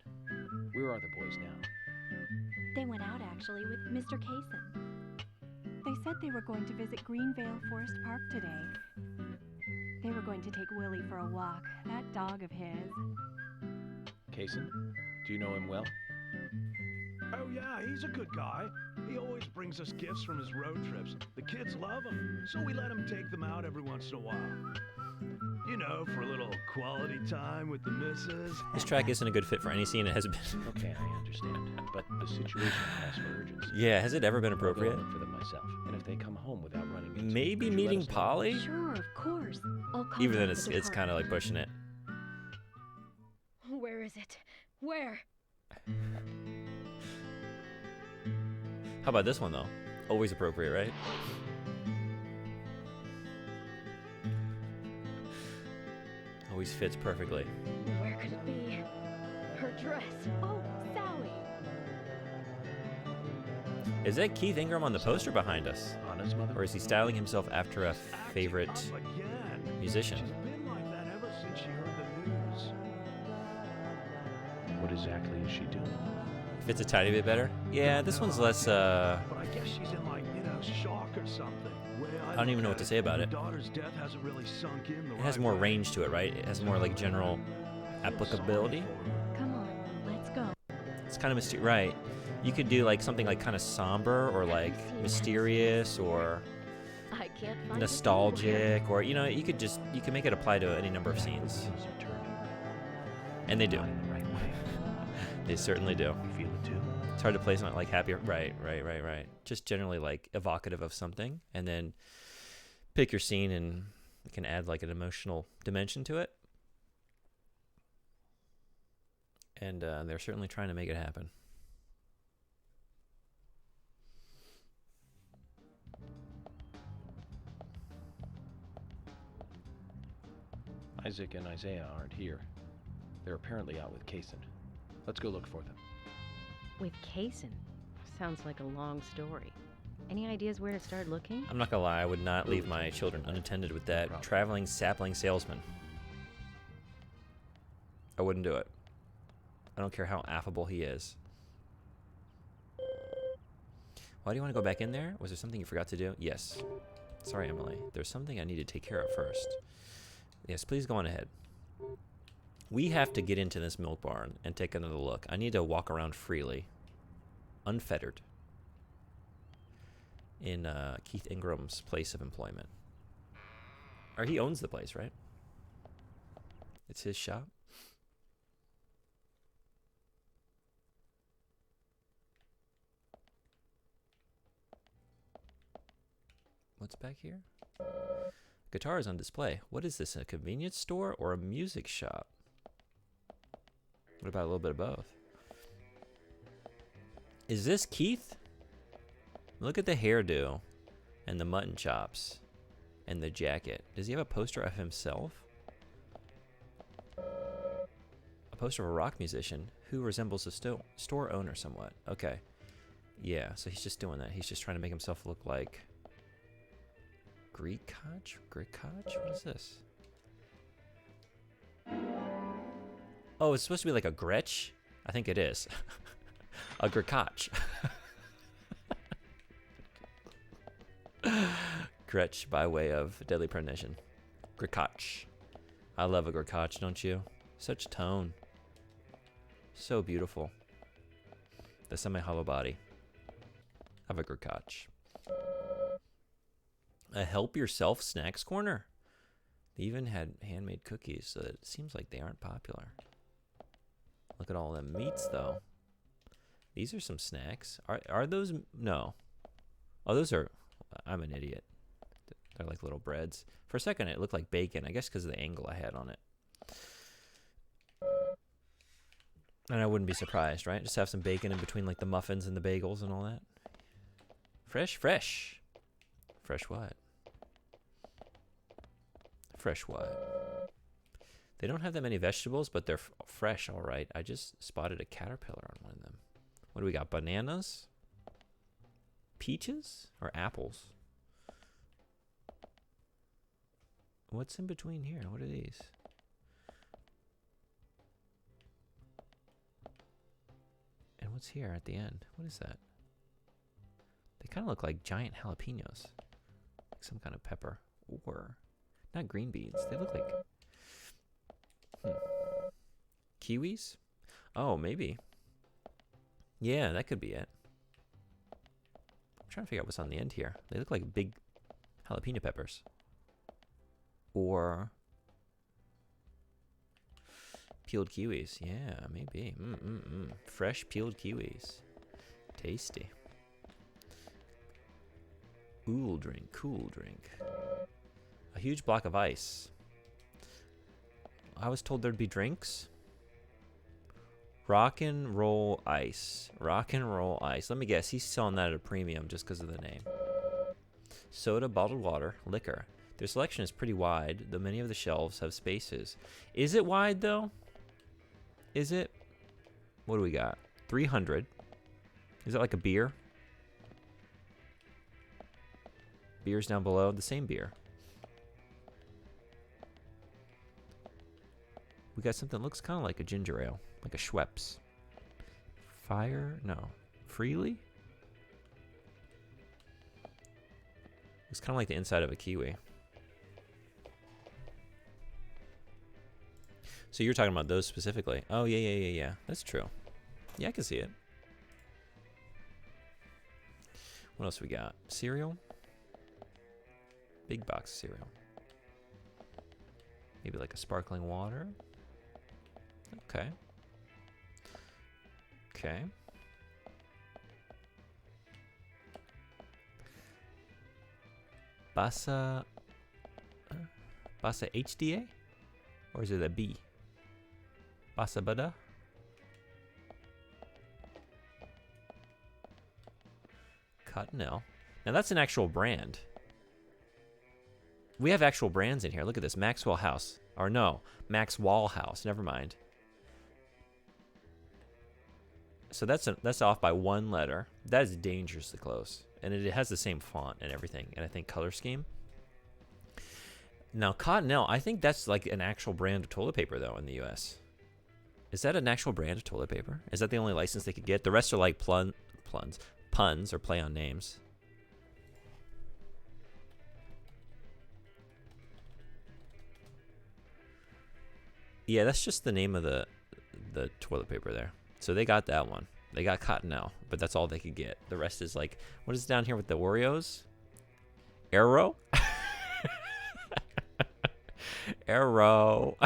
Where are the boys now? They went out, actually, with Mr. Kaysen. They said they were going to visit Greenvale Forest Park today. They were going to take Willie for a walk, that dog of his. Kaysen? Do you know him well? Oh yeah, he's a good guy. He always brings us gifts from his road trips. The kids love him, so we let him take them out every once in a while. You know, for a little quality time with the missus. This track isn't a good fit for any scene it has been. Okay, I understand. But the situation calls for urgency. Yeah, has it ever been appropriate? I'll go look for them myself. And if they come home without running into Maybe could you let meeting us know? Polly? Sure, of course. I'll call Even then, the it's kind of like pushing it. Where is it? Where? How about this one, though? Always appropriate, right? Always fits perfectly. Where could it be? Her dress. Oh, Sally. Is that Keith Ingram on the poster behind us? Anna's mother? Or is he styling himself after a favorite musician? She's been like that ever since she heard the news. What exactly is she doing? Fits a tiny bit better? Yeah, this one's less, But I guess she's in like, shock or something. I don't even know what to say about it. Daughter's death hasn't really sunk in the It has right more way. range to it, right? It has more, like, general applicability. Come on, let's go. It's kind of right. You could do, like, something, like, kind of somber or, like, mysterious or I can't find it nostalgic or, you can make it apply to any number of scenes. And they do. They certainly do. You feel it too? It's hard to play something like happy. Right. Just generally like evocative of something, and then pick your scene, and you can add like an emotional dimension to it. And they're certainly trying to make it happen. Isaac and Isaiah aren't here. They're apparently out with Kaysen. Let's go look for them. With Kaysen? Sounds like a long story. Any ideas where to start looking? I'm not gonna lie, I would not leave my children unattended with that traveling sapling salesman. I wouldn't do it. I don't care how affable he is. Why do you want to go back in there? Was there something you forgot to do? Yes. Sorry, Emily. There's something I need to take care of first. Yes, please go on ahead. We have to get into this milk barn and take another look. I need to walk around freely, unfettered, in Keith Ingram's place of employment. Or he owns the place, right? It's his shop. What's back here? Guitar is on display. What is this, a convenience store or a music shop? What about a little bit of both? Is this Keith? Look at the hairdo and the mutton chops and the jacket. Does he have a poster of himself? A poster of a rock musician who resembles a store owner somewhat. Okay. Yeah, so he's just doing that. He's just trying to make himself look like Greekach? What is this? Oh, it's supposed to be like a Gretsch? I think it is. A Greekach. Gretsch by way of Deadly Premonition. Greekach. I love a Greekach, don't you? Such tone. So beautiful. The semi-hollow body of a Greekach. A help yourself snacks corner. They even had handmade cookies, so it seems like they aren't popular. Look at all them meats, though. These are some snacks. Are those? No. Oh, those are... I'm an idiot. They're like little breads. For a second, it looked like bacon. I guess because of the angle I had on it. And I wouldn't be surprised, right? Just have some bacon in between like the muffins and the bagels and all that. Fresh. Fresh what? Fresh what? They don't have that many vegetables, but they're fresh, all right. I just spotted a caterpillar on one of them. What do we got? Bananas? Peaches? Or apples? What's in between here? What are these? And what's here at the end? What is that? They kind of look like giant jalapenos. Like some kind of pepper. Or, not green beans. They look like... Kiwis? Oh, maybe. Yeah, that could be it. I'm trying to figure out what's on the end here. They look like big jalapeno peppers. Or peeled kiwis. Yeah, maybe. Fresh peeled kiwis. Tasty. Cool drink. A huge block of ice. I was told there'd be drinks. Rock and roll ice. Rock and roll ice. Let me guess. He's selling that at a premium just because of the name. Soda, bottled water, liquor. Their selection is pretty wide, though many of the shelves have spaces. Is it wide, though? Is it? What do we got? 300. Is that like a beer? Beers down below. The same beer. We got something that looks kind of like a ginger ale. Like a Schweppes. Fire? No. Freely? It's kind of like the inside of a kiwi. So you're talking about those specifically. Oh, yeah. That's true. Yeah, I can see it. What else we got? Cereal? Big box of cereal. Maybe like a sparkling water? Okay. Basa HDA? Or is it a B? Basa Bada? Cottonelle. Now that's an actual brand. We have actual brands in here. Look at this. Maxwell House. Or no, Maxwell House. Never mind. So that's off by one letter. That is dangerously close. And it has the same font and everything. And I think color scheme. Now, Cottonelle, I think that's like an actual brand of toilet paper, though, in the U.S. Is that an actual brand of toilet paper? Is that the only license they could get? The rest are like puns or play on names. Yeah, that's just the name of the toilet paper there. So they got that one. They got Cottonelle, but that's all they could get. The rest is like, what is down here with the Oreos? Arrow? Arrow.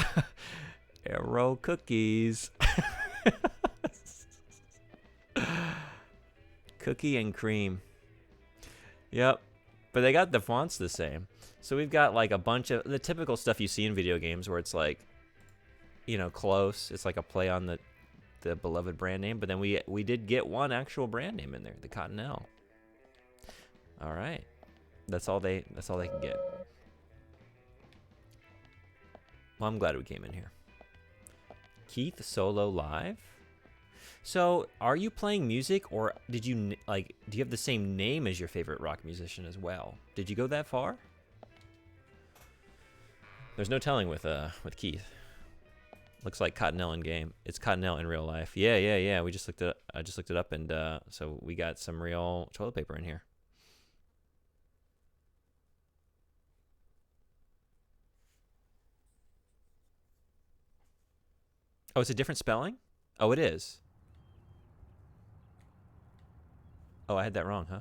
Arrow cookies. Cookie and cream. Yep. But they got the fonts the same. So we've got like a bunch of the typical stuff you see in video games where it's like, you know, close. It's like a play on the beloved brand name. But then we did get one actual brand name in there, the Cottonelle. All right. That's all they can get. Well, I'm glad we came in here. Keith solo live. So, are you playing music, or did you like? Do you have the same name as your favorite rock musician as well? Did you go that far? There's no telling with Keith. Looks like Cottonelle in game. It's Cottonelle in real life. Yeah. We just looked it. I just looked it up, and so we got some real toilet paper in here. Oh, it's a different spelling? Oh, it is. Oh, I had that wrong, huh?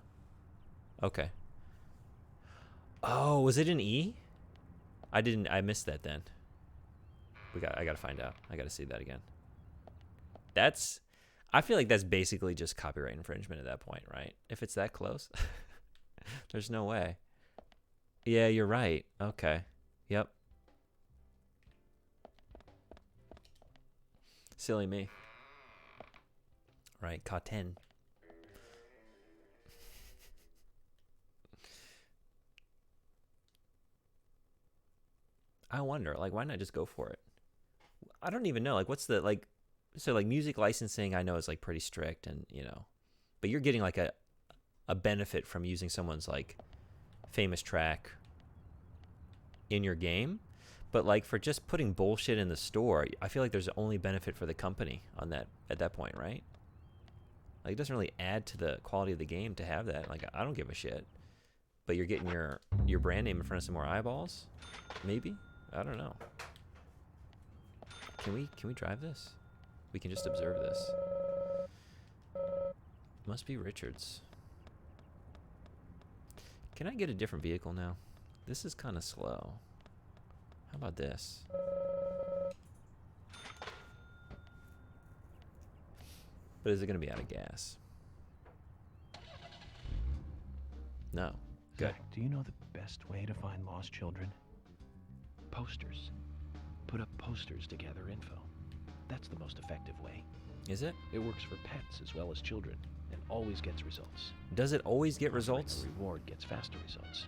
Okay. Oh, was it an E? I missed that then. I gotta find out. I gotta see that again. I feel like that's basically just copyright infringement at that point, right? If it's that close. There's no way. Yeah, you're right. Okay. Yep. Silly me. Right, cotton. I wonder, like, why not just go for it? I don't even know, like, what's the, like, so, like, music licensing, I know is, like, pretty strict, and, you know, but you're getting, like, a benefit from using someone's, like, famous track in your game, but, like, for just putting bullshit in the store, I feel like there's only benefit for the company on that, at that point, right? Like, it doesn't really add to the quality of the game to have that. Like, I don't give a shit, but you're getting your brand name in front of some more eyeballs, maybe? I don't know. Can we drive this? We can just observe this. Must be Richards. Can I get a different vehicle now? This is kind of slow. How about this? But is it going to be out of gas? No. Good. Zach, do you know the best way to find lost children? Posters. Put up posters to gather info. That's the most effective way. Is it? It works for pets as well as children, and always gets results. Does it always get results? The reward gets faster results.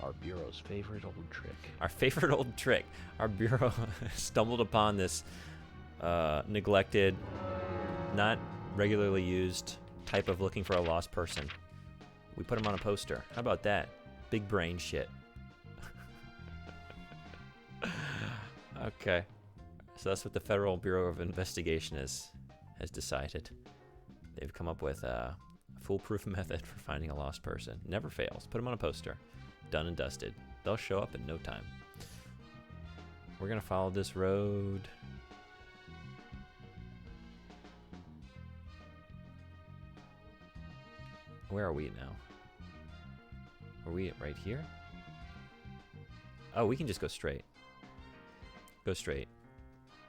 Our Bureau's favorite old trick. Our favorite old trick. Our Bureau stumbled upon this neglected, not regularly used type of looking for a lost person. We put them on a poster. How about that? Big brain shit. Okay. So that's what the Federal Bureau of Investigation has decided. They've come up with a foolproof method for finding a lost person. Never fails. Put them on a poster. Done and dusted. They'll show up in no time. We're going to follow this road. Where are we now? Are we right here? Oh, we can just go straight. Go straight.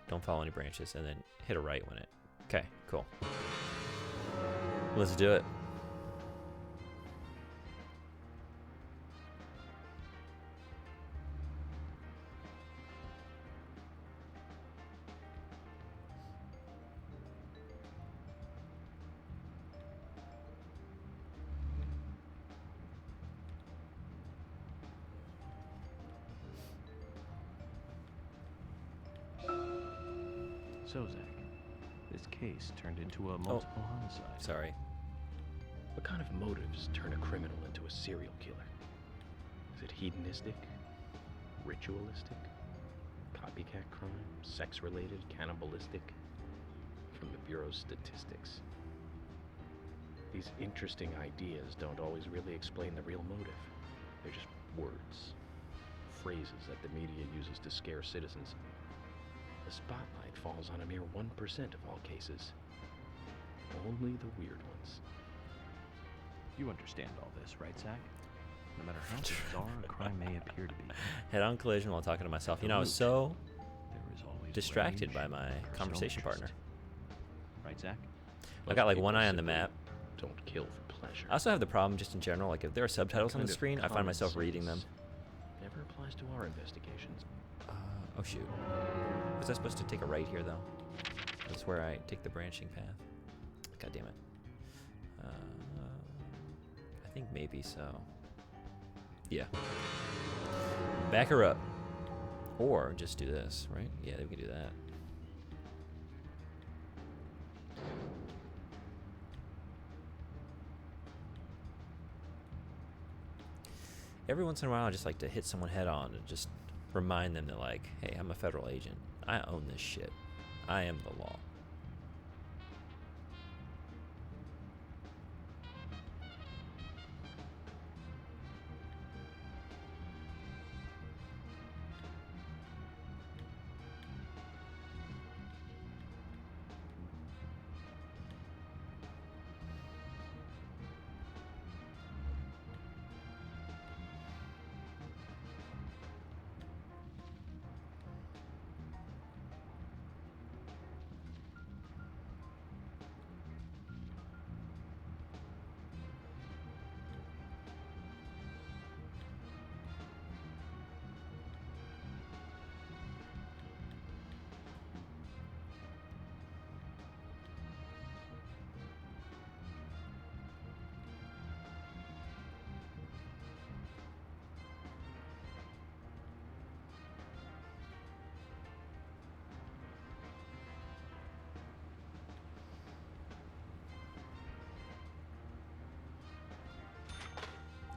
Don't follow any branches, and then hit a right when it... Okay, cool. Let's do it. So, Zach, this case turned into a multiple homicide. Sorry. What kind of motives turn a criminal into a serial killer? Is it hedonistic? Ritualistic? Copycat crime? Sex-related? Cannibalistic? From the Bureau's statistics. These interesting ideas don't always really explain the real motive. They're just words. Phrases that the media uses to scare citizens. The spotlight falls on a mere 1% of all cases. Only the weird ones. You understand all this, right, Zach? No matter how bizarre a crime may appear to be. Head-on collision while talking to myself. You know, I was so distracted by my conversation partner. Right, Zach? I got like one eye on the map. Don't kill for pleasure. I also have the problem just in general, like if there are subtitles on the screen, I find myself reading them. Never applies to our investigations. Oh shoot. Was I supposed to take a right here though? That's where I take the branching path. God damn it. I think maybe so. Yeah. Back her up. Or just do this, right? Yeah, we can do that. Every once in a while, I just like to hit someone head on and just remind them that, like, hey, I'm a federal agent. I own this shit. I am the law.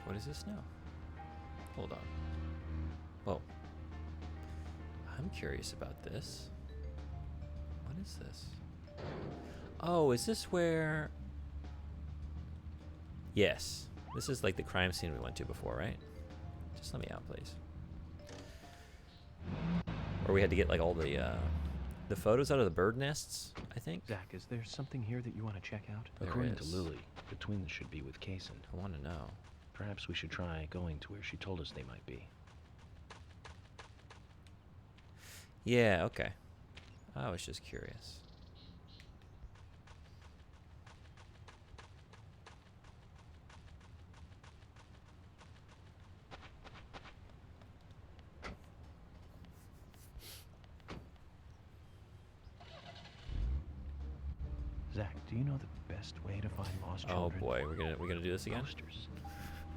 What is this now? Hold on. Whoa. I'm curious about this. What is this? Oh, is this where... Yes. This is like the crime scene we went to before, right? Just let me out, please. Where we had to get like all the photos out of the bird nests, I think. Zach, is there something here that you want to check out? According to Lily, the twins should be with Kaysen. I want to know. Perhaps we should try going to where she told us they might be. Yeah, okay. I was just curious. Zach, do you know the best way to find lost Oh children? boy, we're gonna do this again. Posters.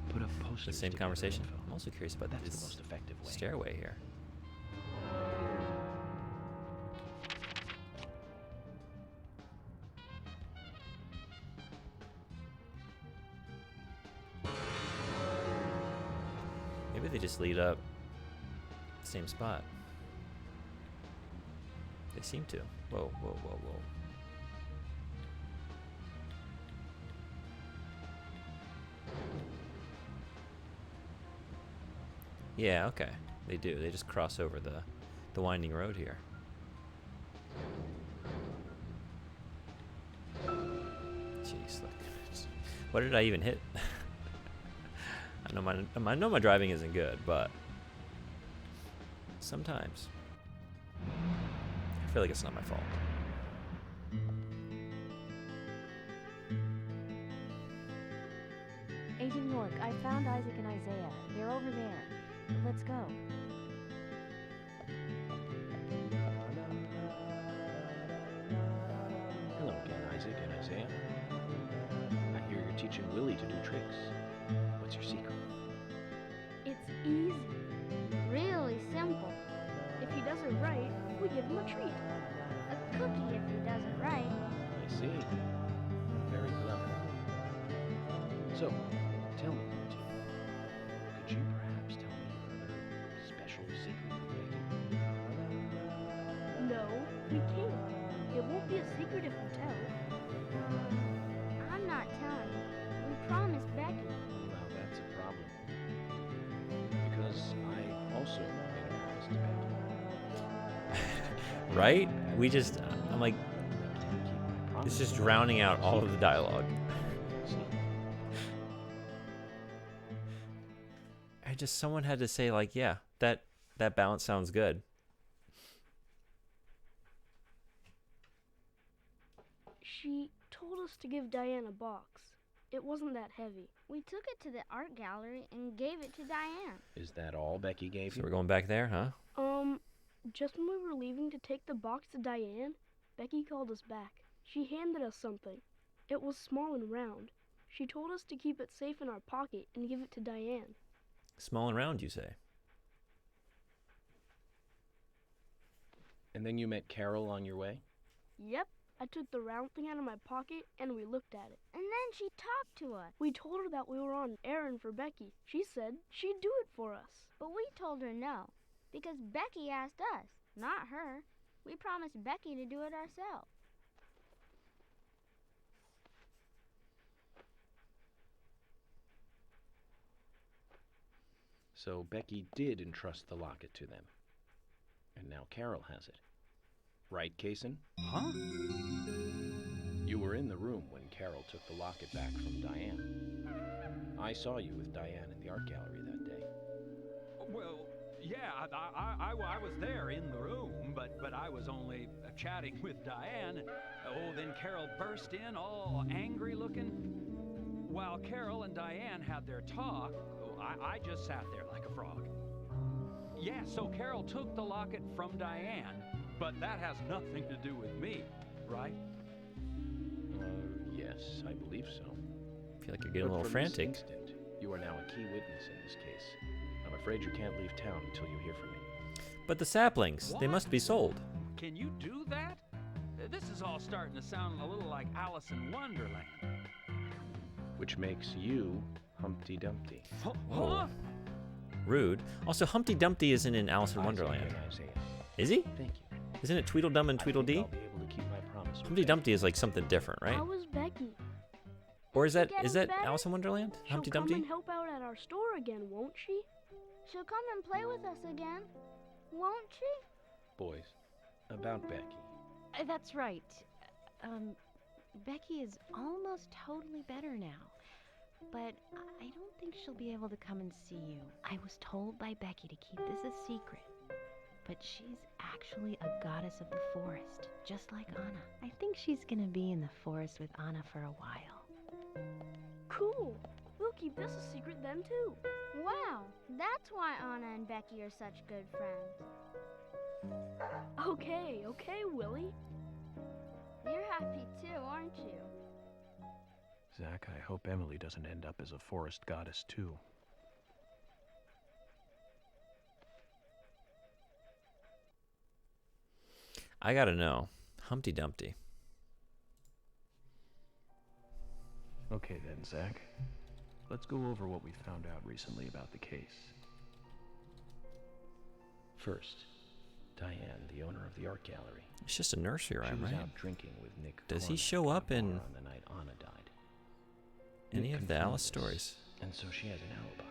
Put up posters. The same to conversation. gather info. I'm also curious about That's this the most effective way. stairway here. Maybe they just lead up the same spot. They seem to. Whoa, whoa, whoa, whoa. Yeah, okay. They do. They just cross over the winding road here. Jeez, look. What did I even hit? I know my driving isn't good, but sometimes I feel like it's not my fault. Agent York, I found Isaac and Isaiah. They're over there. Let's go. Hello again, Isaac and Isaiah. I hear you're teaching Willie to do tricks. What's your secret? It's easy. Really simple. If he does it right, we give him a treat. A cookie if he does it right. I see. Very clever. So, tell me, Marty, could you perhaps tell me your other special secret from Becky? No, we can't. It won't be a secret if we tell. I'm not telling you. We promised Becky. Well, that's a problem. Because I also made a promise to Becky. Right? I'm like, it's just drowning out all of the dialogue. Someone had to say, like, yeah, that balance sounds good. She told us to give Diane a box. It wasn't that heavy. We took it to the art gallery and gave it to Diane. Is that all Becky gave So you? we're going back there, huh? Just when we were leaving to take the box to Diane, Becky called us back. She handed us something. It was small and round. She told us to keep it safe in our pocket and give it to Diane. Small and round, you say? And then you met Carol on your way? Yep. I took the round thing out of my pocket and we looked at it. And then she talked to us. We told her that we were on an errand for Becky. She said she'd do it for us. But we told her no, because Becky asked us, not her. We promised Becky to do it ourselves. So Becky did entrust the locket to them. And now Carol has it. Right, Kaysen? Huh? You were in the room when Carol took the locket back from Diane. I saw you with Diane in the art gallery that day. Well, yeah, I was there in the room, but I was only chatting with Diane. Oh, then Carol burst in, all angry looking. While Carol and Diane had their talk, I just sat there like a frog. Yeah, so Carol took the locket from Diane, but that has nothing to do with me, right? Yes, I believe so. I feel like you're getting a little From frantic. This instant, you are now a key witness in this case. I'm afraid you can't leave town until you hear from me. But the saplings, they must be sold. Can you do that? This is all starting to sound a little like Alice in Wonderland. Which makes you Humpty Dumpty. Whoa. Rude. Also, Humpty Dumpty isn't in Alice in Wonderland. Is he? Thank you. Isn't it Tweedledum and Tweedledee? I'll be able to keep my promise. Humpty Dumpty is like something different, right? How was Becky? Or is that Getting is that better? Alice in Wonderland? Humpty She'll come Dumpty? and help out at our store again, won't she? She'll come and play with us again, won't she? Boys, about Becky. That's right. Becky is almost totally better now. But I don't think she'll be able to come and see you. I was told by Becky to keep this a secret. But she's actually a goddess of the forest, just like Anna. I think she's gonna be in the forest with Anna for a while. Cool. We'll keep this a secret then, too. Wow, that's why Anna and Becky are such good friends. Okay, Willie. You're happy too, aren't you? Zach, I hope Emily doesn't end up as a forest goddess, too. I gotta know. Humpty Dumpty. Okay then, Zach. Let's go over what we found out recently about the case. First, Diane, the owner of the art gallery. It's just a nursery rhyme, She was right? out drinking with Nick. Does he Cornick show up at a in bar on the night Anna died. any Nick of the confirmed Alice this, stories? And so she has an alibi.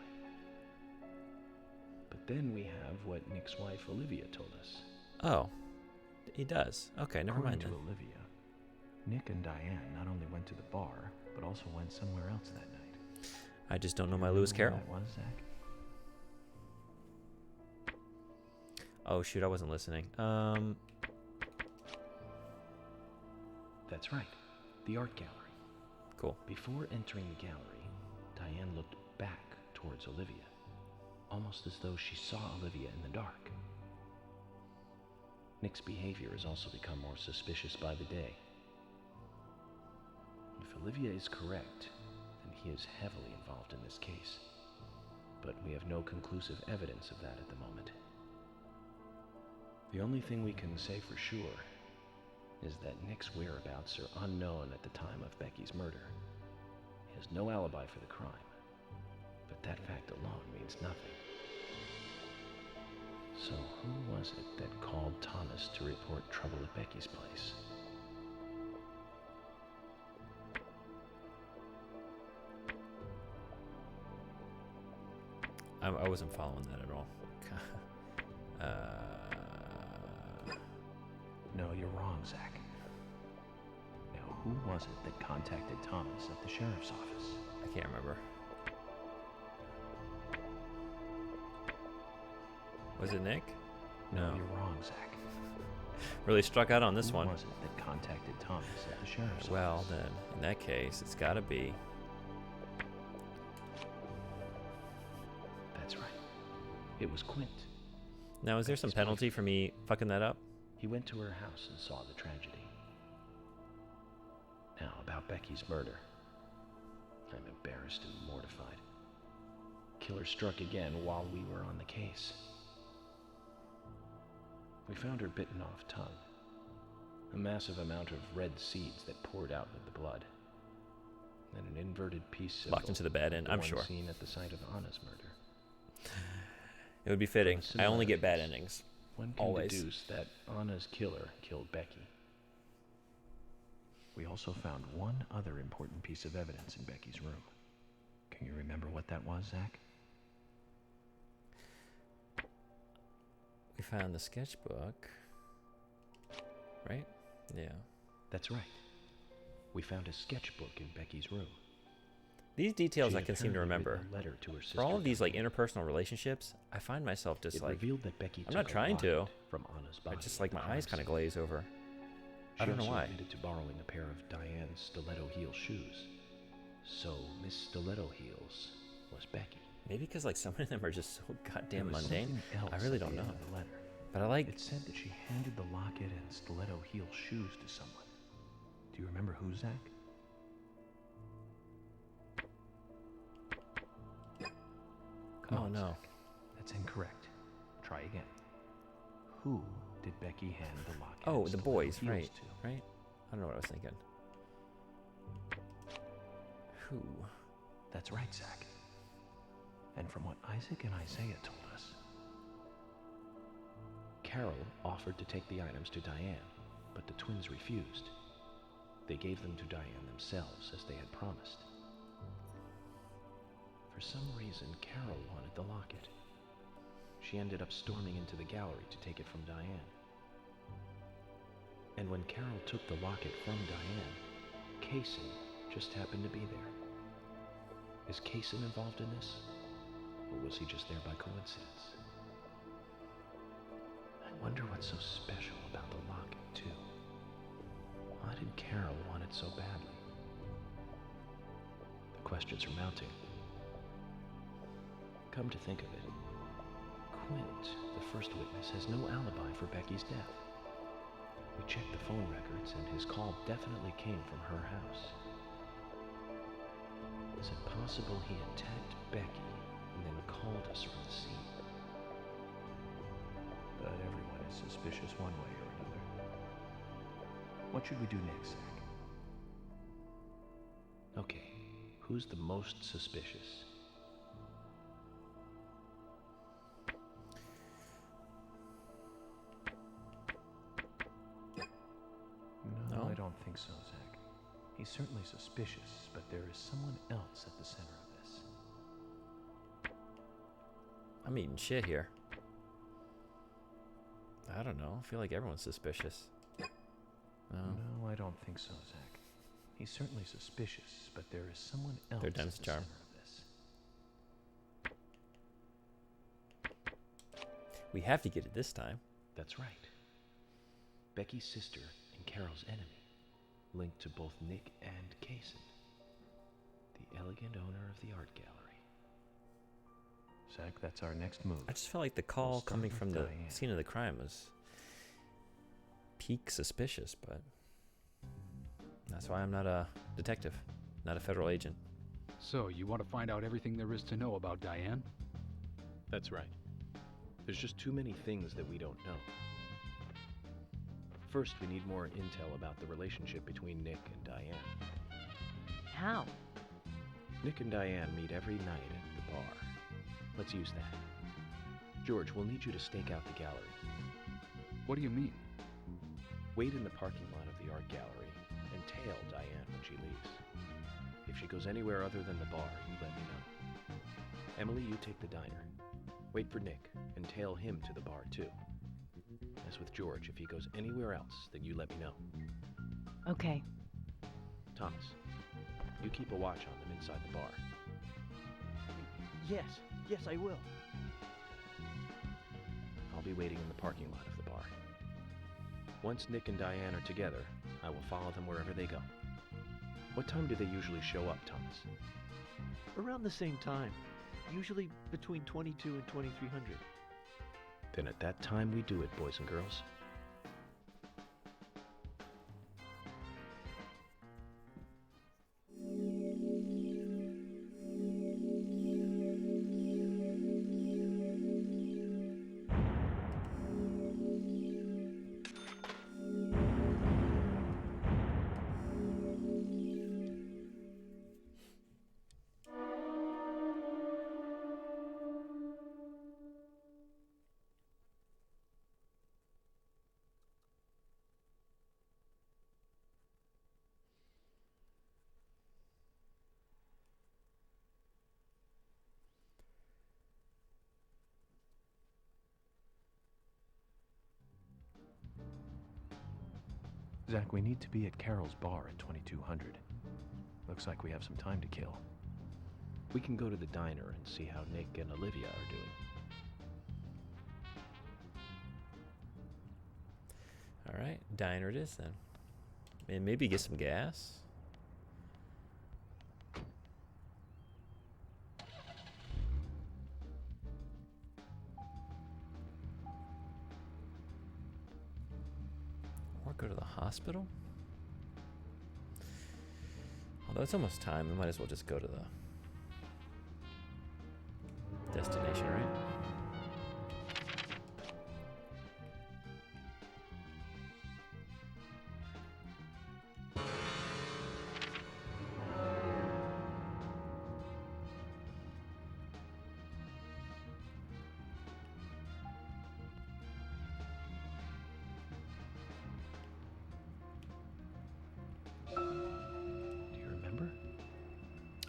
But then we have what Nick's wife Olivia told us. Oh, he does. Okay, never mind According then. to Olivia, Nick and Diane not only went to the bar, but also went somewhere else that night. I just don't know my Lewis Carroll. Where that was, Zach? Oh shoot, I wasn't listening. That's right, the art gallery. Cool. Before entering the gallery, Diane looked back towards Olivia, almost as though she saw Olivia in the dark. Nick's behavior has also become more suspicious by the day. If Olivia is correct, then he is heavily involved in this case. But we have no conclusive evidence of that at the moment. The only thing we can say for sure is that Nick's whereabouts are unknown at the time of Becky's murder. He has no alibi for the crime, but that fact alone means nothing. So who was it that called Thomas to report trouble at Becky's place? I wasn't following that at all. No, you're wrong, Zach. Now, who was it that contacted Thomas at the sheriff's office? I can't remember. Was it Nick? No, you're wrong, Zach. Really struck out on this Who one. was it that contacted Thomas at the sheriff's Well, office? then, in that case, it's gotta be. That's right. It was Quint. Now, is there some penalty for me fucking that up? He went to her house and saw the tragedy. Now, about Becky's murder. I'm embarrassed and mortified. Killer struck again while we were on the case. We found her bitten off tongue. A massive amount of red seeds that poured out with the blood. And an inverted peace symbol. Locked into the bad end, the I'm one sure. Seen at the site of Anna's murder. It would be fitting. I only get bad endings. One can Always. deduce that Anna's killer killed Becky. We also found one other important piece of evidence in Becky's room. Can you remember what that was, Zach? We found the sketchbook. Right? Yeah. That's right. We found a sketchbook in Becky's room. These details She I can seem to apparently remember. written a letter to her For all sister of these like interpersonal relationships, I find myself just It like revealed that Becky I'm took not a trying to. locket from Anna's I body just at like the my crime eyes kind of scene. glaze over. I She don't know also why. admitted to borrowing a pair of Diane's stiletto heel shoes. So Miss Stiletto Heels was Becky. Maybe because like some of them are just so goddamn There was mundane. something else I really at don't the know. end of the letter. But I like. It said that she handed the locket and stiletto heel shoes to someone. Do you remember who, Zach? Come Oh on, no. Zach. That's incorrect. Try again. Who did Becky hand the locket? Oh, and the stiletto boys, heels right? to? Right? I don't know what I was thinking. Who? That's right, Zach. And from what Isaac and Isaiah told us, Carol offered to take the items to Diane, but the twins refused. They gave them to Diane themselves, as they had promised. For some reason, Carol wanted the locket. She ended up storming into the gallery to take it from Diane. And when Carol took the locket from Diane, Kaysen just happened to be there. Is Kaysen involved in this? Or was he just there by coincidence? I wonder what's so special about the locket, too. Why did Carol want it so badly? The questions are mounting. Come to think of it, Quint, the first witness, has no alibi for Becky's death. We checked the phone records, and his call definitely came from her house. Is it possible he attacked Becky and then called us from the scene? But everyone is suspicious one way or another. What should we do next, Zach? Okay, who's the most suspicious? No, I don't think so, Zach. He's certainly suspicious, but there is someone else at the center of this. I'm eating shit here. I don't know. I feel like everyone's suspicious. No, I don't think so, Zach. He's certainly suspicious, but there is someone else Third at the time's the charm. center of this. We have to get it this time. That's right. Becky's sister and Carol's enemy, linked to both Nick and Kaysen, the elegant owner of the art gallery. Zach, that's our next move. I just felt like the call We'll start coming with from the Diane. scene of the crime was peak suspicious, but that's why I'm not a detective, not a federal agent. So, you want to find out everything there is to know about Diane? That's right. There's just too many things that we don't know. First, we need more intel about the relationship between Nick and Diane. How? Nick and Diane meet every night at the bar. Let's use that. George, we'll need you to stake out the gallery. What do you mean? Wait in the parking lot of the art gallery and tail Diane when she leaves. If she goes anywhere other than the bar, you let me know. Emily, you take the diner. Wait for Nick and tail him to the bar too. As with George, if he goes anywhere else, then you let me know. Okay. Thomas, you keep a watch on them inside the bar. Yes, I will. I'll be waiting in the parking lot of the bar. Once Nick and Diane are together, I will follow them wherever they go. What time do they usually show up, Thomas? Around the same time. Usually between 22 and 2300. Then at that time we do it, boys and girls. Zach, we need to be at Carol's bar at 2200. Looks like we have some time to kill. We can go to the diner and see how Nick and Olivia are doing. All right, diner it is then. And maybe get some gas. Or go to the hospital. Although it's almost time, we might as well just go to the destination, right?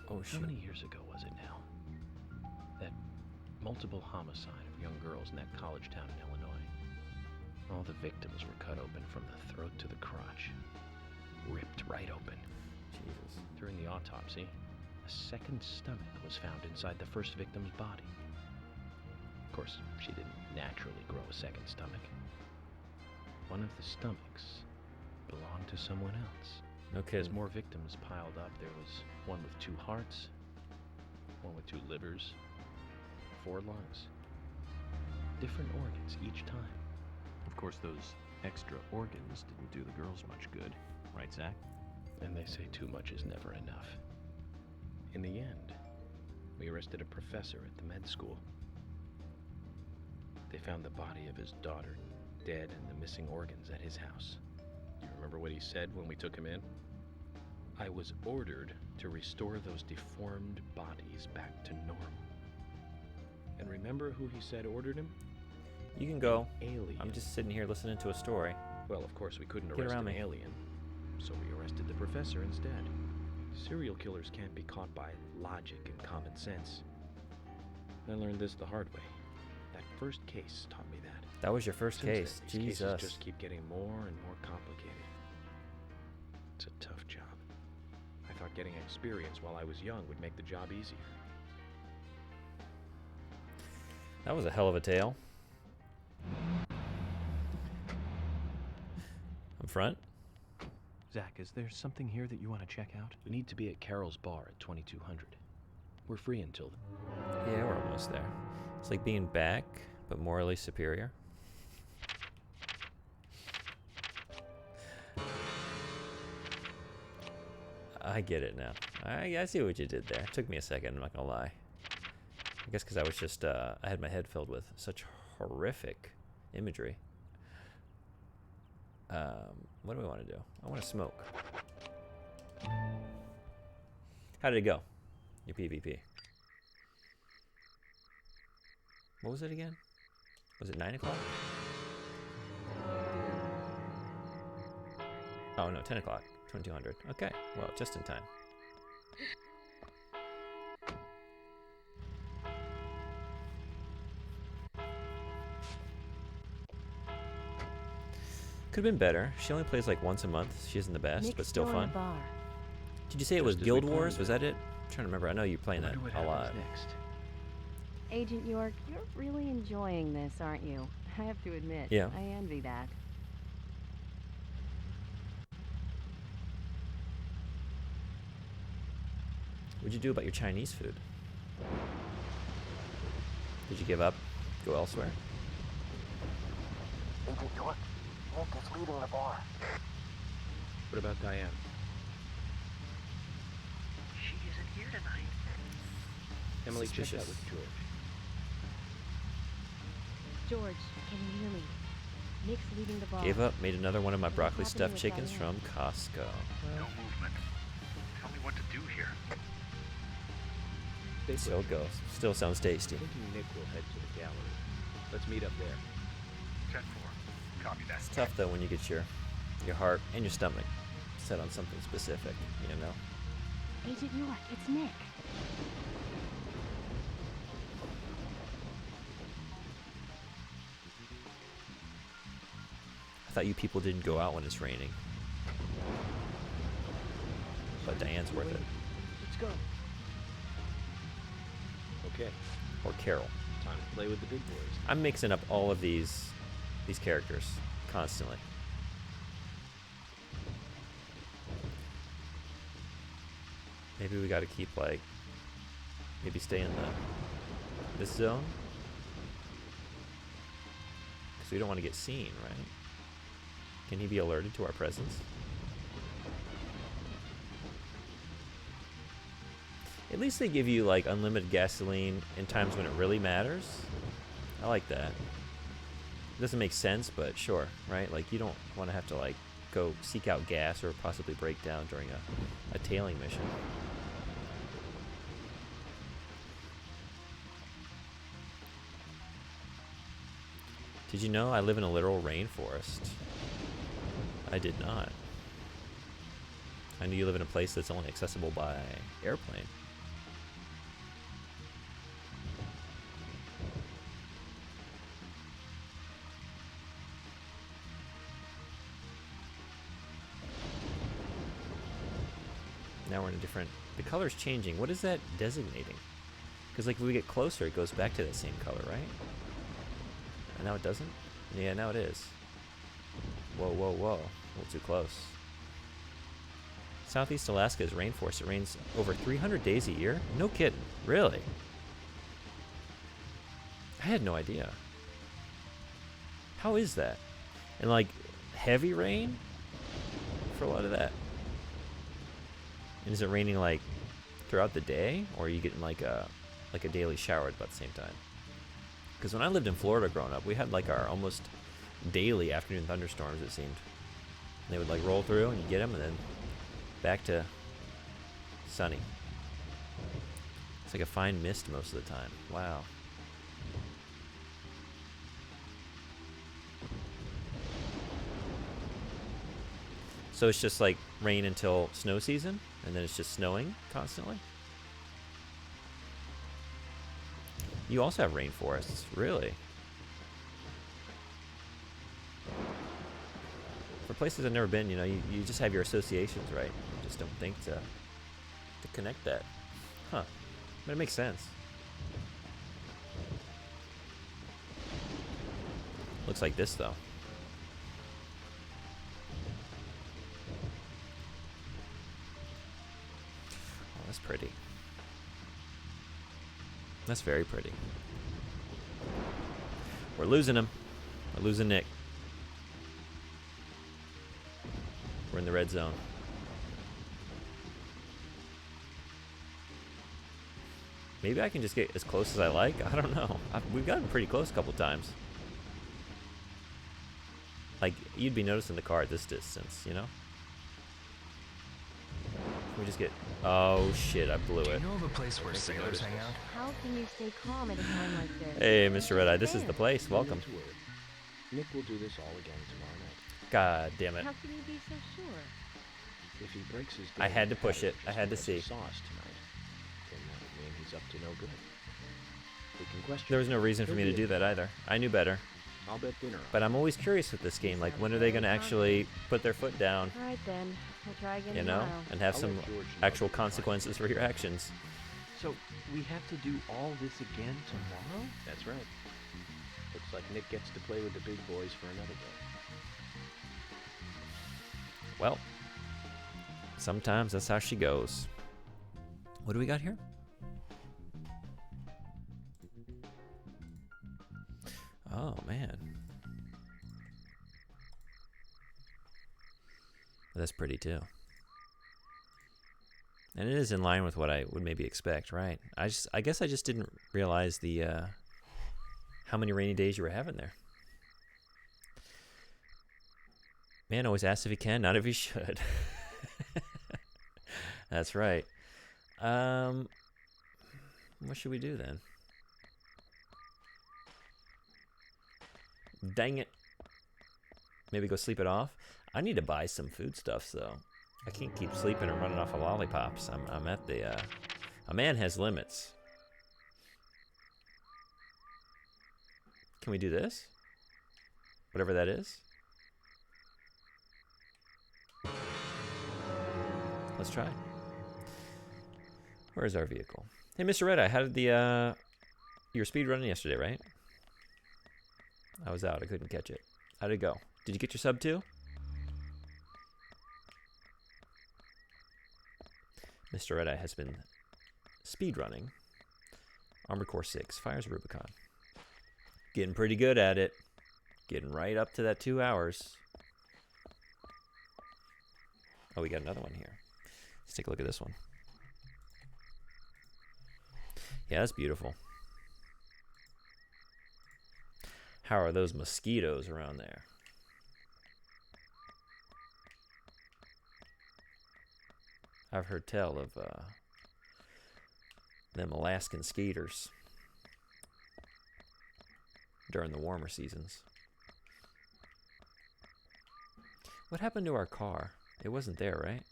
Oh, How many years ago was it now? That multiple homicide of young girls in that college town in Illinois. All the victims were cut open from the throat to the crotch. Ripped right open. Jesus. During the autopsy, a second stomach was found inside the first victim's body. Of course, she didn't naturally grow a second stomach. One of the stomachs belonged to someone else. No kidding. As more victims piled up, there was one with 2 hearts, one with 2 livers, 4 lungs. Different organs each time. Of course, those extra organs didn't do the girls much good, right, Zach? And they say too much is never enough. In the end, we arrested a professor at the med school. They found the body of his daughter dead and the missing organs at his house. You remember what he said when we took him in? I was ordered to restore those deformed bodies back to normal. And remember who he said ordered him? You can go. Alien. I'm just sitting here listening to a story. Well, of course we couldn't Get arrest around an me. alien, so we arrested the professor instead. Serial killers can't be caught by logic and common sense. I learned this the hard way. That first case taught me that. That was your first Since case. then, these Jesus. cases just keep getting more and more complicated. It's a tough job. I thought getting experience while I was young would make the job easier. That was a hell of a tale. I'm front. Zach, is there something here that you want to check out? We need to be at Carol's bar at 2200. We're free until then. Yeah, we're almost there. It's like being back, but morally superior. I get it now. I see what you did there. It took me a second, I'm not gonna lie. I guess because I was just, I had my head filled with such horrific imagery. What do I want to do? I want to smoke. How did it go? Your PvP. What was it again? Was it 9 o'clock? Oh no, 10 o'clock. 2200. Okay, well, just in time. Could have been better. She only plays like once a month. She isn't the best, but still fun. Did you say it was Guild Wars? Was that it? I'm trying to remember. I know you're playing that a lot. Next. Agent York, you're really enjoying this, aren't you? I have to admit, Yeah. I envy that. What'd you do about your Chinese food? Did you give up? Go elsewhere? Agent York, Nick is leaving the bar. What about Diane? She isn't here tonight. Emily, check Suspicious. that with George. George, can you hear me? Nick's leaving the bar. Gave up. Made another one of my What's broccoli happening stuffed with chickens Diane? from Costco. No movement. Tell me what to do here. So it goes. Still sounds tasty. I think Nick will head to the gallery. Let's meet up there. 10-4. Copy that. It's tough though when you get your heart and your stomach set on something specific, you know? Agent York, it's Nick. I thought you people didn't go out when it's raining. But Diane's worth it. Let's go. Okay. Or Carol. Time to play with the big boys. I'm mixing up all of these characters constantly. Maybe we got to keep like, maybe stay in this zone, because we don't want to get seen, right? Can he be alerted to our presence? At least they give you like unlimited gasoline in times when it really matters. I like that. It doesn't make sense, but sure, right? Like you don't want to have to like go seek out gas or possibly break down during a tailing mission. Did you know I live in a literal rainforest? I did not. I knew you live in a place that's only accessible by airplane. Now we're in a different... The color's changing. What is that designating? Because like if we get closer, it goes back to that same color, right? And now it doesn't? Yeah, now it is. Whoa, whoa, whoa. A little too close. Southeast Alaska is rainforest. It rains over 300 days a year? No kidding. Really? I had no idea. How is that? And like heavy rain for a lot of that? And is it raining like throughout the day, or are you getting like a daily shower at about the same time? Because when I lived in Florida growing up, we had like our almost daily afternoon thunderstorms, it seemed. And they would like roll through and you get them and then back to sunny. It's like a fine mist most of the time. Wow. So it's just like rain until snow season, and then it's just snowing constantly? You also have rainforests, really? For places I've never been, you know, you just have your associations, right? You just don't think to connect that. Huh. But it makes sense. Looks like this, though. Oh, that's pretty. That's very pretty. We're losing him. We're losing Nick. We're in the red zone. Maybe I can just get as close as I like. I don't know. We've gotten pretty close a couple times. Like, you'd be noticing the car at this distance, you know? Can we just get... Oh, shit, I blew it. Do you know of a place where sailors hang out? How can you stay calm at a time like this? Hey, Mr. Red-Eye, this is the place. Welcome. Nick will do this all again tomorrow night. God damn it. How can you be so sure? If he breaks his I had to push it. I had to see. Sauce tonight, then that would mean he's up to no good. We can question. There was no reason for me to do that either. I knew better. I'll bet dinner. But I'm always curious with this game. Like, when are they going to actually put their foot down? All right then, we'll try again You know, tomorrow. and have some actual consequences for your actions. So we have to do all this again tomorrow? That's right. Looks like Nick gets to play with the big boys for another day. Well, sometimes that's how she goes. What do we got here? Oh, man. That's pretty, too. And it is in line with what I would maybe expect, right? I guess I just didn't realize the how many rainy days you were having there. Man always asks if he can, not if he should. That's right. What should we do then? Dang it. Maybe go sleep it off? I need to buy some foodstuffs, though. I can't keep sleeping and running off of lollipops. I'm at the... A man has limits. Can we do this? Whatever that is? Let's try. Where's our vehicle? Hey, Mr. Red Eye, how did the you were speed running yesterday, right? I was out. I couldn't catch it. How'd it go? Did you get your sub too? Mr. Red Eye has been speed running. Armored Core 6 fires Rubicon. Getting pretty good at it. Getting right up to that 2 hours. Oh, we got another one here. Let's take a look at this one. Yeah, that's beautiful. How are those mosquitoes around there? I've heard tell of them Alaskan skeeters during the warmer seasons. What happened to our car? It wasn't there, right?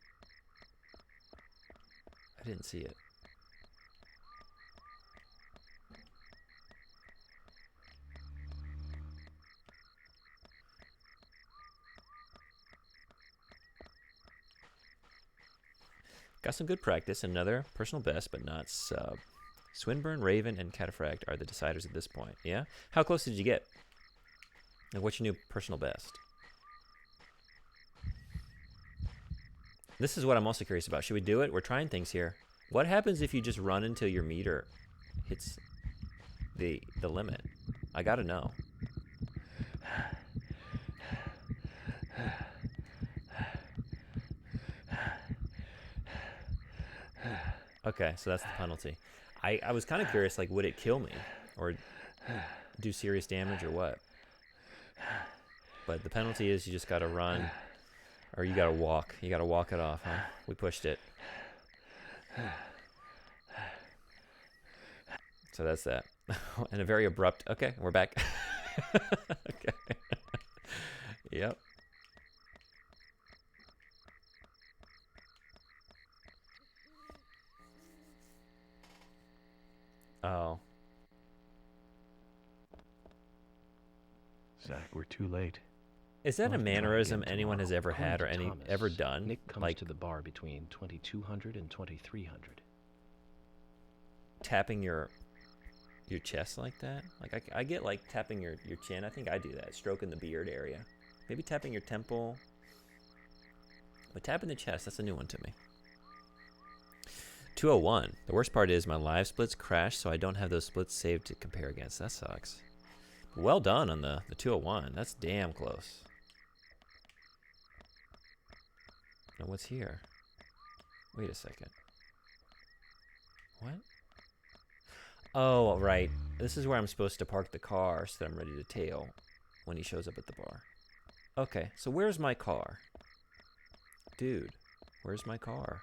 I didn't see it. Got some good practice. Another personal best, but not sub. Swinburne, Raven, and Cataphract are the deciders at this point. Yeah? How close did you get? Like, what's your new personal best? This is what I'm also curious about. Should we do it? We're trying things here. What happens if you just run until your meter hits the limit? I gotta know. Okay, so that's the penalty. I was kind of curious, like, would it kill me? Or do serious damage or what? But the penalty is you just gotta run. Or you gotta walk. You gotta walk it off, huh? We pushed it. So that's that. And a very abrupt... Okay, we're back. Okay. Yep. Oh. Zach, we're too late. Is that a mannerism anyone has ever had or ever done? Nick comes like to the bar between 2200 and 2300. Tapping your chest like that? Like I get like tapping your chin. I think I do that. Stroking the beard area. Maybe tapping your temple. But tapping the chest, that's a new one to me. 201. The worst part is my live splits crash, so I don't have those splits saved to compare against. That sucks. But well done on the 201. That's damn close. Now what's here? Wait a second. What? Oh, right. This is where I'm supposed to park the car so that I'm ready to tail when he shows up at the bar. Okay, so where's my car? Dude, where's my car?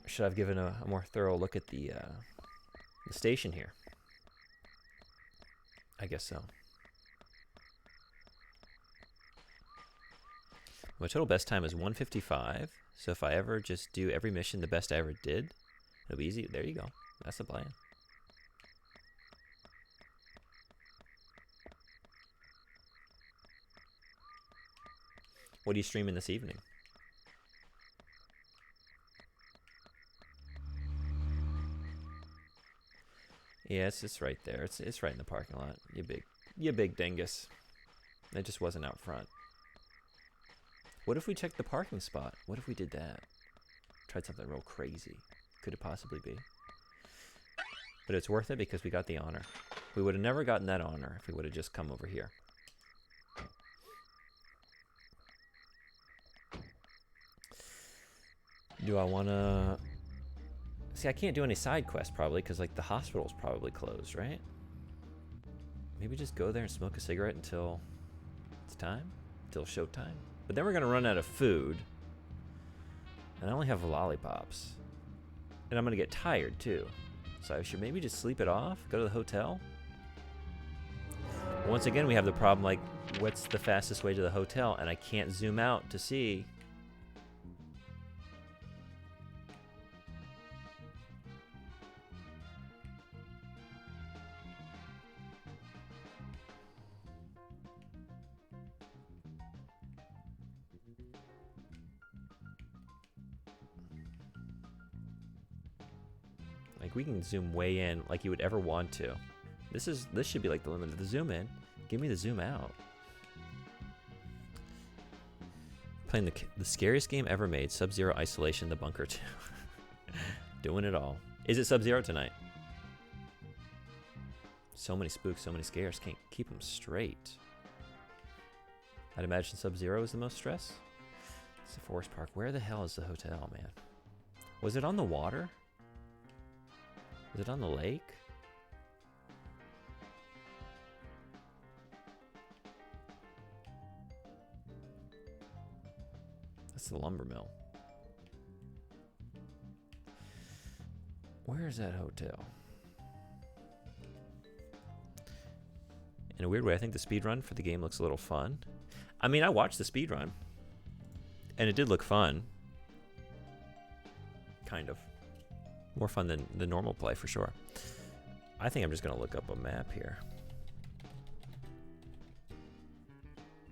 Should I have given a more thorough look at the station here? I guess so. My total best time is 1:55. So if I ever just do every mission the best I ever did, it'll be easy. There you go. That's the plan. What are you streaming this evening? Yeah, it's right there. It's right in the parking lot. You big dingus. It just wasn't out front. What if we checked the parking spot? What if we did that? Tried something real crazy. Could it possibly be? But it's worth it because we got the honor. We would have never gotten that honor if we would have just come over here. Do I want to... See, I can't do any side quests probably because like the hospital's probably closed, right? Maybe just go there and smoke a cigarette until it's time? Until showtime? But then we're going to run out of food. And I only have lollipops. And I'm going to get tired too. So I should maybe just sleep it off? Go to the hotel? Once again, we have the problem like, what's the fastest way to the hotel? And I can't zoom out to see. Like, we can zoom way in like you would ever want to. This should be like the limit of the zoom in. Give me the zoom out. Playing the scariest game ever made, Sub-Zero Isolation, The Bunker 2. Doing it all. Is it Sub-Zero tonight? So many spooks, so many scares. Can't keep them straight. I'd imagine Sub-Zero is the most stress. It's the Forest Park. Where the hell is the hotel, man? Was it on the water? Was it on the lake? That's the lumber mill. Where is that hotel? In a weird way, I think the speedrun for the game looks a little fun. I mean, I watched the speedrun, and it did look fun. Kind of. More fun than the normal play, for sure. I think I'm just going to look up a map here.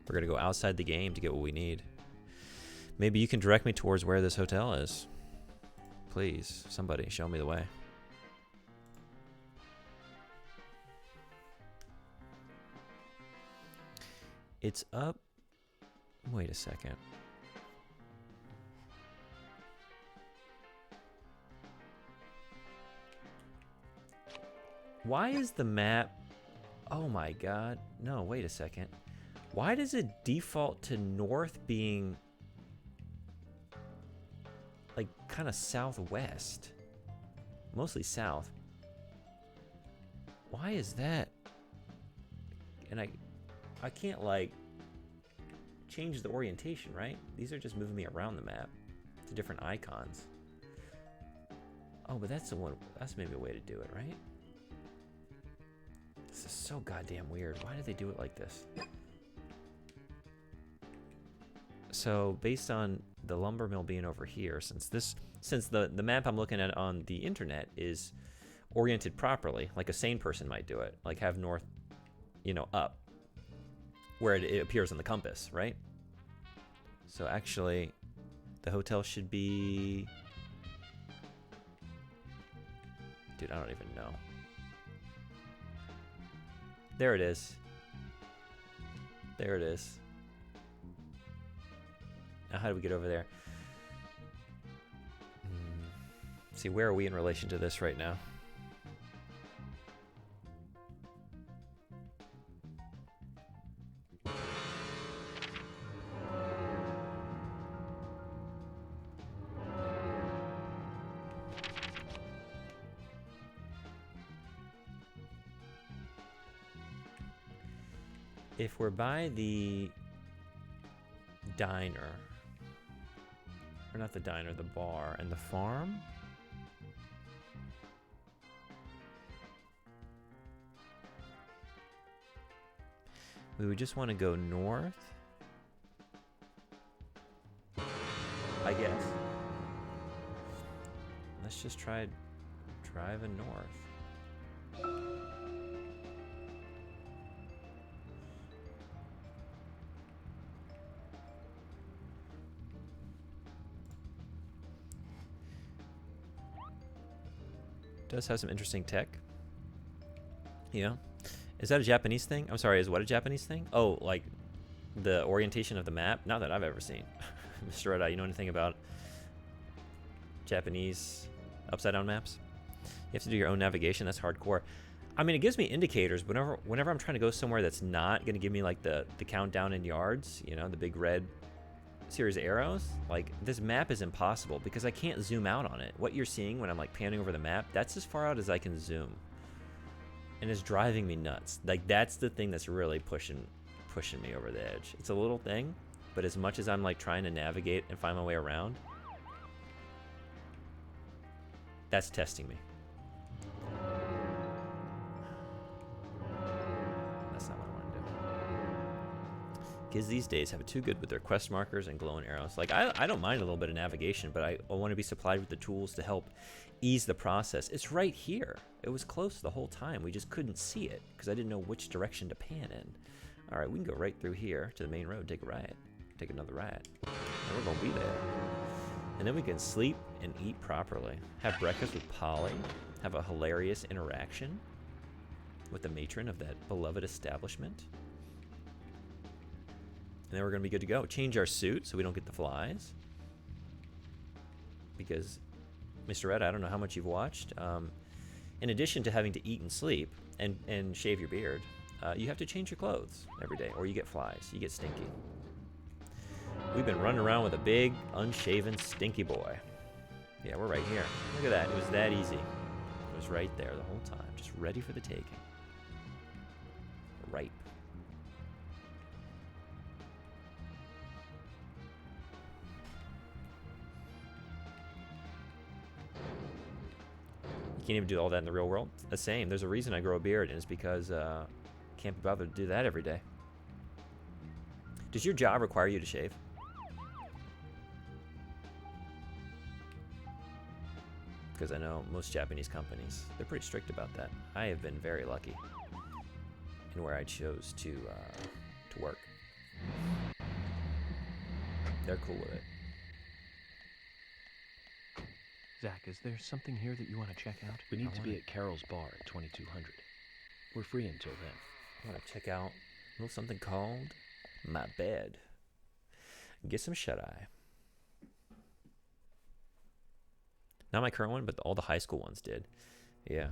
We're going to go outside the game to get what we need. Maybe you can direct me towards where this hotel is. Please, somebody, show me the way. It's up. Wait a second. Why is the map... Oh my god. No, wait a second. Why does it default to north being... like, kind of southwest? Mostly south. Why is that? And I can't, like, change the orientation, right? These are just moving me around the map to different icons. Oh, but that's the one. That's maybe a way to do it, right? This is so goddamn weird. Why did they do it like this? So, based on the lumber mill being over here, since the map I'm looking at on the internet is oriented properly, like a sane person might do it, like have north, up, where it appears on the compass, right? So actually, the hotel should be... Dude, I don't even know. There it is. There it is. Now, how do we get over there? See, where are we in relation to this right now? If we're by the diner, or not the diner, the bar, and the farm? We would just want to go north, I guess. Let's just try driving north. Does have some interesting tech. Yeah. Is that a Japanese thing? I'm sorry, is what a Japanese thing? Oh, like the orientation of the map? Not that I've ever seen. Mr. Red Eye, you know anything about Japanese upside down maps? You have to do your own navigation. That's hardcore. I mean, it gives me indicators whenever I'm trying to go somewhere that's not going to give me like the countdown in yards, the big red series of arrows. Like, this map is impossible because I can't zoom out on it. What you're seeing when I'm like panning over the map, that's as far out as I can zoom. And it's driving me nuts. Like, that's the thing that's really pushing me over the edge. It's a little thing, but as much as I'm like trying to navigate and find my way around, that's testing me. That's not what I want to do. Kids these days have it too good with their quest markers and glowing arrows. Like, I don't mind a little bit of navigation, but I want to be supplied with the tools to help ease the process. It's right here. It was close the whole time. We just couldn't see it because I didn't know which direction to pan in. All right, we can go right through here to the main road, take a right, take another right, and we're gonna be there. And then we can sleep and eat properly. Have breakfast with Polly. have a hilarious interaction with the matron of that beloved establishment. And then we're going to be good to go. Change our suit so we don't get the flies. Because, Mr. Red, I don't know how much you've watched. In addition to having to eat and sleep and shave your beard, you have to change your clothes every day, or you get flies. You get stinky. We've been running around with a big, unshaven, stinky boy. Yeah, we're right here. Look at that. It was that easy. It was right there the whole time, just ready for the taking. Right. You can't even do all that in the real world. It's the same. There's a reason I grow a beard, and it's because can't be bothered to do that every day. Does your job require you to shave? Because I know most Japanese companies, they're pretty strict about that. I have been very lucky in where I chose to work. They're cool with it. Zach, is there something here that you want to check out? We need to be at Carol's bar at 2200. We're free until then. I want to check out a little something called My Bed. Get some shut-eye. Not my current one, but all the high school ones did. Yeah.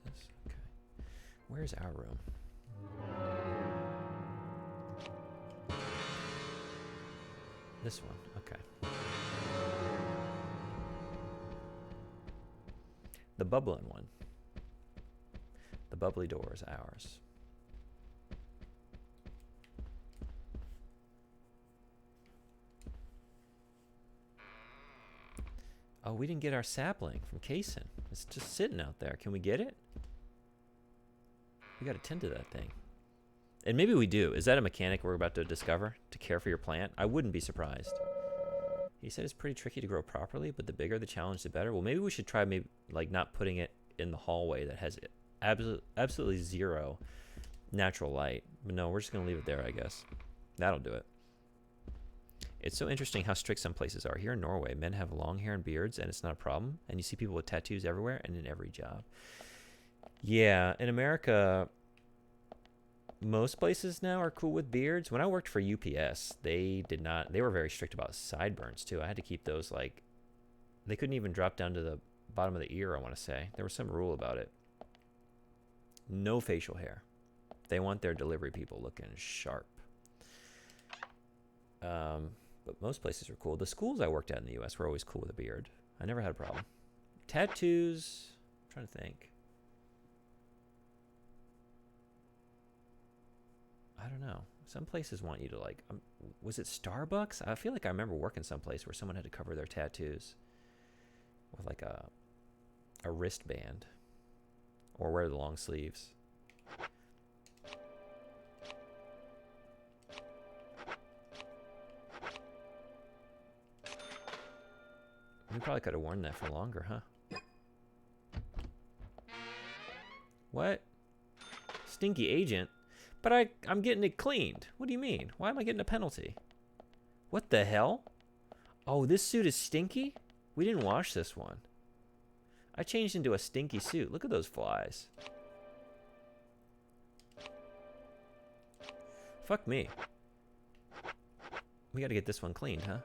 What is this? Okay. Where's our room? This one. Okay. The bubbling one. The bubbly door is ours. Oh, we didn't get our sapling from Kaysen. It's just sitting out there. Can we get it? We got to tend to that thing. And maybe we do. Is that a mechanic we're about to discover? To care for your plant? I wouldn't be surprised. He said it's pretty tricky to grow properly, but the bigger the challenge, the better. Well, maybe we should try like not putting it in the hallway that has absolutely zero natural light. But no, we're just going to leave it there, I guess. That'll do it. It's so interesting how strict some places are. Here in Norway, men have long hair and beards, and it's not a problem. And you see people with tattoos everywhere and in every job. Yeah, in America, most places now are cool with beards. When I worked for UPS, they were very strict about sideburns, too. I had to keep those, like, they couldn't even drop down to the bottom of the ear, I want to say. There was some rule about it. No facial hair. They want their delivery people looking sharp. But most places are cool. The schools I worked at in the U.S. were always cool with a beard. I never had a problem. Tattoos, I'm trying to think. I don't know. Some places want you to, like, was it Starbucks? I feel like I remember working someplace where someone had to cover their tattoos with like a wristband or wear the long sleeves. We probably could have worn that for longer, huh? What? Stinky agent? But I'm getting it cleaned. What do you mean? Why am I getting a penalty? What the hell? Oh, this suit is stinky? We didn't wash this one. I changed into a stinky suit. Look at those flies. Fuck me. We gotta get this one cleaned, huh?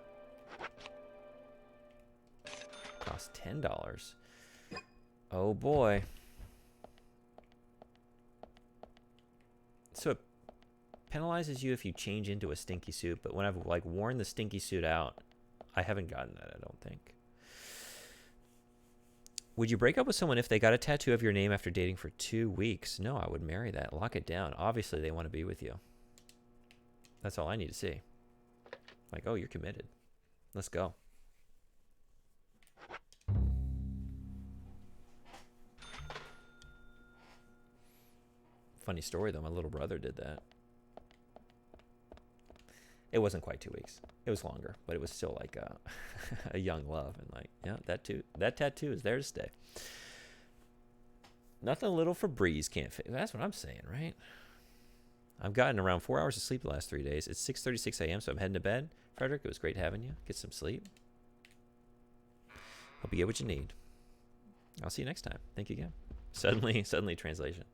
Cost $10. Oh boy. So it penalizes you if you change into a stinky suit, but when I've like worn the stinky suit out, I haven't gotten that, I don't think. Would you break up with someone if they got a tattoo of your name after dating for 2 weeks? No, I would marry that. Lock it down. Obviously, they want to be with you. That's all I need to see. Like, oh, you're committed. Let's go. Funny story, though. My little brother did that. It wasn't quite 2 weeks. It was longer, but it was still like a young love. And like, yeah, that tattoo is there to stay. Nothing a little Febreze can't fix. That's what I'm saying, right? I've gotten around 4 hours of sleep the last 3 days. It's 6:36 a.m., so I'm heading to bed. Frederick, it was great having you. Get some sleep. Hope you get what you need. I'll see you next time. Thank you again. Suddenly translation.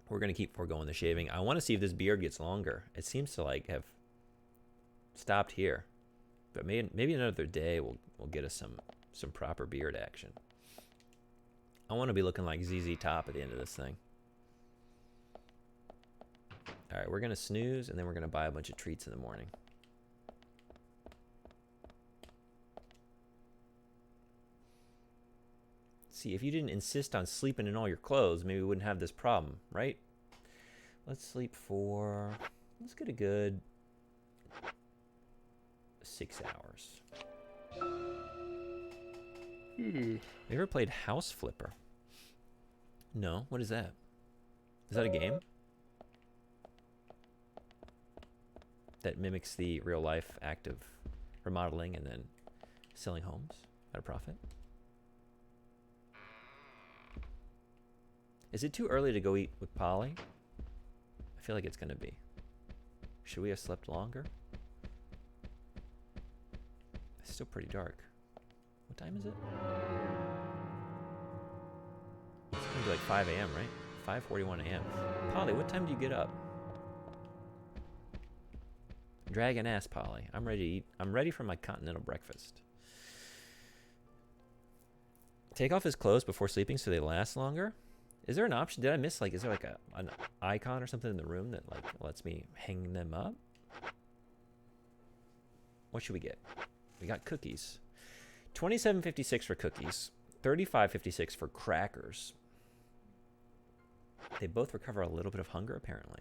We're going to keep foregoing the shaving. I want to see if this beard gets longer. It seems to like have stopped here. But maybe another day will get us some proper beard action. I want to be looking like ZZ Top at the end of this thing. All right, we're going to snooze, and then we're going to buy a bunch of treats in the morning. See, if you didn't insist on sleeping in all your clothes, maybe we wouldn't have this problem, right? Let's sleep for, let's get a good 6 hours. You ever played House Flipper? No, what is that? Is that a game? That mimics the real life act of remodeling and then selling homes at a profit? Is it too early to go eat with Polly? I feel like it's gonna be. Should we have slept longer? It's still pretty dark. What time is it? It's gonna be like 5 a.m., right? 5:41 a.m. Polly, what time do you get up? Dragon ass Polly. I'm ready to eat. I'm ready for my continental breakfast. Take off his clothes before sleeping so they last longer. Is there an option? Did I miss, like, is there like an icon or something in the room that like lets me hang them up? What should we get? We got cookies. $27.56 for cookies. $35.56 for crackers. They both recover a little bit of hunger, apparently.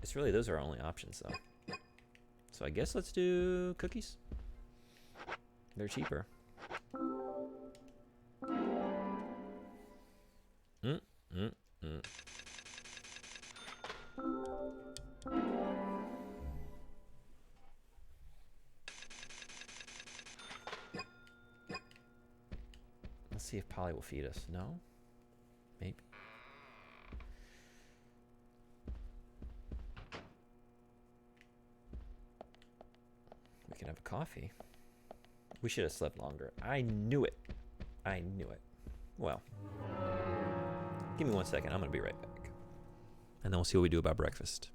It's really, those are our only options, though. So I guess let's do cookies. They're cheaper. Let's see if Polly will feed us. No? Maybe. We can have a coffee. We should have slept longer. I knew it. I knew it. Well, give me 1 second. I'm going to be right back. And then we'll see what we do about breakfast.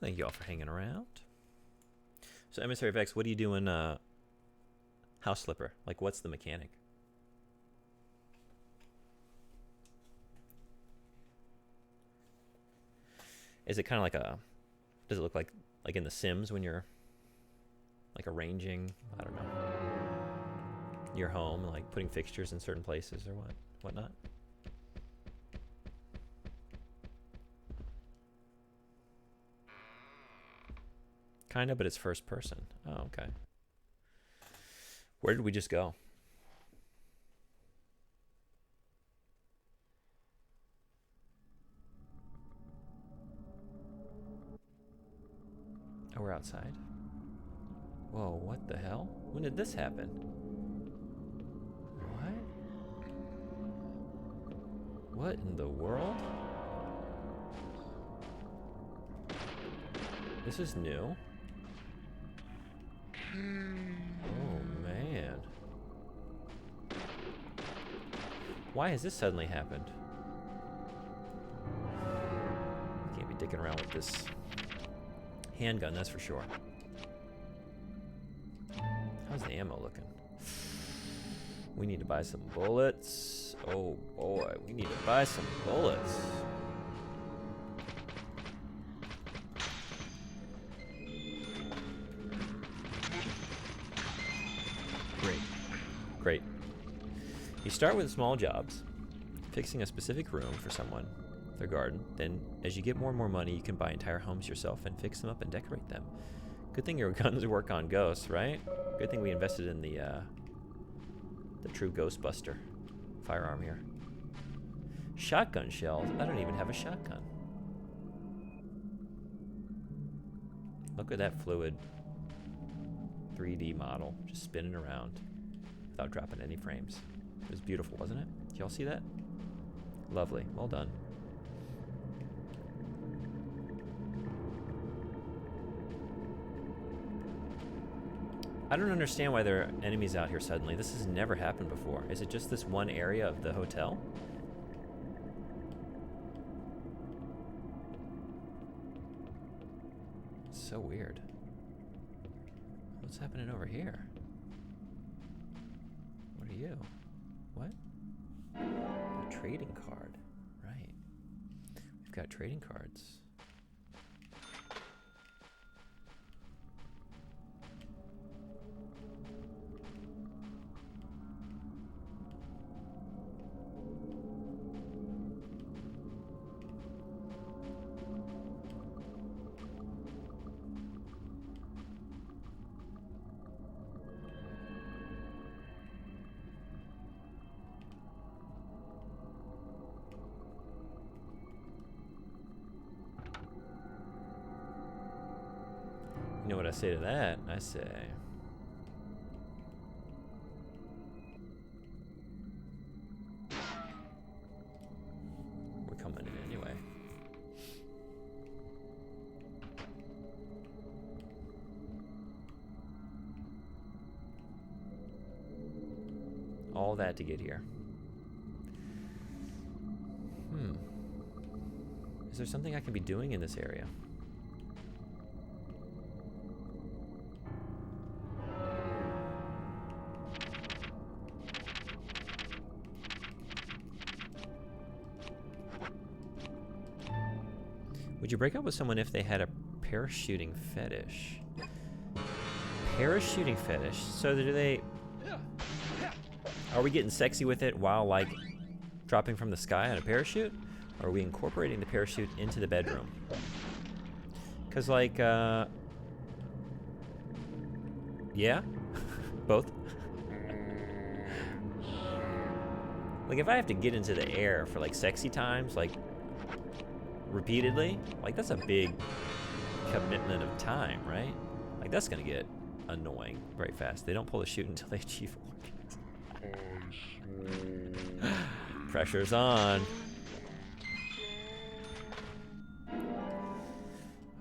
Thank you all for hanging around. So, Emissary of X, what do you do in House Slipper? Like, what's the mechanic? Is it kind of like a... Does it look like in The Sims when you're like arranging, I don't know, your home, like putting fixtures in certain places or whatnot? Kind of, but it's first person. Oh, okay. Where did we just go? Oh, we're outside. Whoa, what the hell? When did this happen? What? What in the world? This is new. Oh, man. Why has this suddenly happened? Can't be dicking around with this handgun, that's for sure. How's the ammo looking? We need to buy some bullets. Oh boy, we need to buy some bullets. Great. You start with small jobs, fixing a specific room for someone, their garden. Then, as you get more and more money, you can buy entire homes yourself and fix them up and decorate them. Good thing your guns work on ghosts, right? Good thing we invested in the true Ghostbuster firearm here. Shotgun shells? I don't even have a shotgun. Look at that fluid 3D model just spinning around without dropping any frames. It was beautiful, wasn't it? Did y'all see that? Lovely. Well done. I don't understand why there are enemies out here suddenly. This has never happened before. Is it just this one area of the hotel? It's so weird. What's happening over here? What are you? What? A trading card. Right. We've got trading cards. You know what I say to that? I say... we're coming in anyway. All that to get here. Is there something I can be doing in this area? Would you break up with someone if they had a parachuting fetish? Parachuting fetish? So do they... Are we getting sexy with it while, like, dropping from the sky on a parachute? Or are we incorporating the parachute into the bedroom? Because, like, yeah? Both? Like, if I have to get into the air for, like, sexy times, like, repeatedly, like, that's a big commitment of time, right? Like, that's gonna get annoying very fast. They don't pull the chute until they achieve orgasm. Pressure's on.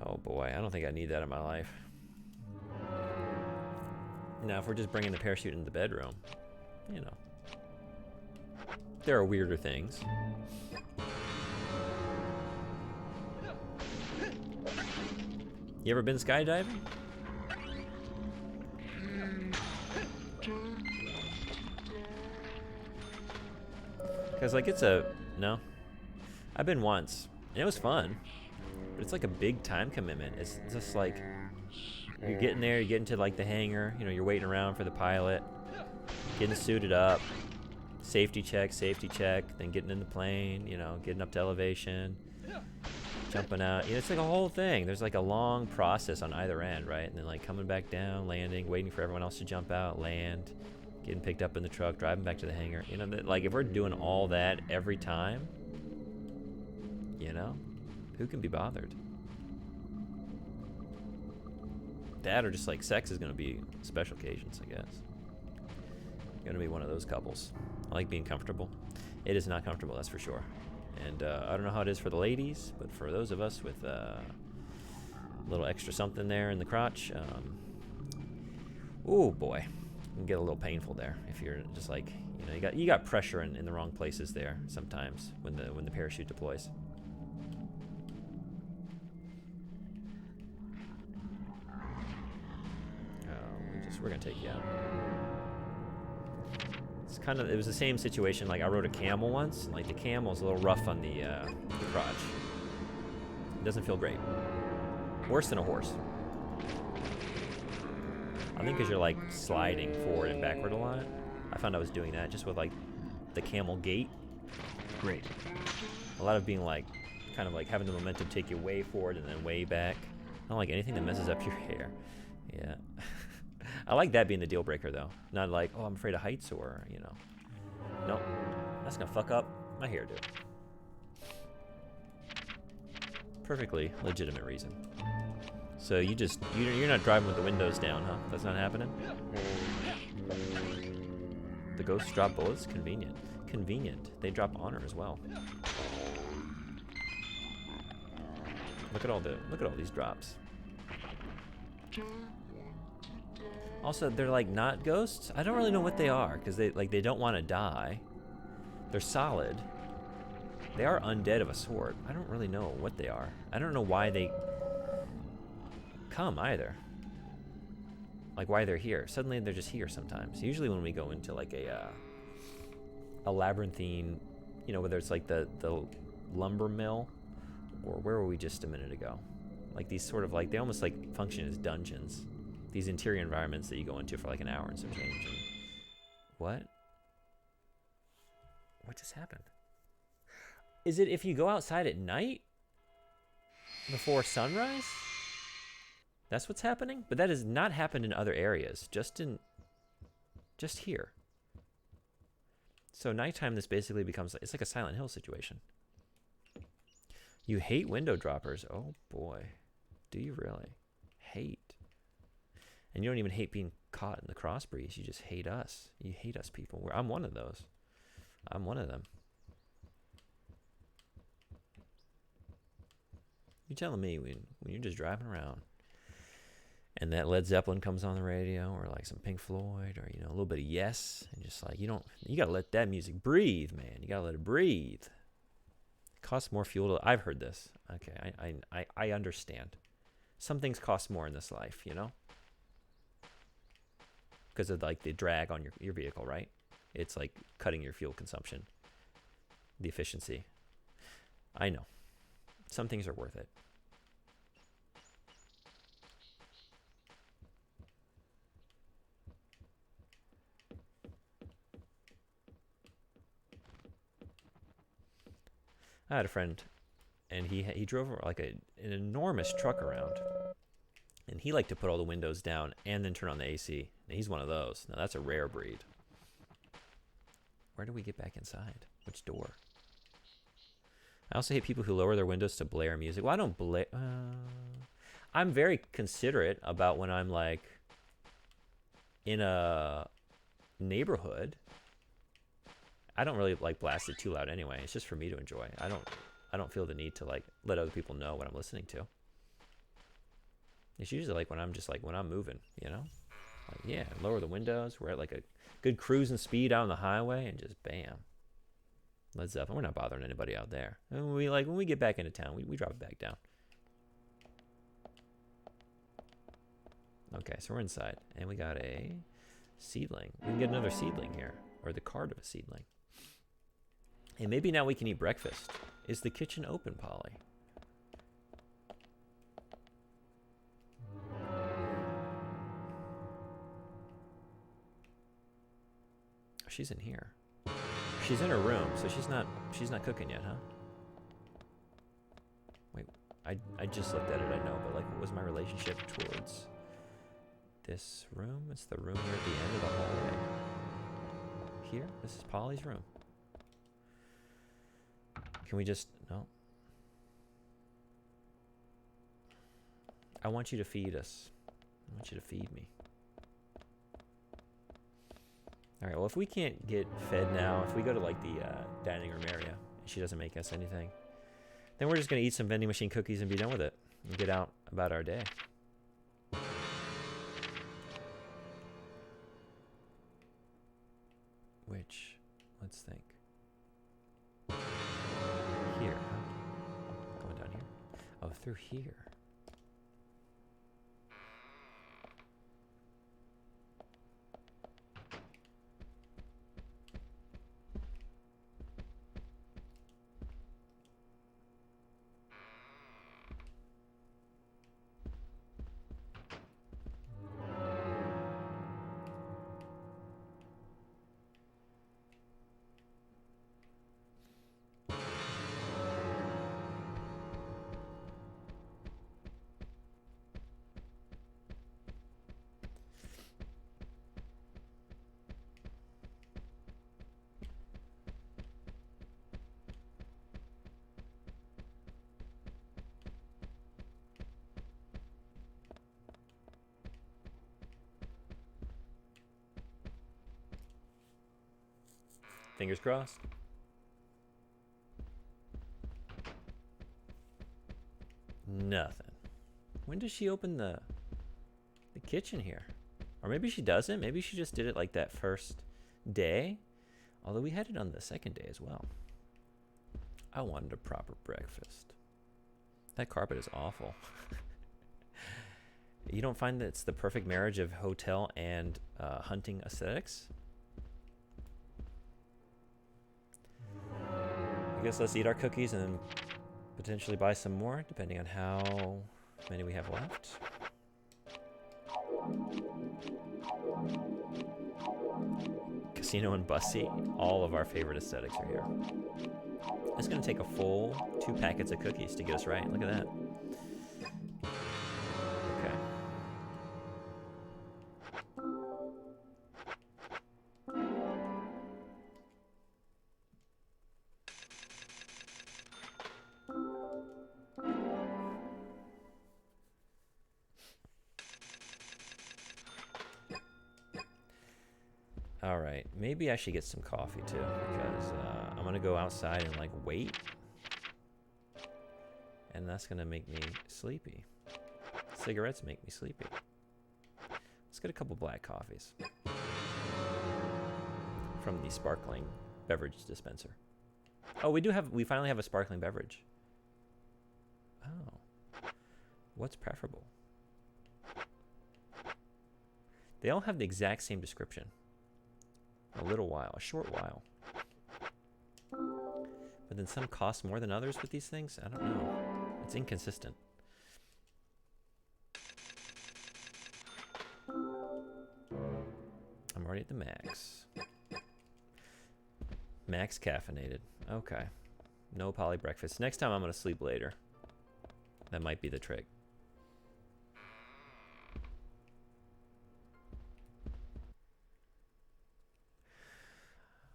Oh boy, I don't think I need that in my life. Now, if we're just bringing the parachute into the bedroom, you know, there are weirder things. You ever been skydiving? Because, like, it's a... No. I've been once. And it was fun. But it's like a big time commitment. It's just like... You're getting there, you get into, like, the hangar. You know, you're waiting around for the pilot. Getting suited up. Safety check, then getting in the plane. You know, getting up to elevation. jumping out. It's like a whole thing. There's like a long process on either end, right? And then like coming back down, landing, waiting for everyone else to jump out, land, getting picked up in the truck, driving back to the hangar. You know, like if we're doing all that every time, you know, who can be bothered? That or just like sex is going to be special occasions, I guess. Going to be one of those couples. I like being comfortable. It is not comfortable, that's for sure. And I don't know how it is for the ladies, but for those of us with a little extra something there in the crotch, oh boy, it can get a little painful there if you're just like, you know, you got pressure in the wrong places there sometimes when the parachute deploys. We're gonna take you out. It's kind of, it was the same situation. Like I rode a camel once. Like the camel's a little rough on the crotch. It doesn't feel great. Worse than a horse. I think because you're like sliding forward and backward a lot. I found I was doing that just with like the camel gait. Great. A lot of being like, kind of like having the momentum take you way forward and then way back. I don't like anything that messes up your hair. Yeah. I like that being the deal breaker though. Not like, oh, I'm afraid of heights or, you know. Nope. That's gonna fuck up my hairdo. Perfectly legitimate reason. So you're not driving with the windows down, huh? That's not happening? The ghosts drop bullets? Convenient. Convenient. They drop honor as well. Look at all these drops. Also, they're like not ghosts. I don't really know what they are because they don't want to die. They're solid. They are undead of a sort. I don't really know what they are. I don't know why they come either. Like why they're here. Suddenly they're just here sometimes. Usually when we go into like a labyrinthine, you know, whether it's like the lumber mill or where were we just a minute ago? Like these sort of like, they almost like function as dungeons. These interior environments that you go into for like an hour and some change. And what? What just happened? Is it if you go outside at night before sunrise? That's what's happening? But that has not happened in other areas, just here. So nighttime, this basically becomes, it's like a Silent Hill situation. You hate window droppers. Oh boy. Do you really? Hate. And you don't even hate being caught in the cross breeze. You just hate us. You hate us people. I'm one of those. I'm one of them. You're telling me when you're just driving around and that Led Zeppelin comes on the radio or like some Pink Floyd or, you know, a little bit of Yes, and just like, you got to let that music breathe, man. You got to let it breathe. It costs more fuel to, I've heard this. Okay, I understand. Some things cost more in this life, you know? Because of like the drag on your vehicle, right? It's like cutting your fuel consumption, the efficiency. I know. Some things are worth it. I had a friend, and he drove like an enormous truck around. And he liked to put all the windows down and then turn on the AC. And he's one of those. Now that's a rare breed. Where do we get back inside? Which door? I also hate people who lower their windows to blare music. Well, I don't blare. I'm very considerate about when I'm like in a neighborhood. I don't really like blast it too loud anyway. It's just for me to enjoy. I don't feel the need to like let other people know what I'm listening to. It's usually like when I'm moving, you know? Like, yeah, lower the windows. We're at like a good cruising speed out on the highway and just bam. Led Zeppelin. We're not bothering anybody out there. And when we get back into town, we drop it back down. Okay, so we're inside and we got a seedling. We can get another seedling here, or the card of a seedling. And maybe now we can eat breakfast. Is the kitchen open, Polly? She's in here. She's in her room, so she's not cooking yet, huh? Wait, I just looked at it, I know, but like, what was my relationship towards this room? It's the room here at the end of the hallway. Here? This is Polly's room. Can we just... No. I want you to feed us. I want you to feed me. Alright, well, if we can't get fed now, if we go to like the dining room area and she doesn't make us anything, then we're just going to eat some vending machine cookies and be done with it and get out about our day. Which, let's think. Here, huh? Going down here? Oh, through here. Fingers crossed. Nothing. When does she open the kitchen here? Or maybe she doesn't. Maybe she just did it like that first day. Although we had it on the second day as well. I wanted a proper breakfast. That carpet is awful. You don't find that it's the perfect marriage of hotel and hunting aesthetics? I guess let's eat our cookies and then potentially buy some more, depending on how many we have left. Casino and bus seat. All of our favorite aesthetics are here. It's going to take a full 2 packets of cookies to get us right. Look at that. Okay. All right, maybe I should get some coffee too, because I'm gonna go outside and like wait, and that's gonna make me sleepy. Cigarettes make me sleepy. Let's get a couple black coffees from the sparkling beverage dispenser. Oh, we finally have a sparkling beverage. Oh, what's preferable? They all have the exact same description. A little while, a short while. But then some cost more than others with these things? I don't know. It's inconsistent. I'm already at the max. Max caffeinated. Okay. No poly breakfast. Next time I'm going to sleep later. That might be the trick.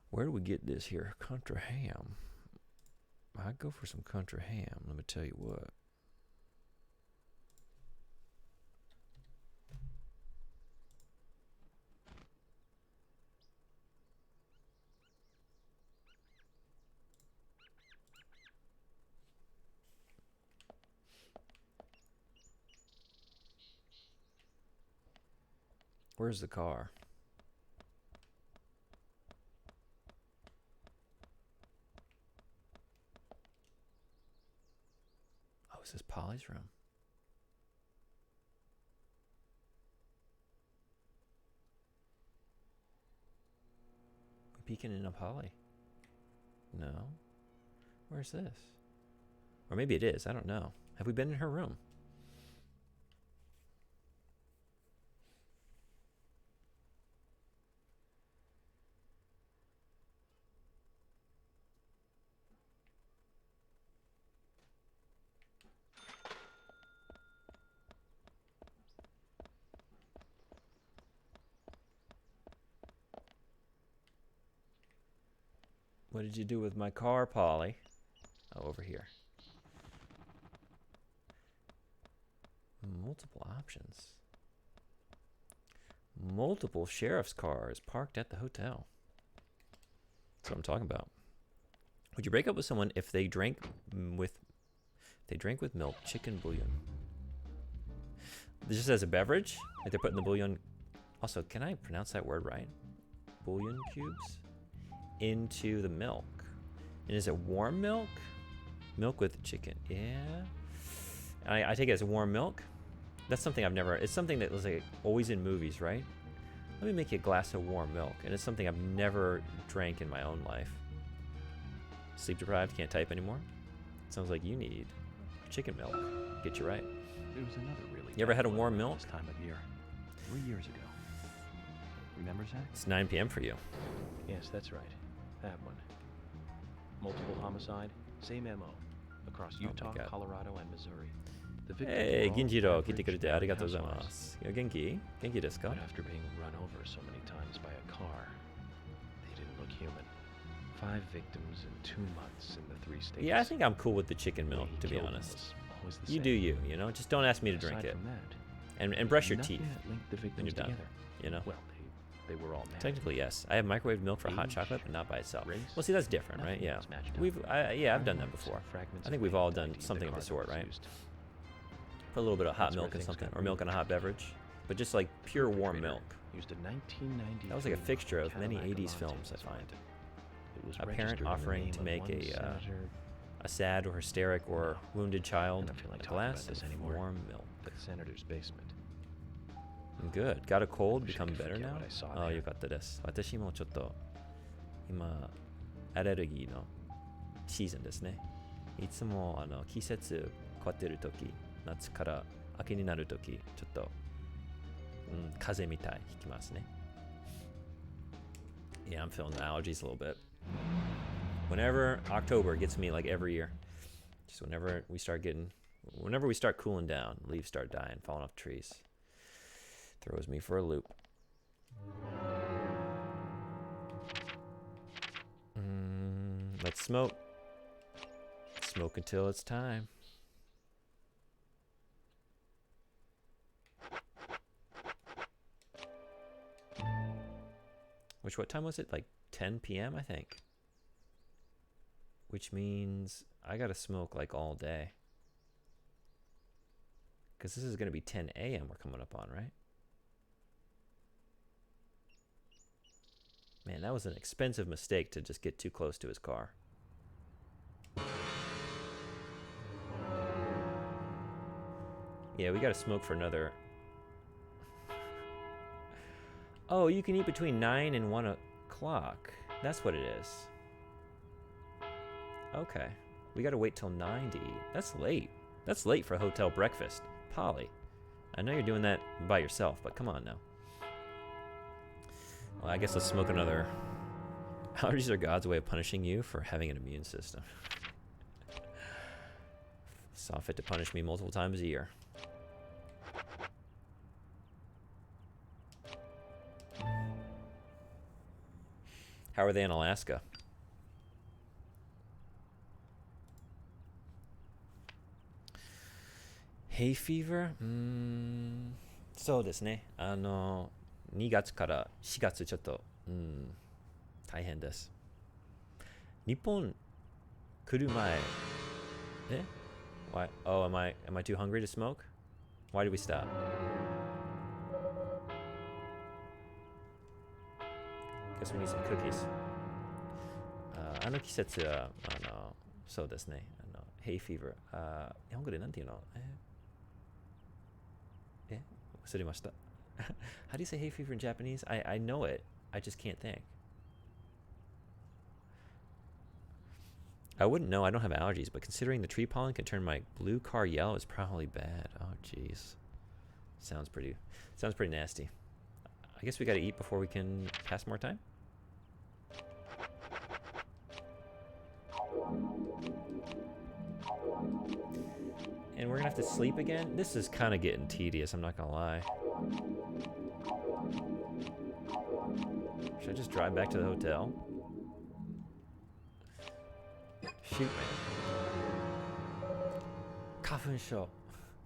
Where do we get this here? Country ham. I'd go for some country ham, let me tell you what. Where's the car? Oh, is this Polly's room? We peeking into Polly? No. Where's this? Or maybe it is. I don't know. Have we been in her room? What did you do with my car, Polly? Oh, over here. Multiple options. Multiple sheriff's cars parked at the hotel. That's what I'm talking about. Would you break up with someone if they drank with milk, chicken bouillon? Just as a beverage? Like they're putting the bouillon. Also, can I pronounce that word right? Bouillon cubes into the milk. And is it warm milk? Milk with chicken. Yeah. I take it as warm milk. That's something I've never. It's something that was like always in movies, right? Let me make you a glass of warm milk, and it's something I've never drank in my own life. Sleep deprived, can't type anymore. Sounds like you need chicken milk. Get you right. There was another really. You ever had a warm milk? This time of year, 3 years ago. Remember, Zach? It's 9 p.m. for you. Yes, that's right. That one. Multiple homicide, same MO. Across Utah, Colorado, and Missouri. The victims Hey, were all Ginjiro, average 来てくれてありがとうございhousewives. ます。元気？元気ですか？ But after being run over so many times by a car, they didn't look human. 5 victims in 2 months in the 3 states. Yeah, I think I'm cool with the chicken milk, to be honest. You do you, you know? Just don't ask me to drink it. And brush your teeth when you're done, you know? Well, they were all married. Technically, yes. I have microwaved milk for hot chocolate, but not by itself. Race, Well, see, that's different, right? Yeah. I've done that before. I think we've all done something of the sort, right? Put a little bit of hot milk in something, or milk in a hot beverage, but just like pure warm milk. Used a 1993 That was like a fixture of many Cadillac 80s Avante films, I as find. It was A parent registered in the offering name to of make one senator. a sad or hysteric or wounded child I don't feel like a talking about glass this of anymore. warm milk. The senator's basement. Good. Got a cold, Wish I become could better forget now? what I saw ああ、 there. よかったです。私もちょっと今アレルギーのシーズンですね。いつも季節変わってる時、夏から秋になる時、ちょっと、風邪みたいひきますね。Yeah, I'm feeling the allergies a little bit. Whenever October gets me like every year. Just whenever we start cooling down, leaves start dying, falling off trees. Throws me for a loop. Let's smoke. Smoke until it's time. What time was it? Like 10 p.m., I think. Which means I gotta smoke like all day. Because this is gonna be 10 a.m. we're coming up on, right? Man, that was an expensive mistake to just get too close to his car. Yeah, we gotta smoke for another... Oh, you can eat between 9 and 1 o'clock. That's what it is. Okay. We gotta wait till 9 to eat. That's late. That's late for a hotel breakfast. Polly, I know you're doing that by yourself, but come on now. Well, I guess let's smoke another. Allergies are God's way of punishing you for having an immune system. Saw fit to punish me multiple times a year. How are they in Alaska? Hay fever? そうですね。2月から4月ちょっと、大変です。日本来る前、Why? Oh, am I too hungry to smoke? Why did we stop? Guess we need some cookies. あの季節はそうですね。hay fever. 日本語でなんていうの？忘れました。How do you say hay fever in Japanese? I know it. I just can't think. I wouldn't know. I don't have allergies, but considering the tree pollen can turn my blue car yellow, it's probably bad. Oh, jeez. Sounds pretty nasty. I guess we got to eat before we can pass more time. And we're gonna have to sleep again? This is kind of getting tedious, I'm not gonna lie. Should I just drive back to the hotel? Shoot, man. 花粉症。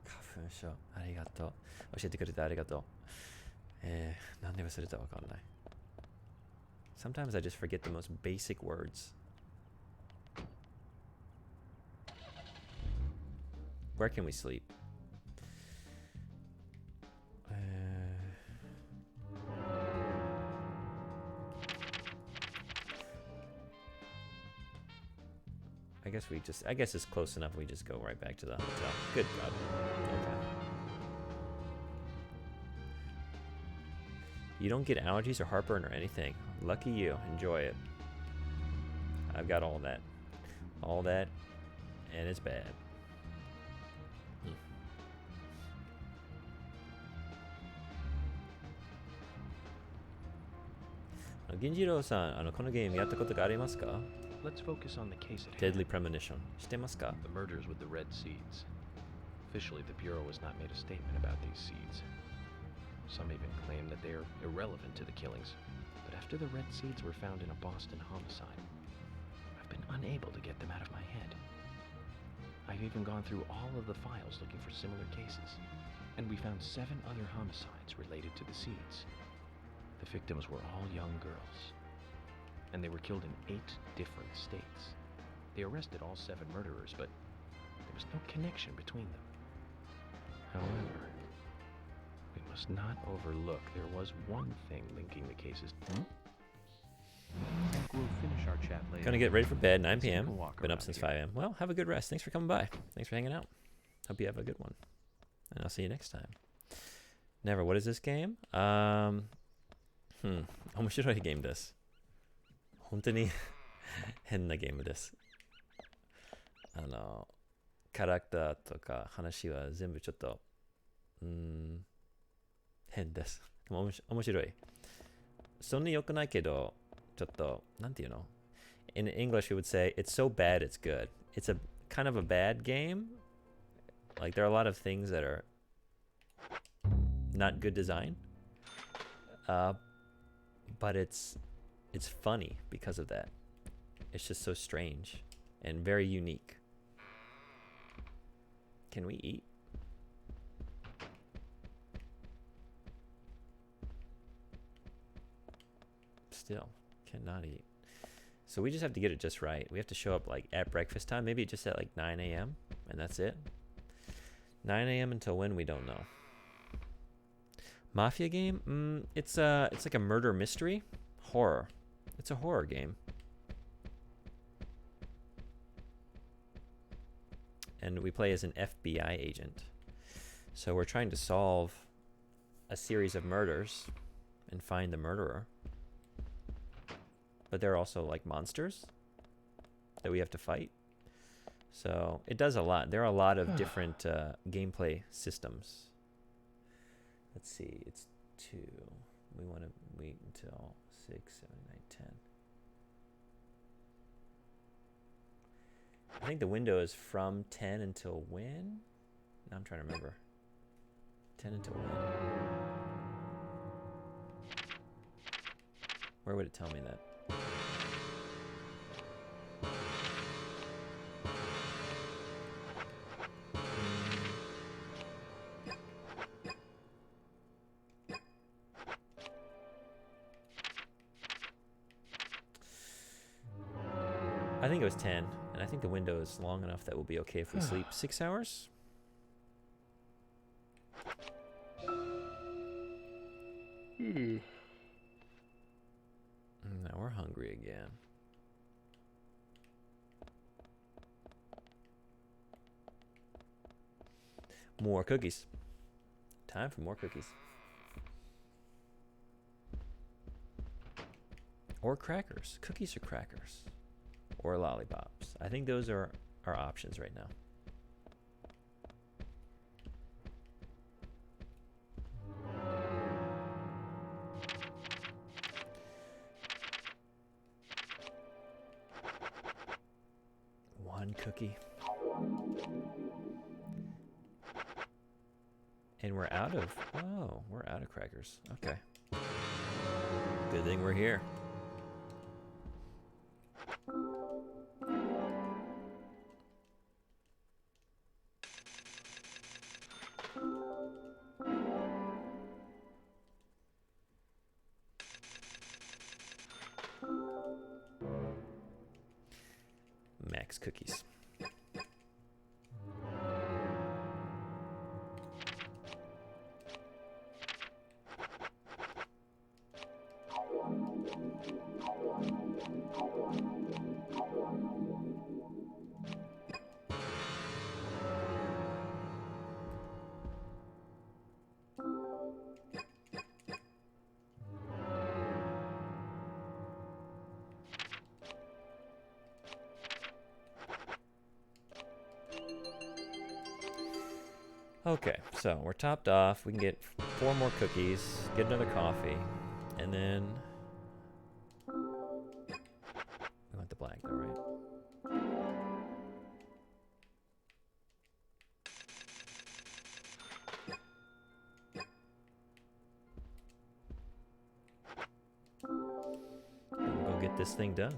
花粉症。ありがとう。教えてくれてありがとう。なんで忘れたわかんない。Sometimes I just forget the most basic words. Where can we sleep? I guess it's close enough. We just go right back to the hotel. Good God. Okay. You don't get allergies or heartburn or anything. Lucky you. Enjoy it. I've got all that. All that. And it's bad. Genjiro-san, このゲームやったことがありますか? Let's focus on the case at Deadly hand. Premonition. 知ってますか? The murders with the red seeds. Officially, the Bureau has not made a statement about these seeds. Some even claim that they are irrelevant to the killings. But after the red seeds were found in a Boston homicide, I've been unable to get them out of my head. I've even gone through all of the files looking for similar cases, and we found 7 other homicides related to the seeds. The victims were all young girls, and they were killed in 8 different states. They arrested all 7 murderers, but there was no connection between them. However, we must not overlook there was one thing linking the cases. We'll finish our chat later. Gonna get ready for bed, 9 p.m. Been up since 5 a.m. Well, have a good rest. Thanks for coming by. Thanks for hanging out. Hope you have a good one. And I'll see you next time. Never, what is this game? 面白いゲームです。本当に変なゲームです。キャラクターとか話は全部ちょっと変です。でも面白い。そんな良くないけど、ちょっとなんていうの? In English, we would say it's so bad it's good. It's a kind of a bad game. Like there are a lot of things that are not good design. But it's funny because of that. It's just so strange and very unique. Can we eat? Still, cannot eat. So we just have to get it just right. We have to show up like at breakfast time, maybe just at like 9 a.m. and that's it. 9 a.m. until when, we don't know. Mafia game? It's like a murder mystery. Horror. It's a horror game. And we play as an FBI agent. So we're trying to solve a series of murders and find the murderer. But there are also like monsters that we have to fight. So it does a lot. There are a lot of different gameplay systems. Let's see, it's 2. We want to wait until 6, 7, 9, 10. I think the window is from 10 until when? Now I'm trying to remember. 10 until when? Where would it tell me that? I think it was 10, and I think the window is long enough that we'll be okay if we sleep 6 hours. Now we're hungry again. More cookies. Time for more cookies. Or crackers. Cookies or crackers. Or lollipops. I think those are our options right now. One cookie. And we're out of crackers. Okay. Good thing we're here. Max cookies. Okay, so we're topped off. We can get 4 more cookies, get another coffee, and then we want the black though, right? And we'll go get this thing done.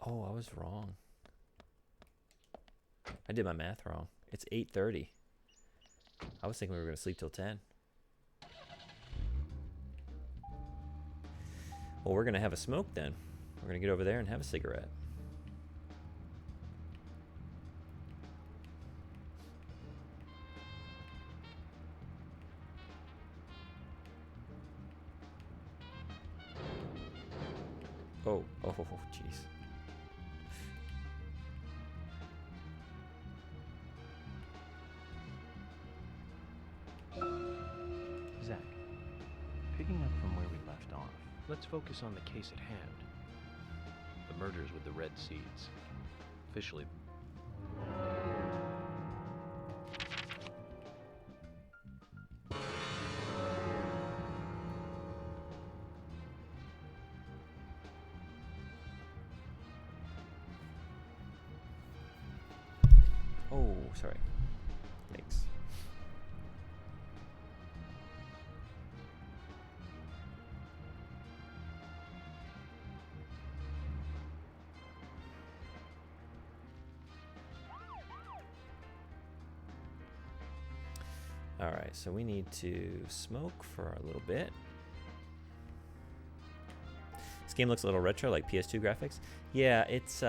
Oh, I was wrong. I did my math wrong. It's 8:30. I was thinking we were going to sleep till 10. Well, we're going to have a smoke then. We're going to get over there and have a cigarette. Oh, jeez. Zach, picking up from where we left off, let's focus on the case at hand. The murders with the red seeds. Officially. Oh, sorry. Thanks. All right, so we need to smoke for a little bit. This game looks a little retro, like PS2 graphics. Yeah, it's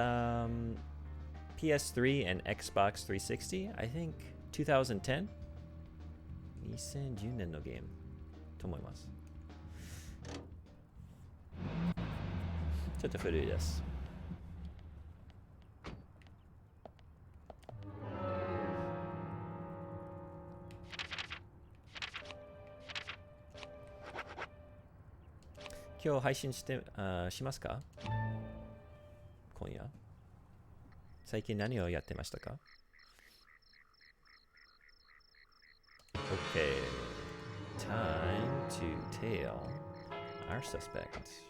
PS3 and Xbox 360. I think 2010. 2010年のゲームと思います。ちょっと古いです。今日配信しますか？今夜。最近何をやってましたか？ Okay, time to tail our suspect.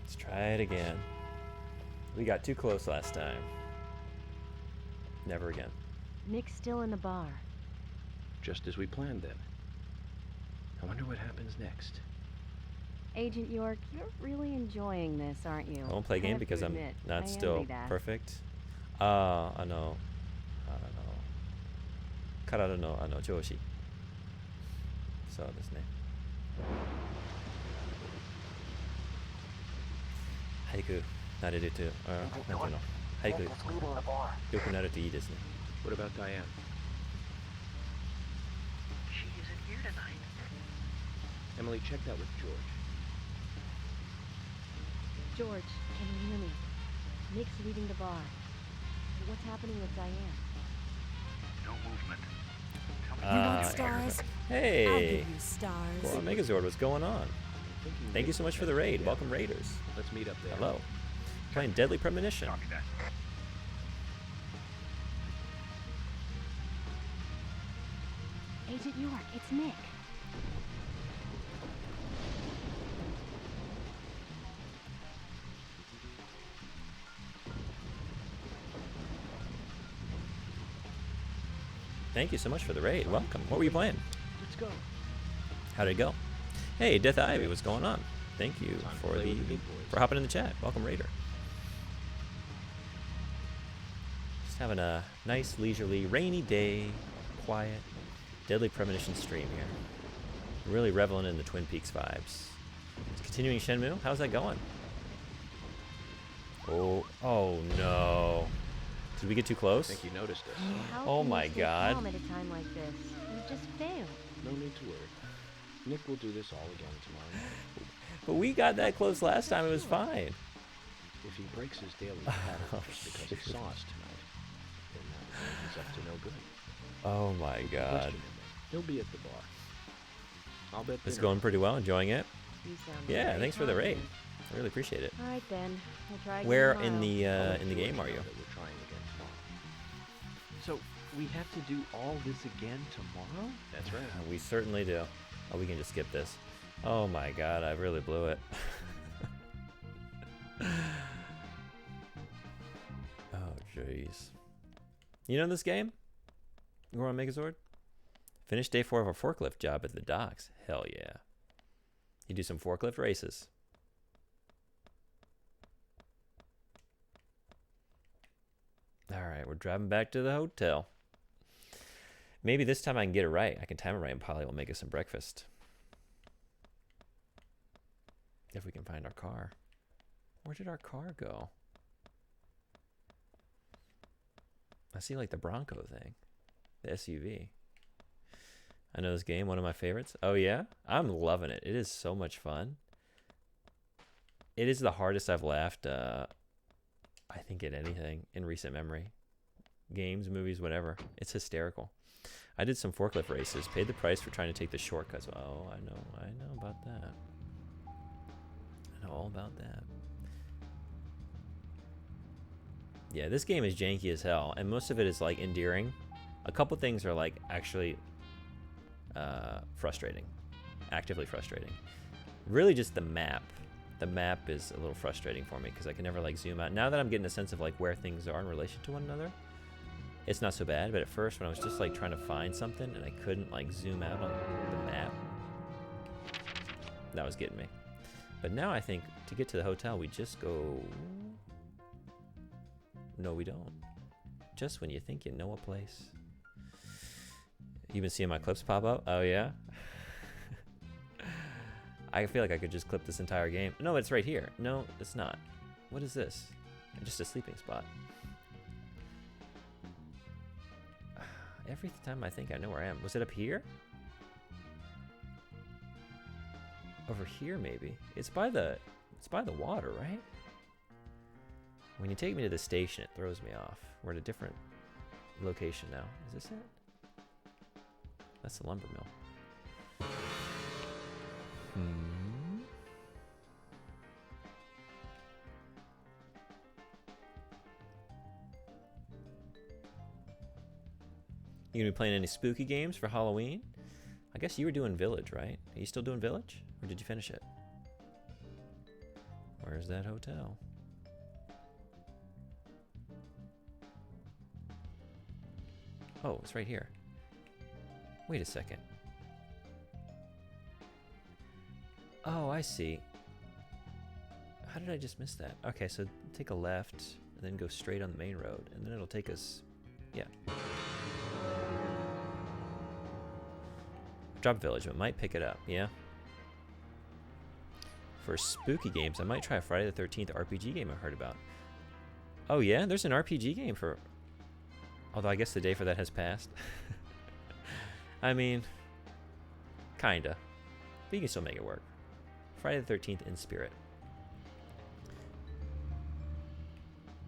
Let's try it again. We got too close last time. Never again. Nick's still in the bar. Just as we planned then. I wonder what happens next. Agent York, you're really enjoying this, aren't you? I won't play a game because I'm not still perfect. 体の調子。そうですね。早く慣れると、なんていうの、早く良くなるといいですね。What about Diane? She isn't here tonight. Emily, check that with George. George, can you hear me? Nick's leaving the bar. What's happening with Diane? No movement. Tell me You want stars? Hey. I'll give you stars. Well, Megazord, what's going on? Thank you so much for the raid. Welcome, Raiders. Let's meet up there. Hello. Playing Deadly Premonition. Copy that. Agent York, it's Nick. Thank you so much for the raid. Welcome. What were you playing? Let's go. How did it go? Hey, Death Ivy, what's going on? Thank you for hopping in the chat. Welcome, Raider. Just having a nice, leisurely, rainy day, quiet, Deadly Premonition stream here. Really reveling in the Twin Peaks vibes. Continuing Shenmue, how's that going? Oh no. Did we get too close? I think you noticed us. Oh my God. Calm at a time like this. You just failed. No need to worry. Nick will do this all again tomorrow. But we got that close last time. It was fine. If he breaks his daily pattern just because he saw us tonight, then he's up to no good. Oh my God. He'll be at the bar. I'll bet It's going pretty well. Enjoying it. You sound Yeah, very thanks for the raid. confident. I really appreciate it. All right then. We'll try again Where tomorrow. in the game are you? We're trying again tomorrow. So we have to do all this again tomorrow? That's right. We certainly do. Oh, we can just skip this. Oh my God, I really blew it. Oh jeez. You know this game? You want to make a sword? Finish day 4 of a forklift job at the docks. Hell yeah. You do some forklift races. Alright, we're driving back to the hotel. Maybe this time I can get it right. I can time it right and Polly will make us some breakfast. If we can find our car. Where did our car go? I see like the Bronco thing. The SUV. I know this game, one of my favorites. Oh yeah? I'm loving it. It is so much fun. It is the hardest I've laughed, I think, at anything in recent memory. Games, movies, whatever. It's hysterical. I did some forklift races, paid the price for trying to take the shortcuts. Oh, I know about that. I know all about that. Yeah, this game is janky as hell, and most of it is like endearing. A couple things are like actually frustrating, actively frustrating. Really just the map. The map is a little frustrating for me because I can never like zoom out. Now that I'm getting a sense of like where things are in relation to one another, it's not so bad. But at first when I was just like trying to find something and I couldn't like zoom out on the map, that was getting me. But now I think to get to the hotel, we just go... No, we don't. Just when you think you know a place. You've been seeing my clips pop up? Oh, yeah? I feel like I could just clip this entire game. No, it's right here. No, it's not. What is this? Just a sleeping spot. Every time I think I know where I am. Was it up here? Over here, maybe. It's by the water, right? When you take me to the station, it throws me off. We're at a different location now. Is this it? That's the lumber mill. You gonna be playing any spooky games for Halloween? I guess you were doing Village, right? Are you still doing Village? Or did you finish it? Where's that hotel? Oh, it's right here. Wait a second. Oh, I see. How did I just miss that? Okay, so take a left and then go straight on the main road, and then it'll take us... Yeah. Drop Village, it might pick it up, yeah? For spooky games, I might try a Friday the 13th RPG game I heard about. Oh yeah? There's an RPG game for... Although I guess the day for that has passed. I mean... Kinda. But you can still make it work. Friday the 13th in spirit.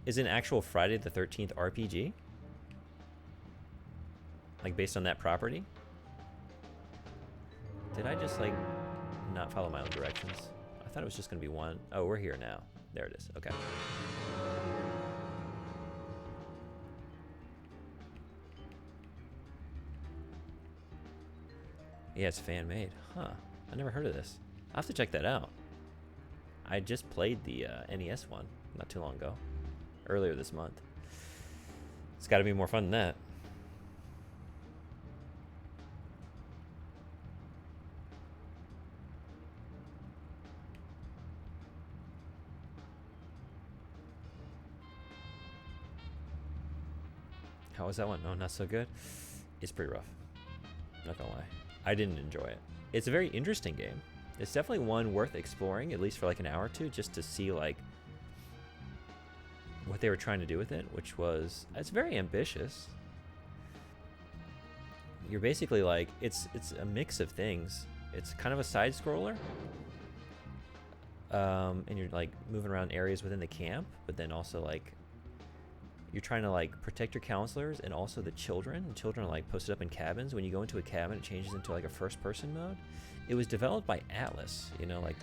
is an actual Friday the 13th RPG? Like based on that property? Did I just like not follow my own directions? I thought it was just gonna be one. Oh, we're here now. There it is. Okay. Yeah, it's fan made. Huh. I never heard of this. I'll have to check that out. I just played the NES one not too long ago. Earlier this month. It's got to be more fun than that. How was that one? No, not so good. It's pretty rough. Not gonna lie. I didn't enjoy it. It's a very interesting game. It's definitely one worth exploring, at least for like an hour or two, just to see like what they were trying to do with it, which was, it's very ambitious. You're basically like, it's a mix of things. It's kind of a side scroller. And you're like moving around areas within the camp, but then also like you're trying to like protect your counselors and also the children. The children are like posted up in cabins. When you go into a cabin, it changes into like a first person mode. It was developed by Atlas, you know, like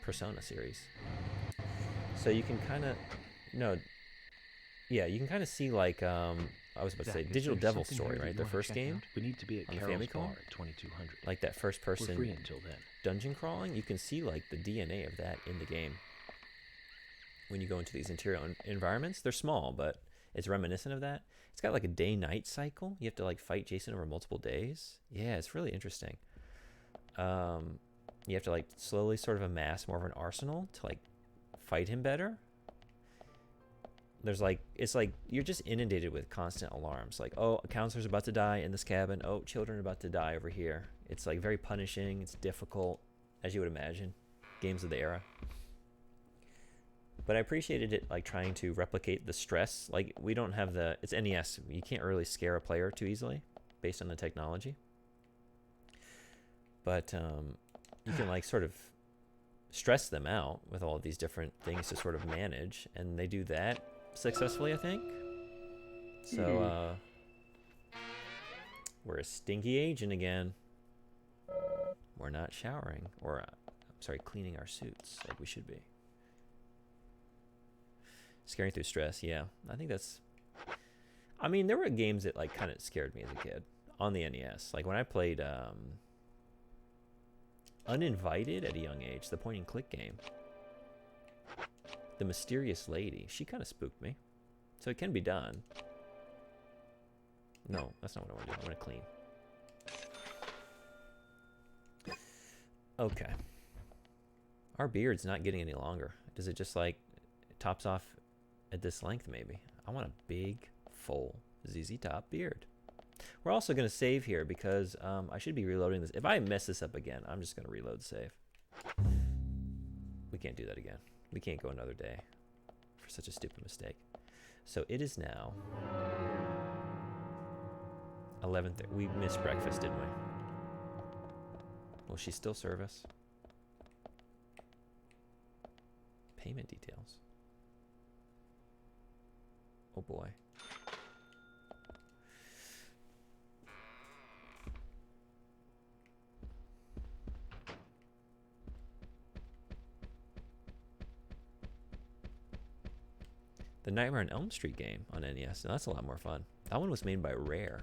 Persona series. So you can kind of, you can kind of see like, I was about to say Digital Devil Story, right? Their first game. We need to be at on the Carol's Famicom bar at 2200. Like that first person We're free until then. dungeon crawling. You can see like the DNA of that in the game. When you go into these interior environments, they're small, but it's reminiscent of that. It's got like a day-night cycle. You have to like fight Jason over multiple days. Yeah, it's really interesting. You have to like slowly sort of amass more of an arsenal to like fight him better. There's like, it's like you're just inundated with constant alarms. Like, oh, a counselor's about to die in this cabin. Oh, children are about to die over here. It's like very punishing. It's difficult, as you would imagine. Games of the era. But I appreciated it like trying to replicate the stress. Like we don't have it's NES. You can't really scare a player too easily based on the technology. But you can like sort of stress them out with all of these different things to sort of manage. And they do that successfully, I think. So we're a stinky agent again. We're not showering or cleaning our suits like we should be. Scaring through stress, yeah. I think that's... I mean, there were games that like kind of scared me as a kid on the NES. Like when I played Uninvited at a young age, the point and click game. The Mysterious Lady, she kind of spooked me. So it can be done. No, that's not what I want to do. I want to clean. Okay. Our beard's not getting any longer. Does it just like, it tops off at this length maybe? I want a big, full ZZ Top beard. We're also going to save here because I should be reloading this. If I mess this up again, I'm just going to reload save. We can't do that again. We can't go another day for such a stupid mistake. So it is now 11:30. We missed breakfast, didn't we? Will she still serve us? Payment details. Oh boy. The Nightmare on Elm Street game on NES. Now that's a lot more fun. That one was made by Rare.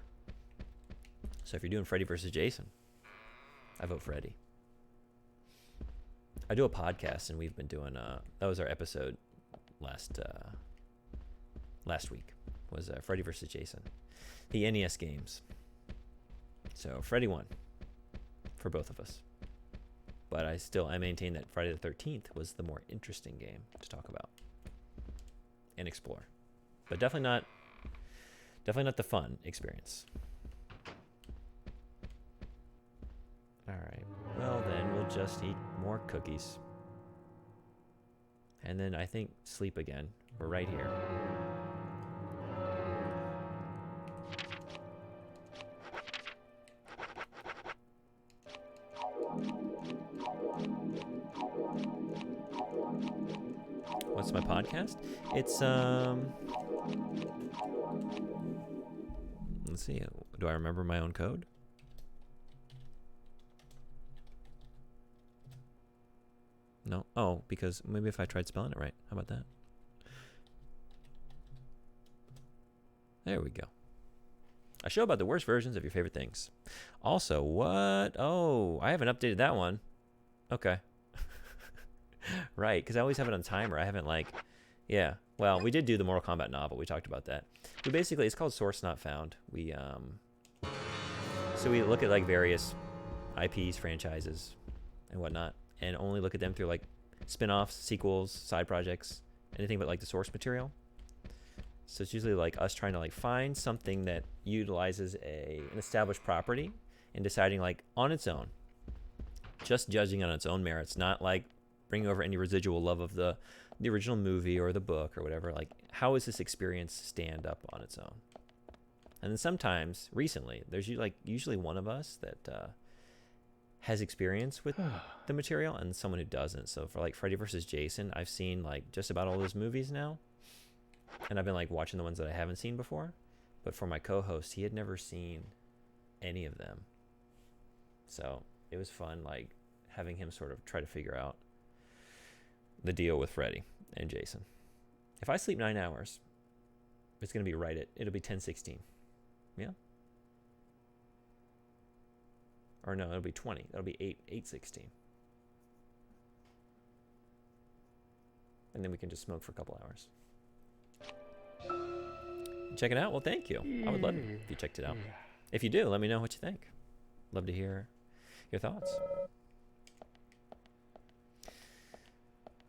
So if you're doing Freddy vs. Jason, I vote Freddy. I do a podcast, and we've been doing that was our episode last week, was Freddy vs. Jason, the NES games. So Freddy won for both of us, but I maintain that Friday the 13th was the more interesting game to talk about and explore, but definitely not the fun experience. All right, well then we'll just eat more cookies. And then I think sleep again. We're right here. What's my podcast? It's let's see. Do I remember my own code? No. Oh, because maybe if I tried spelling it right. How about that? There we go. A show about the worst versions of your favorite things. Also, what? Oh, I haven't updated that one. Okay. Right, because I always have it on timer. I haven't yeah. Well, we did do the Mortal Kombat novel. We talked about that. We basically, it's called Source Not Found. So we look at various IPs, franchises, and whatnot, and only look at them through spin-offs, sequels, side projects, anything but the source material. So it's usually us trying to find something that utilizes an established property and deciding on its own, just judging on its own merits, not bringing over any residual love of the original movie or the book or whatever. How does this experience stand up on its own? And then sometimes, recently, there's usually one of us that has experience with the material and someone who doesn't. So for Freddy vs. Jason, I've seen just about all those movies now. And I've been watching the ones that I haven't seen before. But for my co-host, he had never seen any of them. So it was fun having him sort of try to figure out the deal with Freddy and Jason. If I sleep 9 hours, it's going to be it'll be 10:16. Yeah? Or no, it'll be 20. That'll be 8:16. And then we can just smoke for a couple hours. Check it out? Well, thank you. I would love it if you checked it out. If you do, let me know what you think. Love to hear your thoughts.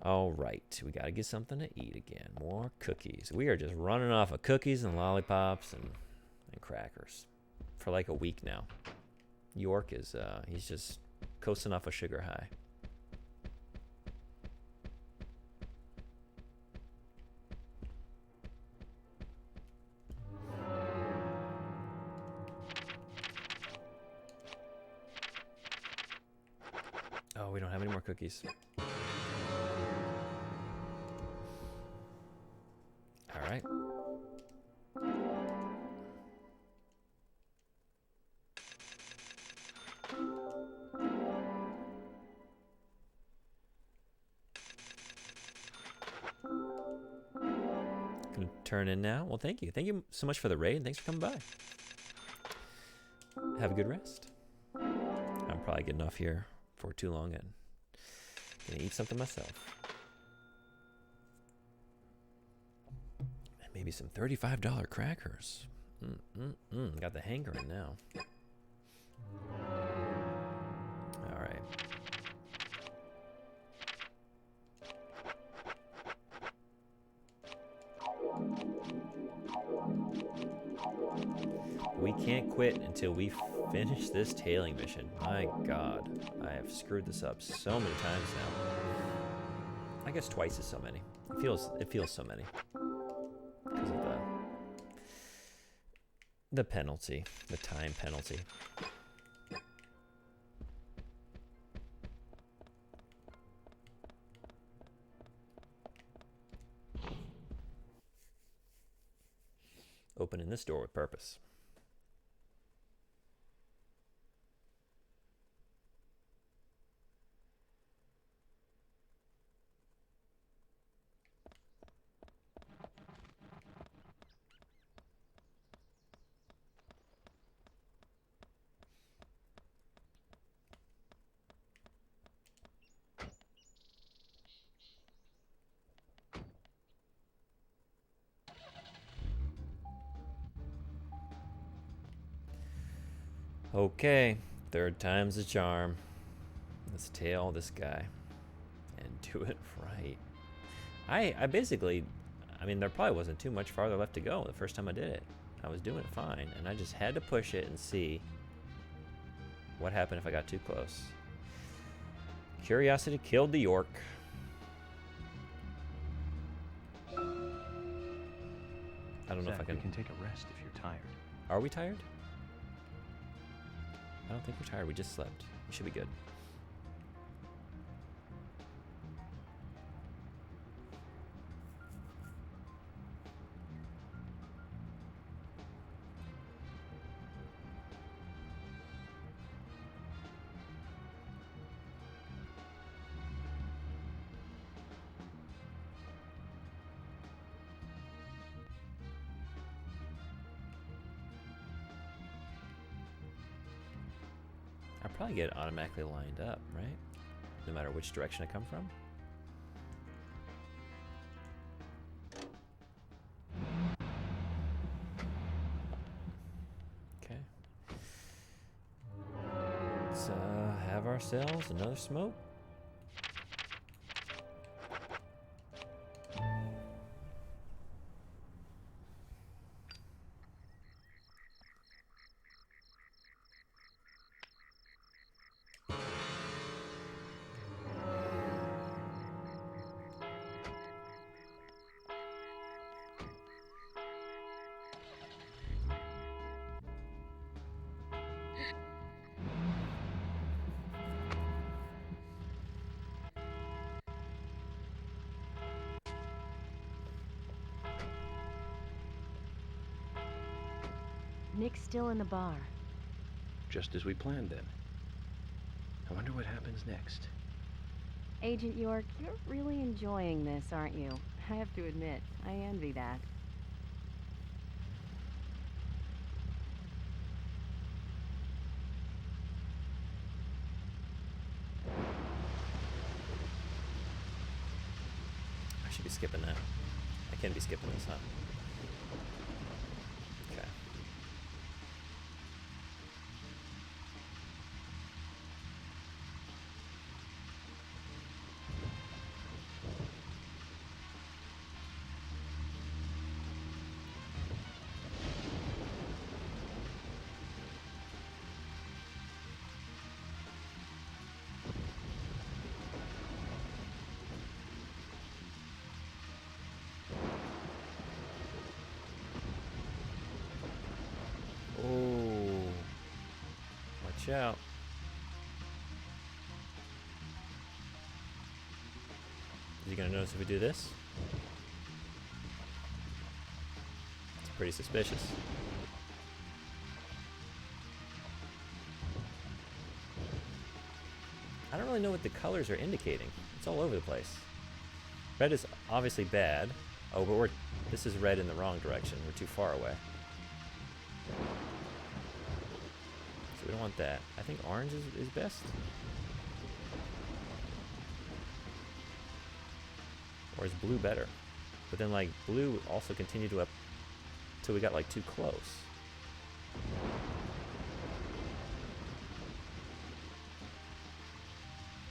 All right, we got to get something to eat again. More cookies. We are just running off of cookies and lollipops and crackers for a week now. York is, he's just coasting off a sugar high. Oh, we don't have any more cookies. All right. Gonna turn in now. Well, thank you. Thank you so much for the raid. Thanks for coming by. Have a good rest. I'm probably getting off here for too long and gonna eat something myself. And maybe some $35 crackers. Got the hankering now. All right. We can't quit until we finish this tailing mission. My God, I have screwed this up so many times now. I guess twice as so many. It feels so many because of the penalty, the time penalty. Opening this door with purpose. Okay, third time's the charm. Let's tail this guy and do it right. I basically, I mean, there probably wasn't too much farther left to go the first time I did it. I was doing it fine, and I just had to push it and see what happened if I got too close. Curiosity killed the York. I don't know if I can. We can take a rest if you're tired. Are we tired? I don't think we're tired. We just slept. We should be good. I'll probably get it automatically lined up, right? No matter which direction I come from. Okay. Let's have ourselves another smoke. Nick's still in the bar. Just as we planned then. I wonder what happens next. Agent York, you're really enjoying this, aren't you? I have to admit, I envy that. I should be skipping that. I can be skipping this, huh? Okay. Oh, watch out. Is he gonna notice if we do this? It's pretty suspicious. I don't really know what the colors are indicating. It's all over the place. Red is obviously bad. Oh, but this is red in the wrong direction. We're too far away. So we don't want that. I think orange is best. Or is blue better? But then like blue also continued to up till we got like too close.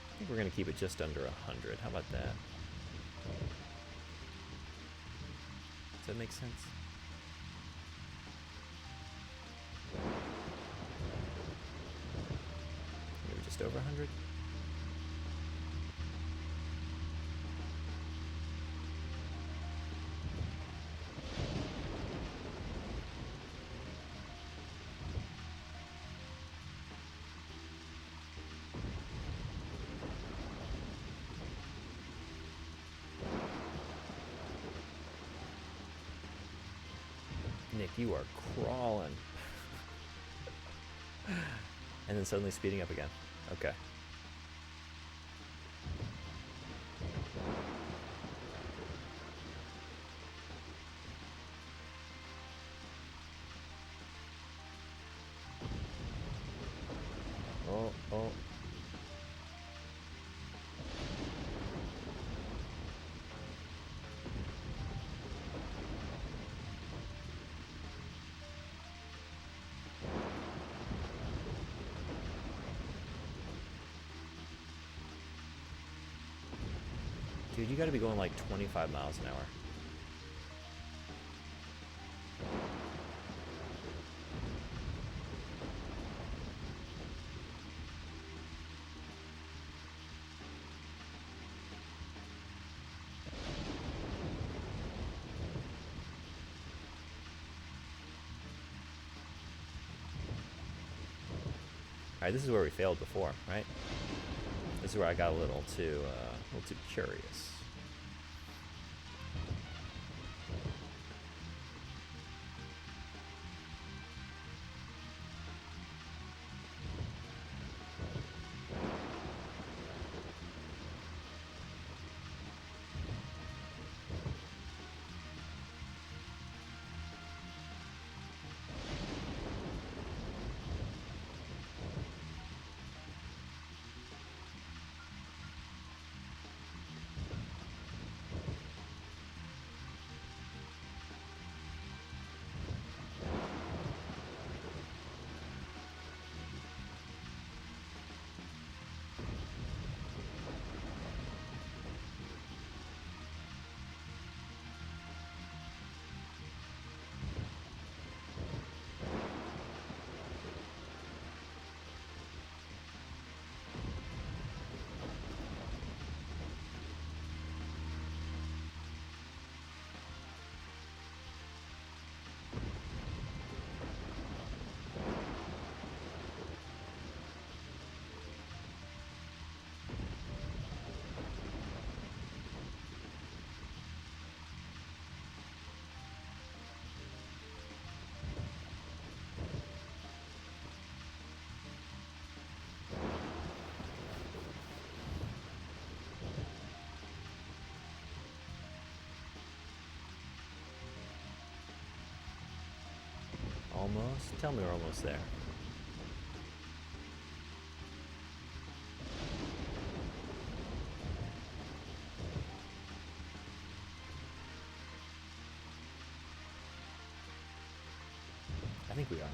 I think we're gonna keep it just under 100. How about that? Does that make sense? Maybe just over 100? Nick, you are crawling. And then suddenly speeding up again. Okay. Oh, oh. Dude, you gotta be going like 25 miles an hour. Alright, this is where we failed before, right? This is where I got a little too curious. almost. Tell me we're almost there. I think we are.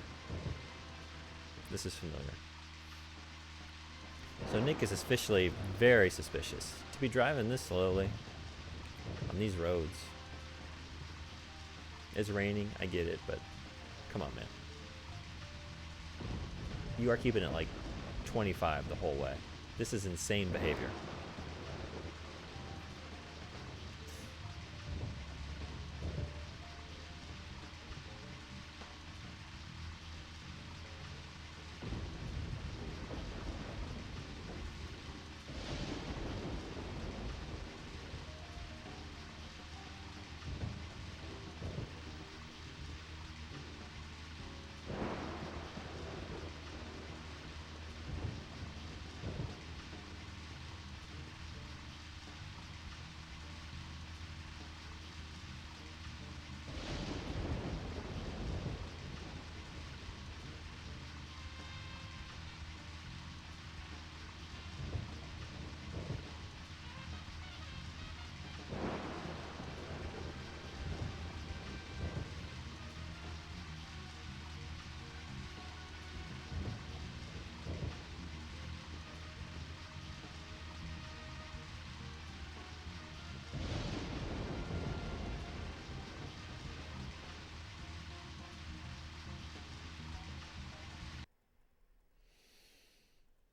This is familiar. So Nick is officially very suspicious to be driving this slowly on these roads. It's raining, I get it, but come on, man. You are keeping it like 25 the whole way. This is insane behavior.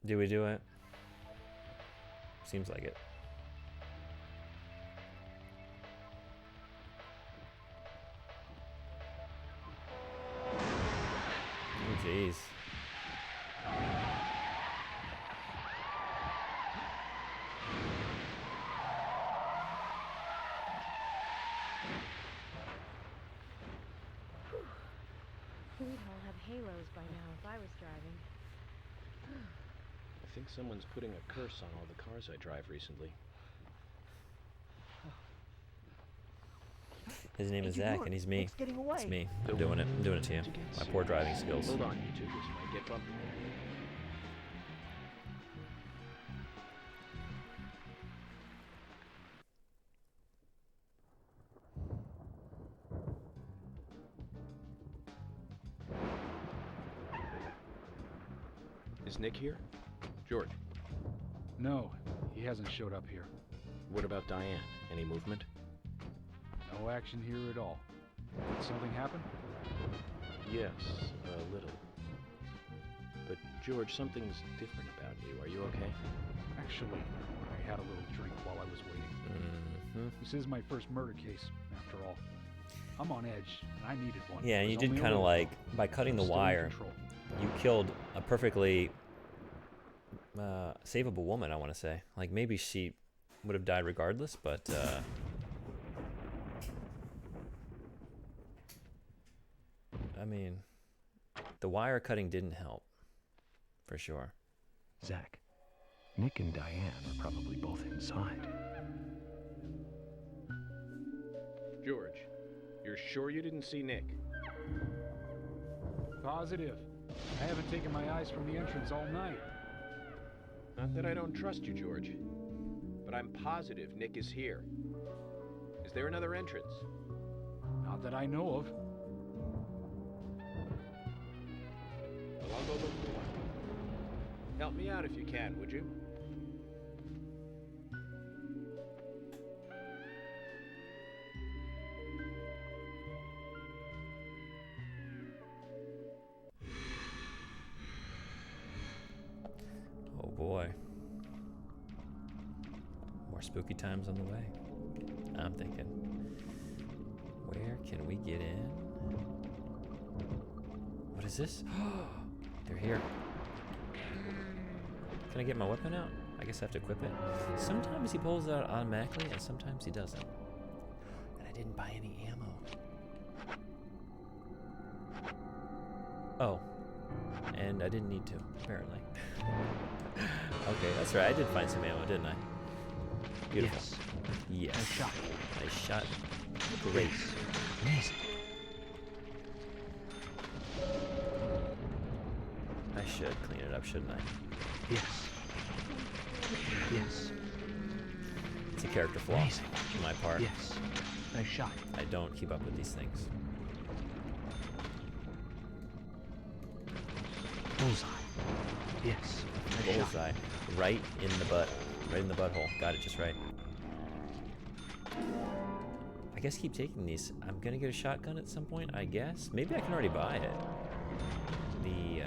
Do we do it? Seems like it. Oh, jeez. We'd all have halos by now if I was driving. I think someone's putting a curse on all the cars I drive recently. His name is Zach, and he's me. It's me. I'm doing it. I'm doing it to you. My poor driving skills. Hold on, you two. This might get bumpy. Is Nick here? George? No, he hasn't showed up here. What about Diane? Any movement? No action here at all. Did something happen? Yes, a little. But George, something's different about you. Are you okay? Actually, I had a little drink while I was waiting. This is my first murder case, after all. I'm on edge, and I needed one. Yeah, and you did kind of like, by cutting the wire, you killed a perfectly savable woman, I want to say. Like, maybe she would have died regardless, but I mean, the wire cutting didn't help, for sure. Zach, Nick and Diane are probably both inside. George, you're sure you didn't see Nick? Positive. I haven't taken my eyes from the entrance all night. Not that I don't trust you, George, but I'm positive Nick is here. Is there another entrance? Not that I know of. Well, I'll go look for one. Help me out if you can, would you? Oh boy. More spooky times on the way. I'm thinking, where can we get in? What is this? They're here. Can I get my weapon out? I guess I have to equip it. Sometimes he pulls it out automatically, and sometimes he doesn't. And I didn't buy any ammo. Oh. And I didn't need to, apparently. Okay, that's right. I did find some ammo, didn't I? Beautiful. Yes. Nice shot. Nice shot. Great. Amazing. up, shouldn't I? Yes. Yes. It's a character flaw on my part. Yes. Nice shot. I don't keep up with these things. Bullseye. Yes. Nice Bullseye. shot. Right in the butt. Right in the butthole. Got it just right. I guess keep taking these. I'm gonna get a shotgun at some point, I guess. Maybe I can already buy it. The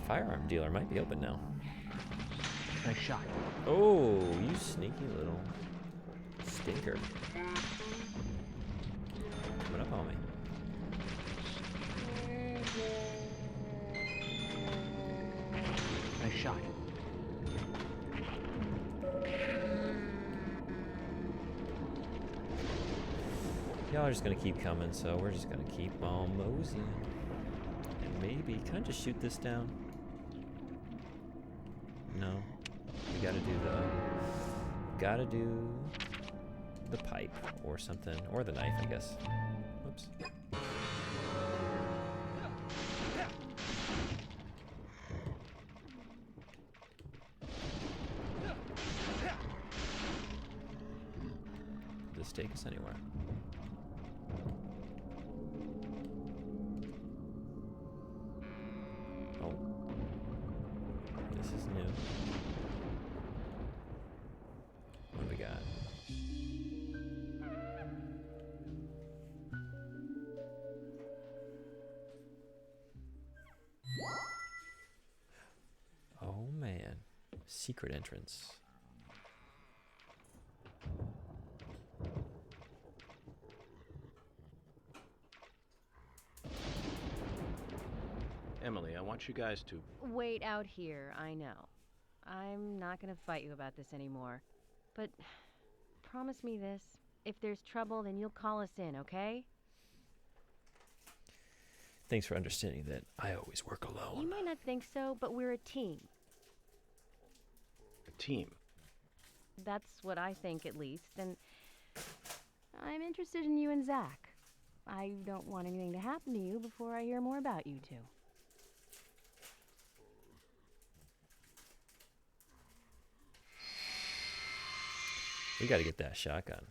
firearm dealer might be open now. Nice shot. Oh, you sneaky little stinker. Coming up on me. Nice shot. Y'all are just gonna keep coming, so we're just gonna keep on moseying. And maybe, can I just shoot this down? No. We gotta do the pipe or something, or the knife, I guess. Oops. Did this take us anywhere? Oh. This is new. What do we got? Oh man. Secret entrance. Emily, I want you guys to... Wait out here, I know. I'm not gonna fight you about this anymore. But promise me this. If there's trouble, then you'll call us in, okay? Thanks for understanding that I always work alone. You might not think so, but we're a team. A team? That's what I think, at least. And I'm interested in you and Zach. I don't want anything to happen to you before I hear more about you two. We gotta get that shotgun.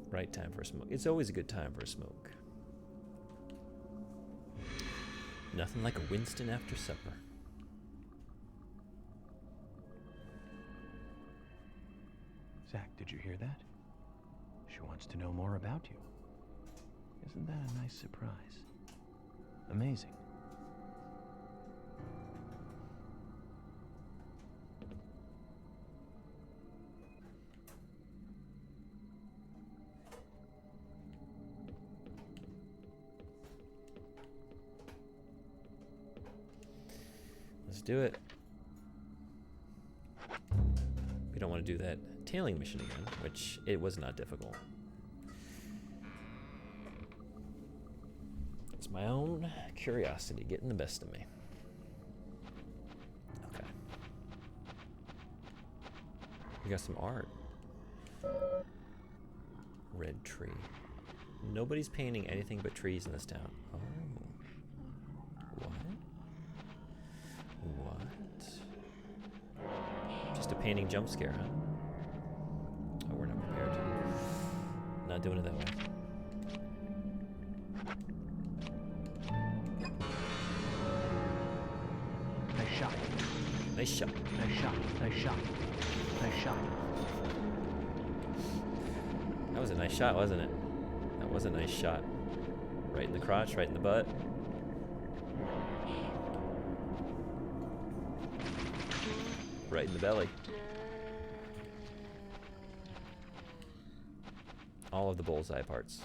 Right time for a smoke. It's always a good time for a smoke. Nothing like a Winston after supper. Zach, did you hear that? She wants to know more about you. Isn't that a nice surprise? Amazing. Let's do it. We don't want to do that tailing mission again, which it was not difficult. It's my own curiosity getting the best of me. Okay. We got some art. Red tree. Nobody's painting anything but trees in this town. Oh. What? Just a painting jump scare, huh? Oh, we're not prepared. Not doing it that way. Nice shot. Nice shot. Nice shot. Nice shot. Nice shot. That was a nice shot, wasn't it? That was a nice shot. Right in the crotch, right in the butt. Right in the belly. All of the bullseye parts.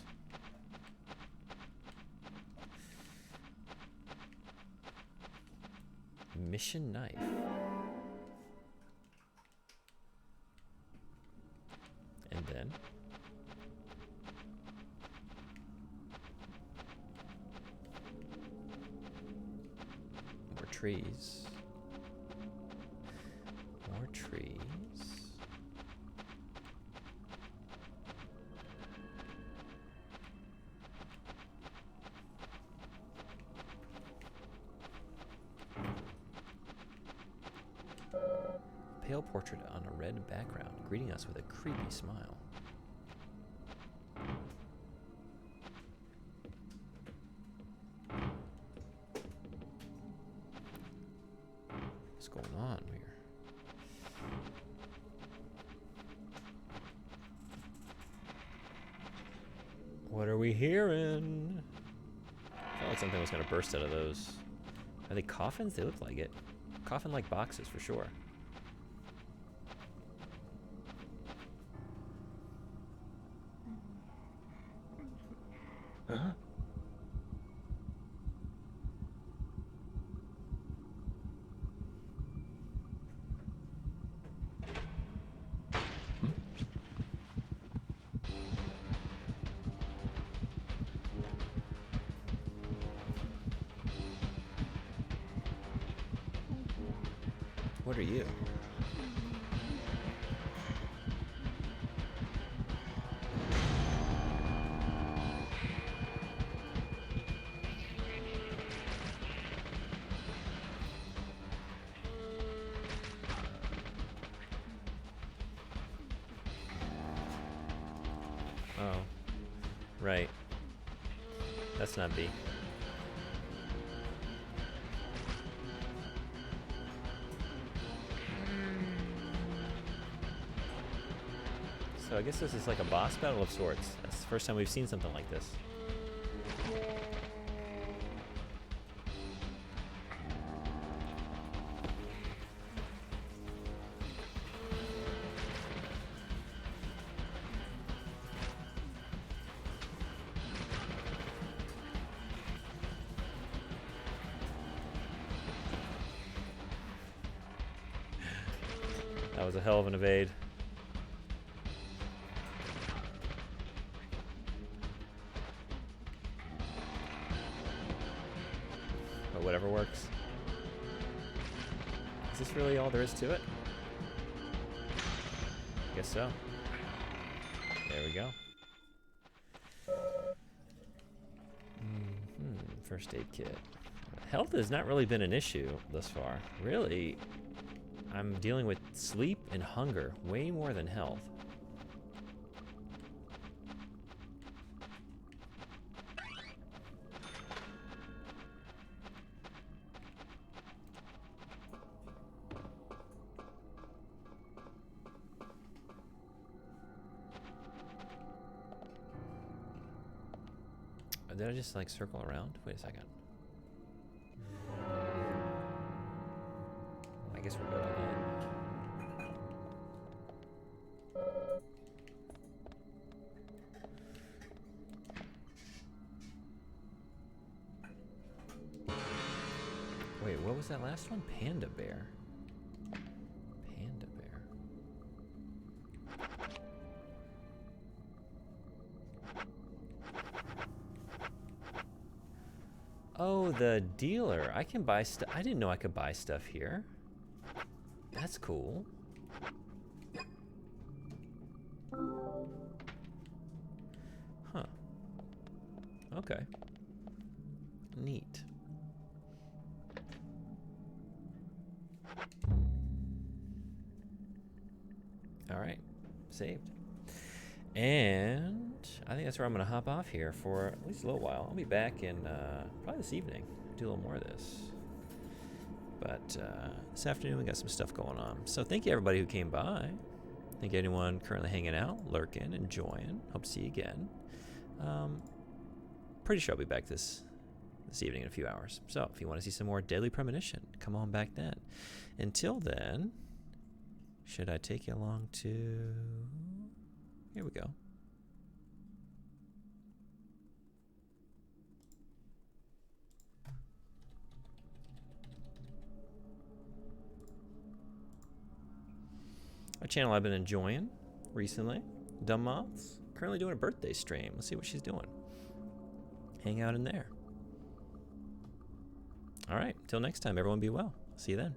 Mission knife. And then more trees. More pale portrait on a red background, greeting us with a creepy smile. What's going on here? What are we hearing? I felt like something was going to burst out of those. Are they coffins? They look like it. Coffin-like boxes for sure. Huh? What are you? Oh. Right. That's not B. So I guess this is like a boss battle of sorts. That's the first time we've seen something like this. That was a hell of an evade. But whatever works. Is this really all there is to it? I guess so. There we go. First aid kit. Health has not really been an issue thus far. Really, I'm dealing with sleep and hunger way more than health. Did I just like circle around? Wait a second. I guess we're good on that. Wait, what was that last one? Panda bear. Panda bear. Oh, the dealer. I can buy stuff. I didn't know I could buy stuff here. That's cool. Huh. Okay. Neat. All right. Saved. And I think that's where I'm going to hop off here for at least a little while. I'll be back in probably this evening. Do a little more of this. But this afternoon we got some stuff going on. So thank you everybody who came by. Thank you anyone currently hanging out, lurking, enjoying. Hope to see you again. Pretty sure I'll be back this evening in a few hours. So if you want to see some more Deadly Premonition, come on back then. Until then, should I take you along to... Here we go. A channel I've been enjoying recently. Dumb Moths. Currently doing a birthday stream. Let's see what she's doing. Hang out in there. All right. Till next time, everyone be well. See you then.